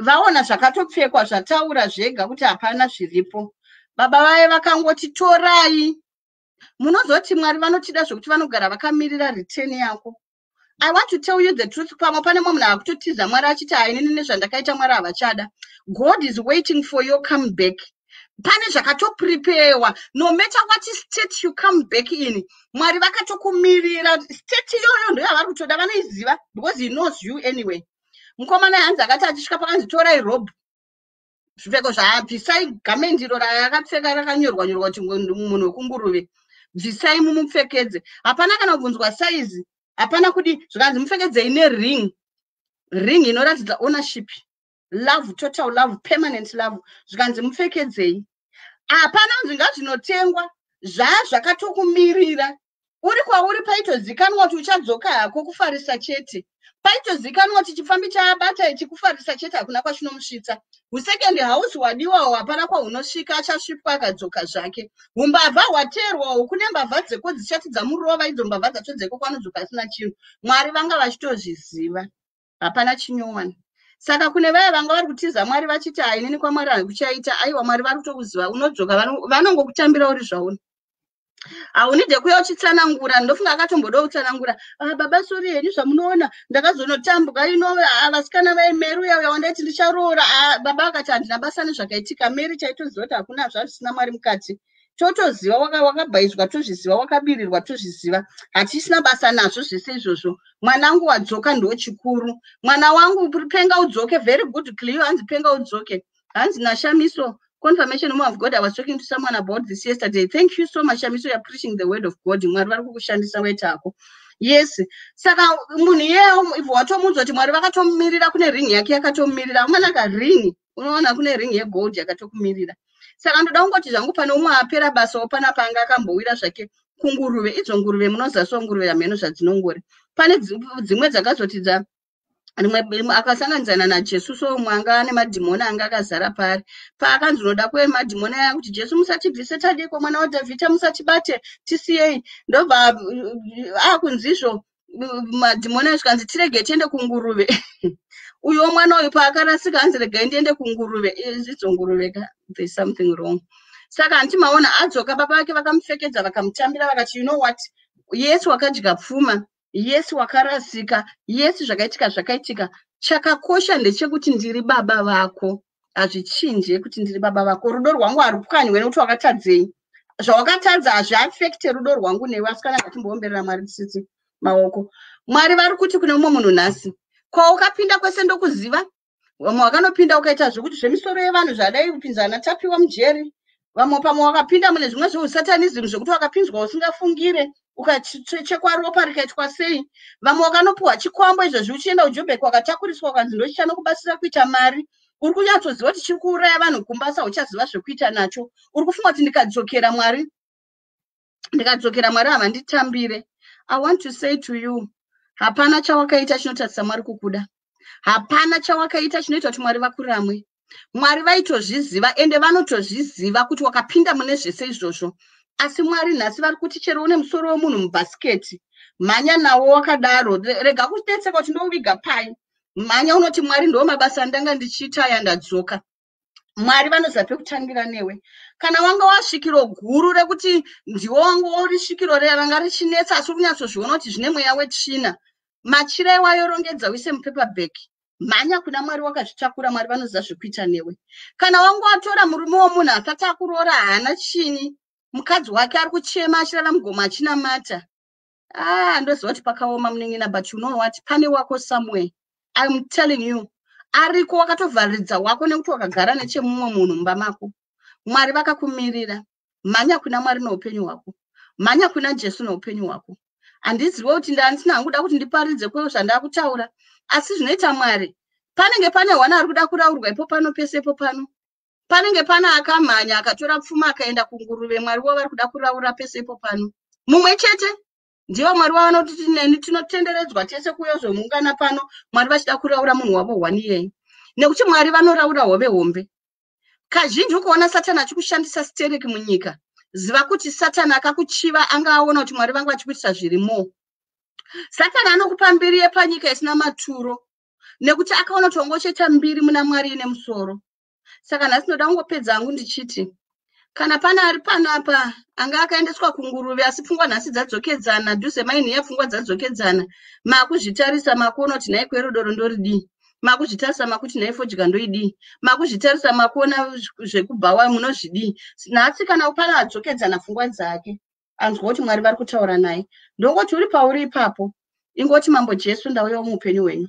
vaona zvakatopfekwa zvataura zvega kuti hapana zviripo baba vaye vakangoti torai munozoti Mwari vanotida zvokuti vanogara vakamirira return yako. I want to tell you the truth. Pamwe pane munhu akutotiza Mwari achiti hainini nezvandakaita Mwari havachada. God is waiting for your comeback. Pane zvakatopreparewa no matter what state you come back in. Mwari vakatokumirira state iyoyo ndiyo yavari kutoda vanoiziva because he knows you anyway. Mukomana hanzi akati achisvika pakanzi torai robe zvipfeko zvabvisai gamendiro rakapfeka rakanyorwa kuti munhu wekunguruve bvisai mumupfekedze hapana kana kubvunzwa saizi hapana kudi zvikanzi mupfekedzei ring inoratidza ownership love total love permanent love zvikanzi mupfekedzei hapana nzinga zvinotengwa zvakatokumirira uri kwauri paitozikanwa kuti uchadzoka hako kufarisa chete paitozikanwa kuti chifambi chaabata ichikufarisa chete hakuna kwachinomusvitsa second house wadiwawo hapana kwaunosvika achasvipwa akadzoka zvake umbavha hwateerwawo kune mbavha dzeko dzichati dzamurova idzo mbavha dzacho dzeko kwanodzoka asina chinhu Mwari vanga vachitozviziva hapana chinyowani saka kune vaya vanga vari kutiza Mwari vachiti hainini kwaMwari hakuchaita aiwa Mwari vari kutokuziva unodzoka vanongokutambira uri zvauni Aunide kuya uchitsanangura ndofunga akatomboda utsanangura baba sori henyu zvamunoona ndakazonotambuka ino vasikana vaimeri uya wandaiti ndicharoora baba akati handina basa nezvakaitika meri chaitoziva kuti hakuna zvazvisina mwari mukati totoziva wakabhaizwa tozviziva wakabirirwa tozviziva hatisina basa nazvo zvese izvozvo mwanangu wadzoka ndo chikuru mwana wangu penga udzoke very good Cleo hanzi penga udzoke hanzi nashamiso confirmation of God. I was talking to someone about this yesterday. Thank you so much. Shamiso, you are preaching the word of God. Yes. Saka munhu yeo if watomunzwa kuti Mwari vakatomirira kune ring yake yakatomirira umanaka ring unoona kune ring yegold yakatokumirira. Saka ndoda kungoti zvangu pane umwe apera basa opana panga akambowira zvake kunguruve idzo nguruve munozaso nguruve yameno zvadzinongori. Pane dzimwe dzakazotidza rimwe akasanganzana naJesu so mwanga ane madhimoni anga akazara pari paakanzi unoda kuve madhimoni aya kuti Jesu musatibvise tadiko mwana waDhavhidha musatibate tisiyei ndobva akunzizvo madhimoni ayo zvikanzi tirege tiende kunguruve uyo mwana uyu paakarasika hanzi regai ndiende kunguruve idzo nguruve there's something wrong. Saka handimaona adzoka baba vake vakamupfekedza vakamutambira vakati you know what Yesu wakadya pfuma Yesu wakarasika Yesu zvakaitika chakakosha ndechekuti ndiri baba vako azvichinje kuti ndiri baba vako rudo rwangu harupwanywe nekuti wakatadzei zvawakatadza hazviafekte rudo rwangu newe asikana ngatimbomberera Mwari tsitsi maoko Mwari vari kuti kune umwe munhu nhasi kwaukapinda kwese ndokuziva vamwe wakanopinda ukaita zvekuti zvemisoro yevanhu zvadai kupinzana tapiwa mujeri vamwe pamwe wakapinda mune zvimwe zveusatanism zvekuti wakapinzwa usingafungire ukachekwa ropa rikaitwa sei vamwe wakanopuwa chikwambo izvozvi uchienda kuJobheki wakatakuriswa ukanzi ndochichano kubatsira kuita mari uri kunyatsoziva kuti chiri kuuraya vanhu kumbasa uchaziva zvekuita nacho uri kufunga kuti ndikadzokera Mwari havanditambire. I want to say to you hapana chawakaita chinotatisa Mwari kukuda hapana chawakaita chinoita kuti Mwari vakuramwe Mwari vaitozviziva ende vanotozviziva kuti wakapinda mune zvese izvozvo asi Mwari nhasi vari kuti chero une musoro wemunhu mubhasiketi mhanya nawo wakadaro rega kutetseka kuti ndouviga pai mhanya unoti Mwari ndo mabasa andanga ndichiita aya ndadzoka Mwari vanoziva pekutangira newe kana wanga wasvikiro guru rekuti ndiwo wanga uri svikiro ranga richinetsa asi kunyatsozviona kuti zvine mweya wetsvina machira iwayorongedza uise mupaperback mhanya kuna Mwari wakazvitakura Mwari vanoziva zvekuita newe kana wanga watora murume womunhu asati akuroora haana chinyi mukadzi wake ari kuchema achirara mugoma achinamata ndoziva kuti pakaoma munengena but you know what pane wako somewhere I'm telling you ariko wakatovharidza wako nekuti wakagara nechemumwe munhu mumba mako Mwari vakakumirira mhanya kuna Mwari noupenyu hwako mhanya kuna Jesu noupenyu hwako handizive kuti ndandisina hangu kuda kuti ndiparidze kwewo zvandakutaura asi zvinoita Mwari panenge pane hwana ari kuda kuraurwa ipo pano pesepo pano panenge pana akamhanya akatora pfuma akaenda kunguruve Mwari wavo vari kuda kuraura pesepo pano mumwe chete ndiwo Mwari wavo anoti neni tinotenderedzwa tese kuyozomungana pano Mwari vachida kuraura munhu wavo hwaniyei nekuti Mwari vanoraura hove hombe kazhinji ukaona Satani achikushandisa stereki munyika ziva kuti Satani akakuchiva anga aona kuti Mwari vangu vachikuitisa zvirimo Satani anokupa mbiri yepanyika isina maturo nekuti akaona kuti wangocheta mbiri muna Mwari ine musoro. Saka nhasi ndoda kungopedza hangu ndichiti kana pana ari panapa anga akaendeswa kunguruve asi pfungwa nhasi dzadzokedzana dhuze maini yapfungwa dzadzokedzana makuzvitarisa makuona kuti nhaiko yerodoro ndoridii makuzvitarisa makuti nhaifo jika ndoidii makuzvitarisa makuona zvekubhawa munozvidii nhasi kana pana adzokedzana pfungwa dzake anzwa kuti Mwari vari kutaura naye ndongoti uri pauri ipapo ingoti Mambo Jesu ndauya muupenyu hwenyu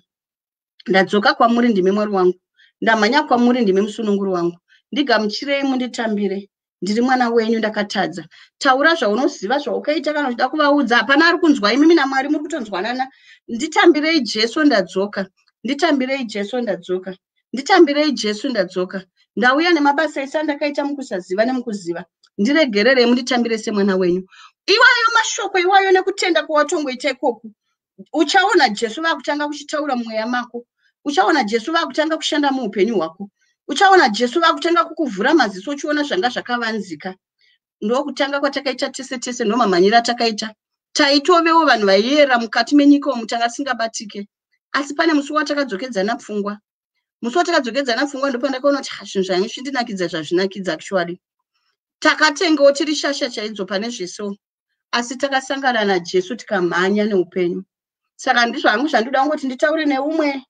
ndadzoka kwamuri ndimi Mwari wangu ndamhanya kwamuri ndimi musununguri wangu ndigamuchirei munditambire ndiri mwana wenyu ndakatadza taura zvaunoziva zvaukaita kana uchida kuvaudza hapana ari kunzwa imi naMwari muri kutonzwanana nditambirei Jesu ndadzoka nditambirei Jesu ndadzoka nditambirei Jesu ndadzoka ndauya nemabasa ese andakaita mukusaziva nemukuziva ndiregererei munditambire semwana wenyu iwayo mashoko iwayo nekutenda kwawatongoita ikoku uchaona Jesu vakutanga kuchitaura mumweya mako uchaona Jesu vakutanga kushanda muupenyu hwako uchaona Jesu vakutanga kukuvhura maziso uchiona zvanga zvakavanzika ndokutanga kwatakaita tese tese ndomamhanyira takaita taitovewo vanhu vaiyera mukati menyika umu tanga singabatike asi pane musi watakadzokedzana pfungwa musi watakadzokedzana pfungwa ndipo ndakaona kuti zvinhu zvangu zvindinakidza zvazvinakidza actually takatengawo tiri shasha chaidzo pane zveso, asi takasangana naJesu tikamhanya neupenyu. Saka ndizvo hangu zvandoda ngoti nditaure neumwe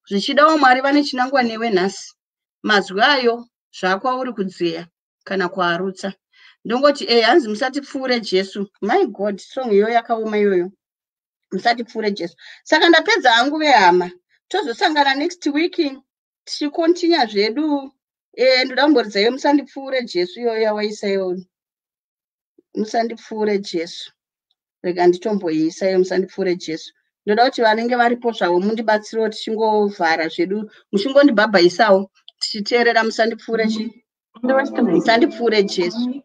zvichidawo Mwari vane chinangwa newe nhasi. Mazwi ayo zvakwauri kudziya kana kuarutsa. Ndongoti hanzi musatipfuure Jesu. My God, song iyo yakaoma iyoyo. Musatipfuure Jesu. Saka ndapedza hangu vehama. Tozosangana next week tichikontinya zvedu. Ndoda kumboridza iyo musandipfuure Jesu iyoyo yawaisa iyo. Musandipfuure Jesu. Rega nditomboisa iyo musandipfuure Jesu. Ndoda kuti vanenge varipo zvavo mundibatsirawo tichingovhara zvedu. Muchingondibhabhaisawo tichiteerera musandipfuure Jesu.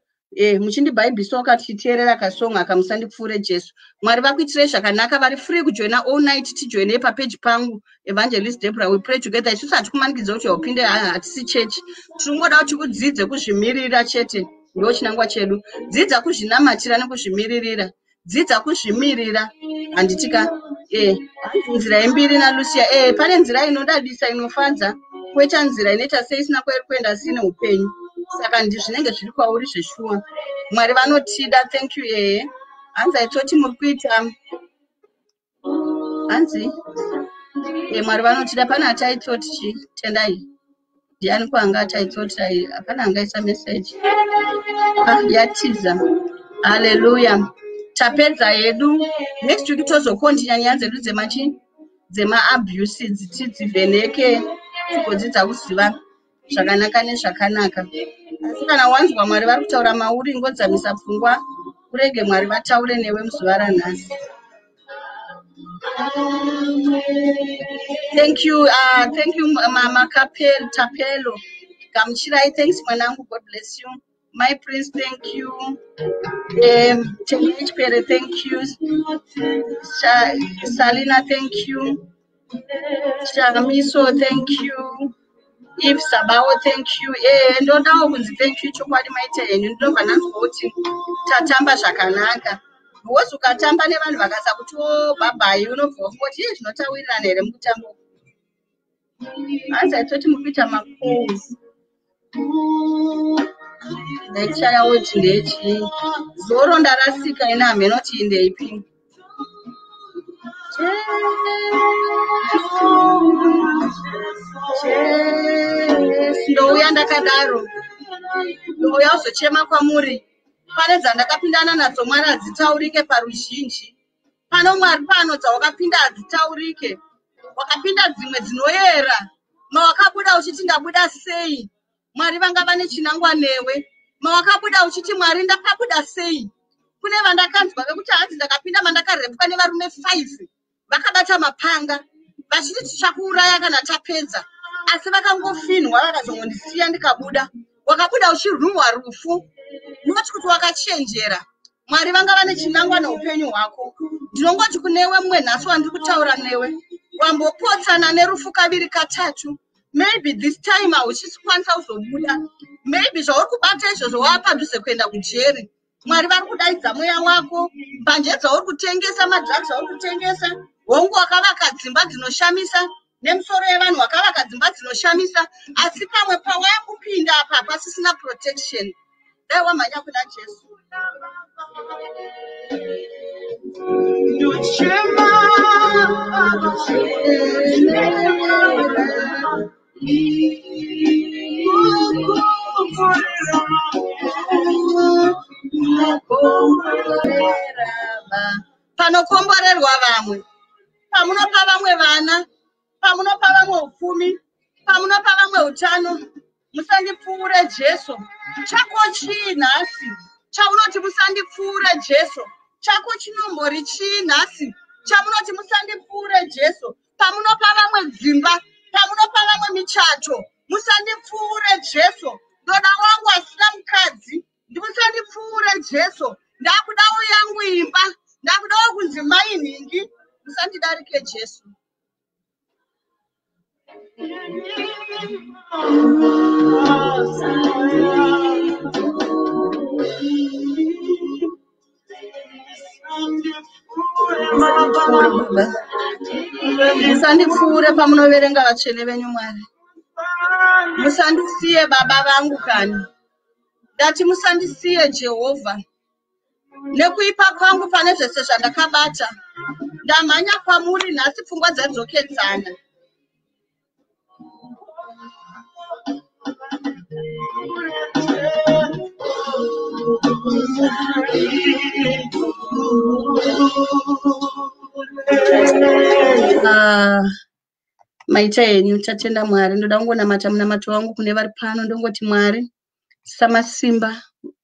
Muchindibhaibhisawo tichiteerera kasonga kamusandipfuure Jesu. Mwari vakuitire zvakanaka, vari free kujoina all night tijoine papage pangu Evangelist Debra, we pray together. Isusu hatikumanikidza kuti upinde hatisi chechi. Tinongoda kuti udzidze kuzvimirira chete. Ndo chinangwa chedu. Dzidza kuzvinamatira nekuzvimiririra. Dzidza kuzvimirira. Handitika nzira yembiri na Lucia. Pane nzira inodadisa inofadza. Kwoita nzira inoita seisina kuenda sine upenyu. Saka ndizvinenge zviri kwauri zveshuwa. Mwari vanotida. Thank you. Hanzi aitoti muri kuita. Hanzi. Mwari vanotida. Pana ataitoti tendai. Ndiani kwanga ataitoti. Hapana angaisa message. Yatiza. Hallelujah. Tapedza yedu. Next week tozokontinya nyaya dzedu dzema abuses tidzivheneke tigodzidza kuziva zvakanaka nezvakanaka. Asi kana wanzwa Mwari vari kutaura mauri, ngodzamisa pfungwa urege Mwari vataure newe muzuva ranhasi. Thank you, Mama Tapelo. Gamuchirai, thanks mwanangu, God bless you. My Prince, thank you. Pere, thank you. Salina, thank you. Shagamiso, thank you. If Sabawo, thank you. Ndodawo kunzi thank you chokwadi maite henyu. Ndinobva nanzwa kuti tatamba zvakanaka. Ngozi ukatamba nevanhu vakasa kuti bye unobva ungoti zvinotawirirana here mukutambo. Hanzi aitoti mukuita makozi. Ndaichaya woti ndechi. Zoro ndarasika ina amenoti ndeipi. Ndouya ndakadaro. Ndouya uzochema kwamuri. Pane dzandakapindana nadzo Mwari hadzitaurike paruzhinji. Pano Mwari pano dzawakapinda hadzitaurike. Wakapinda dzimwe dzinoyera. Mawakabuda uchiti ndabuda sei? Mwari vanga vane chinangwa newe. Mawakabuda uchiti Mwari ndakabuda sei? Kune vandakanzwa vekuti hanzi ndakapinda mandakarepuka nevarume 5. Vakabata mapanga. Vachiti tichakuuraya kana tapedza. Asi vakangofinhwa vakazongondisiya ndikabuda. Wakabuda uchirumwa rufu. Noti kuti wakachenjera. Mwari vanga vane chinangwa neupenyu hwako. Ndinongoti kunewe mumwe nhasi wandiri kutaura newe. Wambopotsana nerufu kaviri katatu. Maybe this time hauchikwanisa kuzobuda. Maybe zvauri kubata izvozvo wapadhuze kuenda kujeri. Mwari vari kudaidza mweya wako. Mbanje dzauri kutengesa, madrugs auri kutengesa. Hongu wakavaka dzimba dzinoshamisa. Nemusoro yevanhu wakavaka dzimba dzinoshamisa. Asi pamwe pawaya kupinda apa pasisina protection. Dai wamhanya kuna Jesu. Panokomborerwa vamwe. Pamunopa vamwe vana. Pamunopa vamwe upfumi. Pamunopa vamwe utano. Musandipfuure Jesu. Chako chii nhasi? Chaunoti musandipfuure Jesu. Chako chinombori chii nhasi? Chamunoti musandipfuure Jesu. Pamunopa vamwe dzimba. Pamunopa vamwe michato. Musandipfuure Jesu. Ndoda wangu asina mukadzi. Ndimusandipfuure Jesu. Ndakudawo yangu imba. Ndakudawo kunzi mai nhingi. Musandidarike Jesu. Musandipfuure pamunoverenga vatsvene venyu Mwari. Musandisiye baba vangu kani. Ndati musandisiye Jehovha. Nekuipa kwangu pane zvese zvandakabata. Ndamhanya kwamuri nhasi pfungwa dzadzokedzana. Maita henyu tatenda Mwari. Ndoda kungonamata munamato wangu kune vari pano ndongoti Mwari samasimba,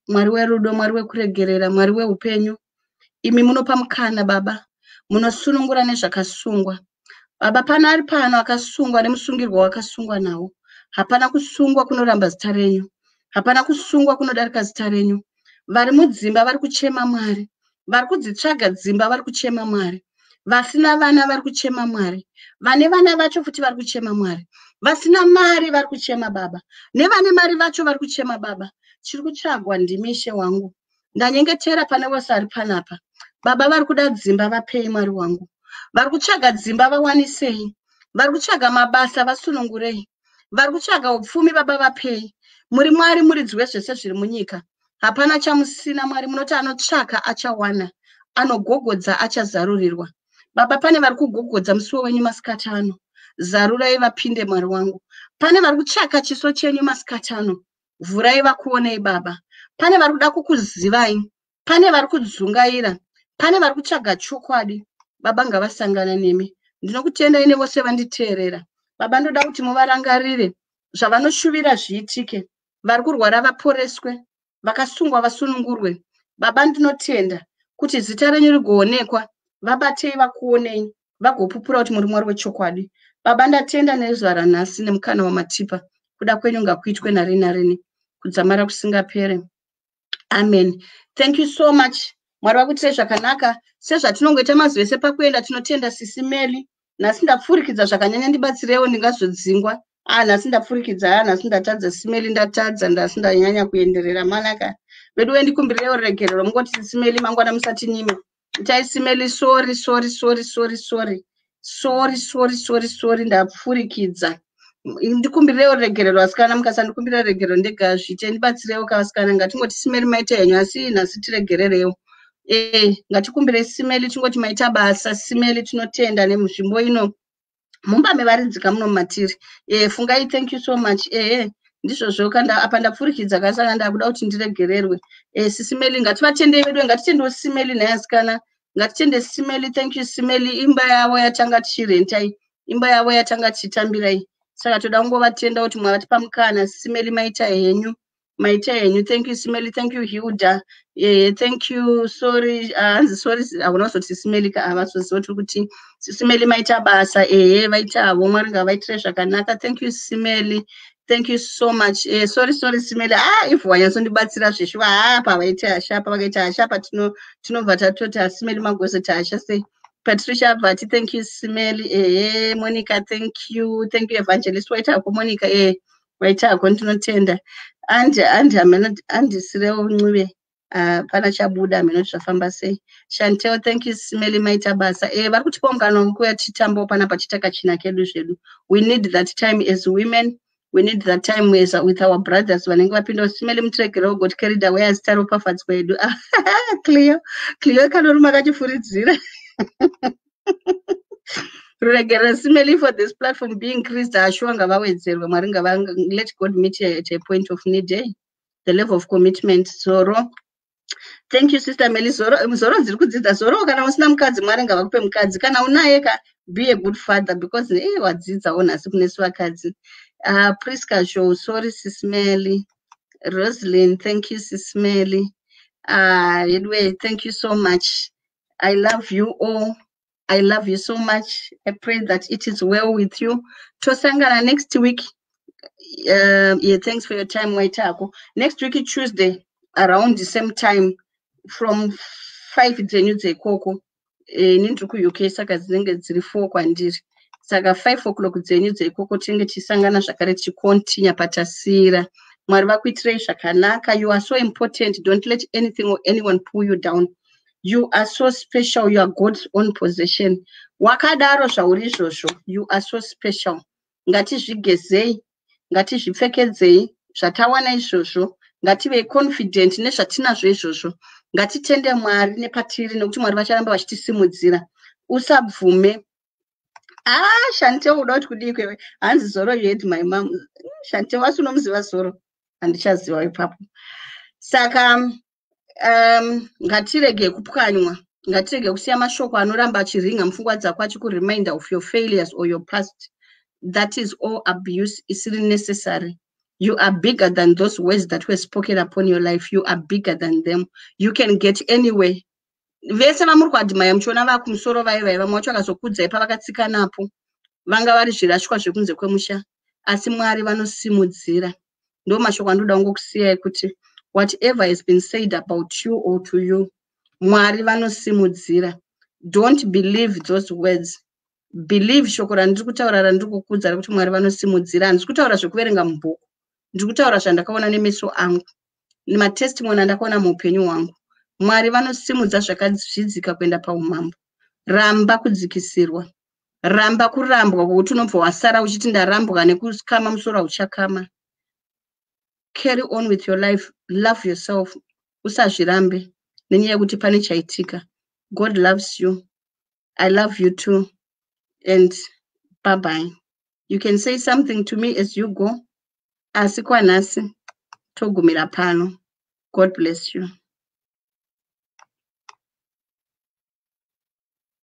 Mwari werudo, Mwari wekuregerera, Mwari weupenyu. Imi munopa mukana Baba, munosunungura nezvakasungwa. Baba, pana ari pano akasungwa nemusungirwa wakasungwa nawo. Hapana kusungwa kunoramba zita renyu. Hapana kusungwa kunodarika zita renyu. Vari mudzimba vari kuchema Mwari. Vari kudzitsvaga dzimba vari kuchema Mwari. Vasina vana vari kuchema Mwari. Vane vana vacho futi vari kuchema Mwari. Vasina mari vari kuchema Baba. Nevane mari vacho vari kuchema Baba. Chiri kutsvagwa ndimi Ishe wangu. Ndanyengetera pane vose ari panapa. Baba, vari kuda dzimba vapei Mwari wangu. Vari kutsvaga dzimba vawanisei. Vari kutsvaga mabasa vasunungurei. Vari kutsvaga upfumi Baba vapei. Muri Mwari muridzi wezvese zviri munyika. Hapana chamusina Mwari, munoti anotsvaka achawana. Anogogodza achazarurirwa. Baba, pane vari kugogodza musuwo wenyu masikati ano. Zarurai vapinde Mwari wangu. Pane vari kutsvaka chiso chenyu masikati ano. Vhurai vakuonei Baba. Pane vari kuda kukuzivai. Pane vari kudzungaira. Pane vari kutsvaga chokwadi. Baba, ngavasangana nemi. Ndinokutendai nevose vanditeerera. Baba, ndoda kuti muvarangarire. Zvavanoshuvira zviitike. Vari kurwara vaporeswe. Vakasungwa vasunungurwe. Baba, ndinotenda kuti zita renyu rigoonekwa. Vabatei vakuonei. Vagopupura kuti muri Mwari wechokwadi. Baba, ndatenda nezuva nhasi nemukana wamatipa. Kuda kwenyu ngakuitwe narini narini. Kudzamara kusingapere. Amen. Thank you so much. Mwari vakutirai zvakanaka. Sezvatinongoita mazuva ese pakuenda tinotenda sisi Meli. Nhasi ndapfurikidza zvakanyanya ndibatsirewo ndingazodzingwa. Nhasi ndapfurikidza, nhasi ndatadza sisi Meli ndatadza ndasi ndanyanya kuenderera manaka. Vedu wendikumbirirewo regerero mungoti sisi Meli mangwana musati nyime. Itai sisi Meli sorry ndapfurikidza. Ndikumbirirewo regerero asikana mukasandikumbirira regerero ndega zvite ndibatsirewo kavasikana ngatingoti sisi Meli maita henyu asi nhasi tiregererewo. Ngatikumbire sisi Meli tingoti maita basa sisi Meli tinotenda nemuzvimbo ino. Mumba mevaridzika muno matiri. Fungai, thank you so much. Ndizvozvo kanda apa ndapfurikidza kasaka ndakuda kuti ndiregererwe. Sisi Meli ngativatendei vedu ngatitendewo sisi Meli naye asikana. Ngatitende sisi Meli, thank you sisi Meli. Imba yavo yatanga tichirentai. Imba yavo yatanga tichitambirai. Saka toda kungovatenda kuti mwavatipa mukana sisi Meli maita henyu. Maita henyu. Thank you sisi Meli, thank you Hilda. Thank you. Sorry, sorry. Hauna kuzoti sisi Meli ka avazoziva kuti sisi Meli maita basa. Vaitavo Mwari ngavaitire zvakanaka. Thank you sisi Meli. Thank you so much. Sorry sisi Meli. If wanyasondibatsira zveshuwa pavaita hashapa vakaita hashapa tinobva tatoti sisi Meli magozoti hasha sei. Patricia Vati, thank you sisi Meli. Monica, thank you. Thank you Evangelist waitako Monica. Waitako ndinotenda. Andisirewo Ncube. Pana chabuda amene zvafamba sei. Chantel, thank you sisi Meli maita basa. Vari kutipa mukana wekuya titambo pana pachitaka china kedu zvedu. We need that time as women. We need that time with our brothers vanenge vapinda sisi Meli mutiregerewo God carried away azita ropafadzwa edu. Cleo kanoruma kachifuridzira. Ruregerera sisi Meli for this platform being increased. Ashuwa ngavawedzerwe. Mwari let God meet you at a point of need. The level of commitment. Zoro. Thank you sister Meli. Zoro dziri kudzidza. Zoro kana usina mukadzi Mwari ngavakupe mukadzi. Kana unaye be a good father because wadzidzawo nhasi kunesu vakadzi. Priska show. Sorry sisi Meli. Rosalind, thank you sisi Meli. Anyway, thank you so much. I love you all. I love you so much. I pray that it is well with you. Tosangana next week. Thanks for your time, Waitako. Next week, Tuesday, around the same time, from 5 dzenyu koko. Nindiri UK saka dzinenge dziri 4 kwandiri. Saka 5 o'clock dzenyu koko tinge tisangana zvakare tichikontinya patasira. Mwari vakuitirei zvakanaka. You are so important. Don't let anything or anyone pull you down. You are so special. You are God's own possession. Wakadaro zvauri izvozvo. You are so special. Ngatizvigezei, ngatizvipfekedzei, zvatawana izvozvo, ngative confident nezvatinazvo izvozvo. Ngatitende Mwari nepatiri nekuti Mwari vacharamba vachitisimudzira. Usabvume. Shante uda kuti kudikwe. Hanzi Zoro you hate my mom. Shante wasi unomuziva Zoro. Handichaziva ipapo. Saka ngatirege kupwanywa. Ngatirege kusiya mashoko anoramba achiringa mupfungwa dzako achikureminder of your failures or your past. That is all abuse. It's really necessary. You are bigger than those words that were spoken upon your life. You are bigger than them. You can get anywhere. Vese vamuri kuadhimaya muchiona vakumusoro vaivai vamwe vacho vakazokudzai pavakatsikanapo vanga vari zvirashwa zvekunze kwemusha asi Mwari vanosimudzira. Ndo mashoko andoda ngokusiyai kuti whatever has been said about you or to you, Mwari vanosimudzira. Don't believe those words. Believe shoko randiri kutaura randiri kukudza rekuti Mwari vanosimudzira. Handisi kutaura zvekuverenga mubhuku. Ndiri kutaura zvandakaona nemeso angu. Nematestimony andakaona muupenyu hwangu. Mwari vanosimudza zvakazvidzika kuenda paumambo. Ramba kudzikisirwa. Ramba kurambwa kuti unobva wasara uchiti ndarambwa nekukama musoro hauchakama. Carry on with your life. Love yourself. Usazvirambe. Nenyaya yekuti pane chaitika. God loves you. I love you too. And bye-bye. You can say something to me as you go. Asi kwanhasi togumira pano. God bless you.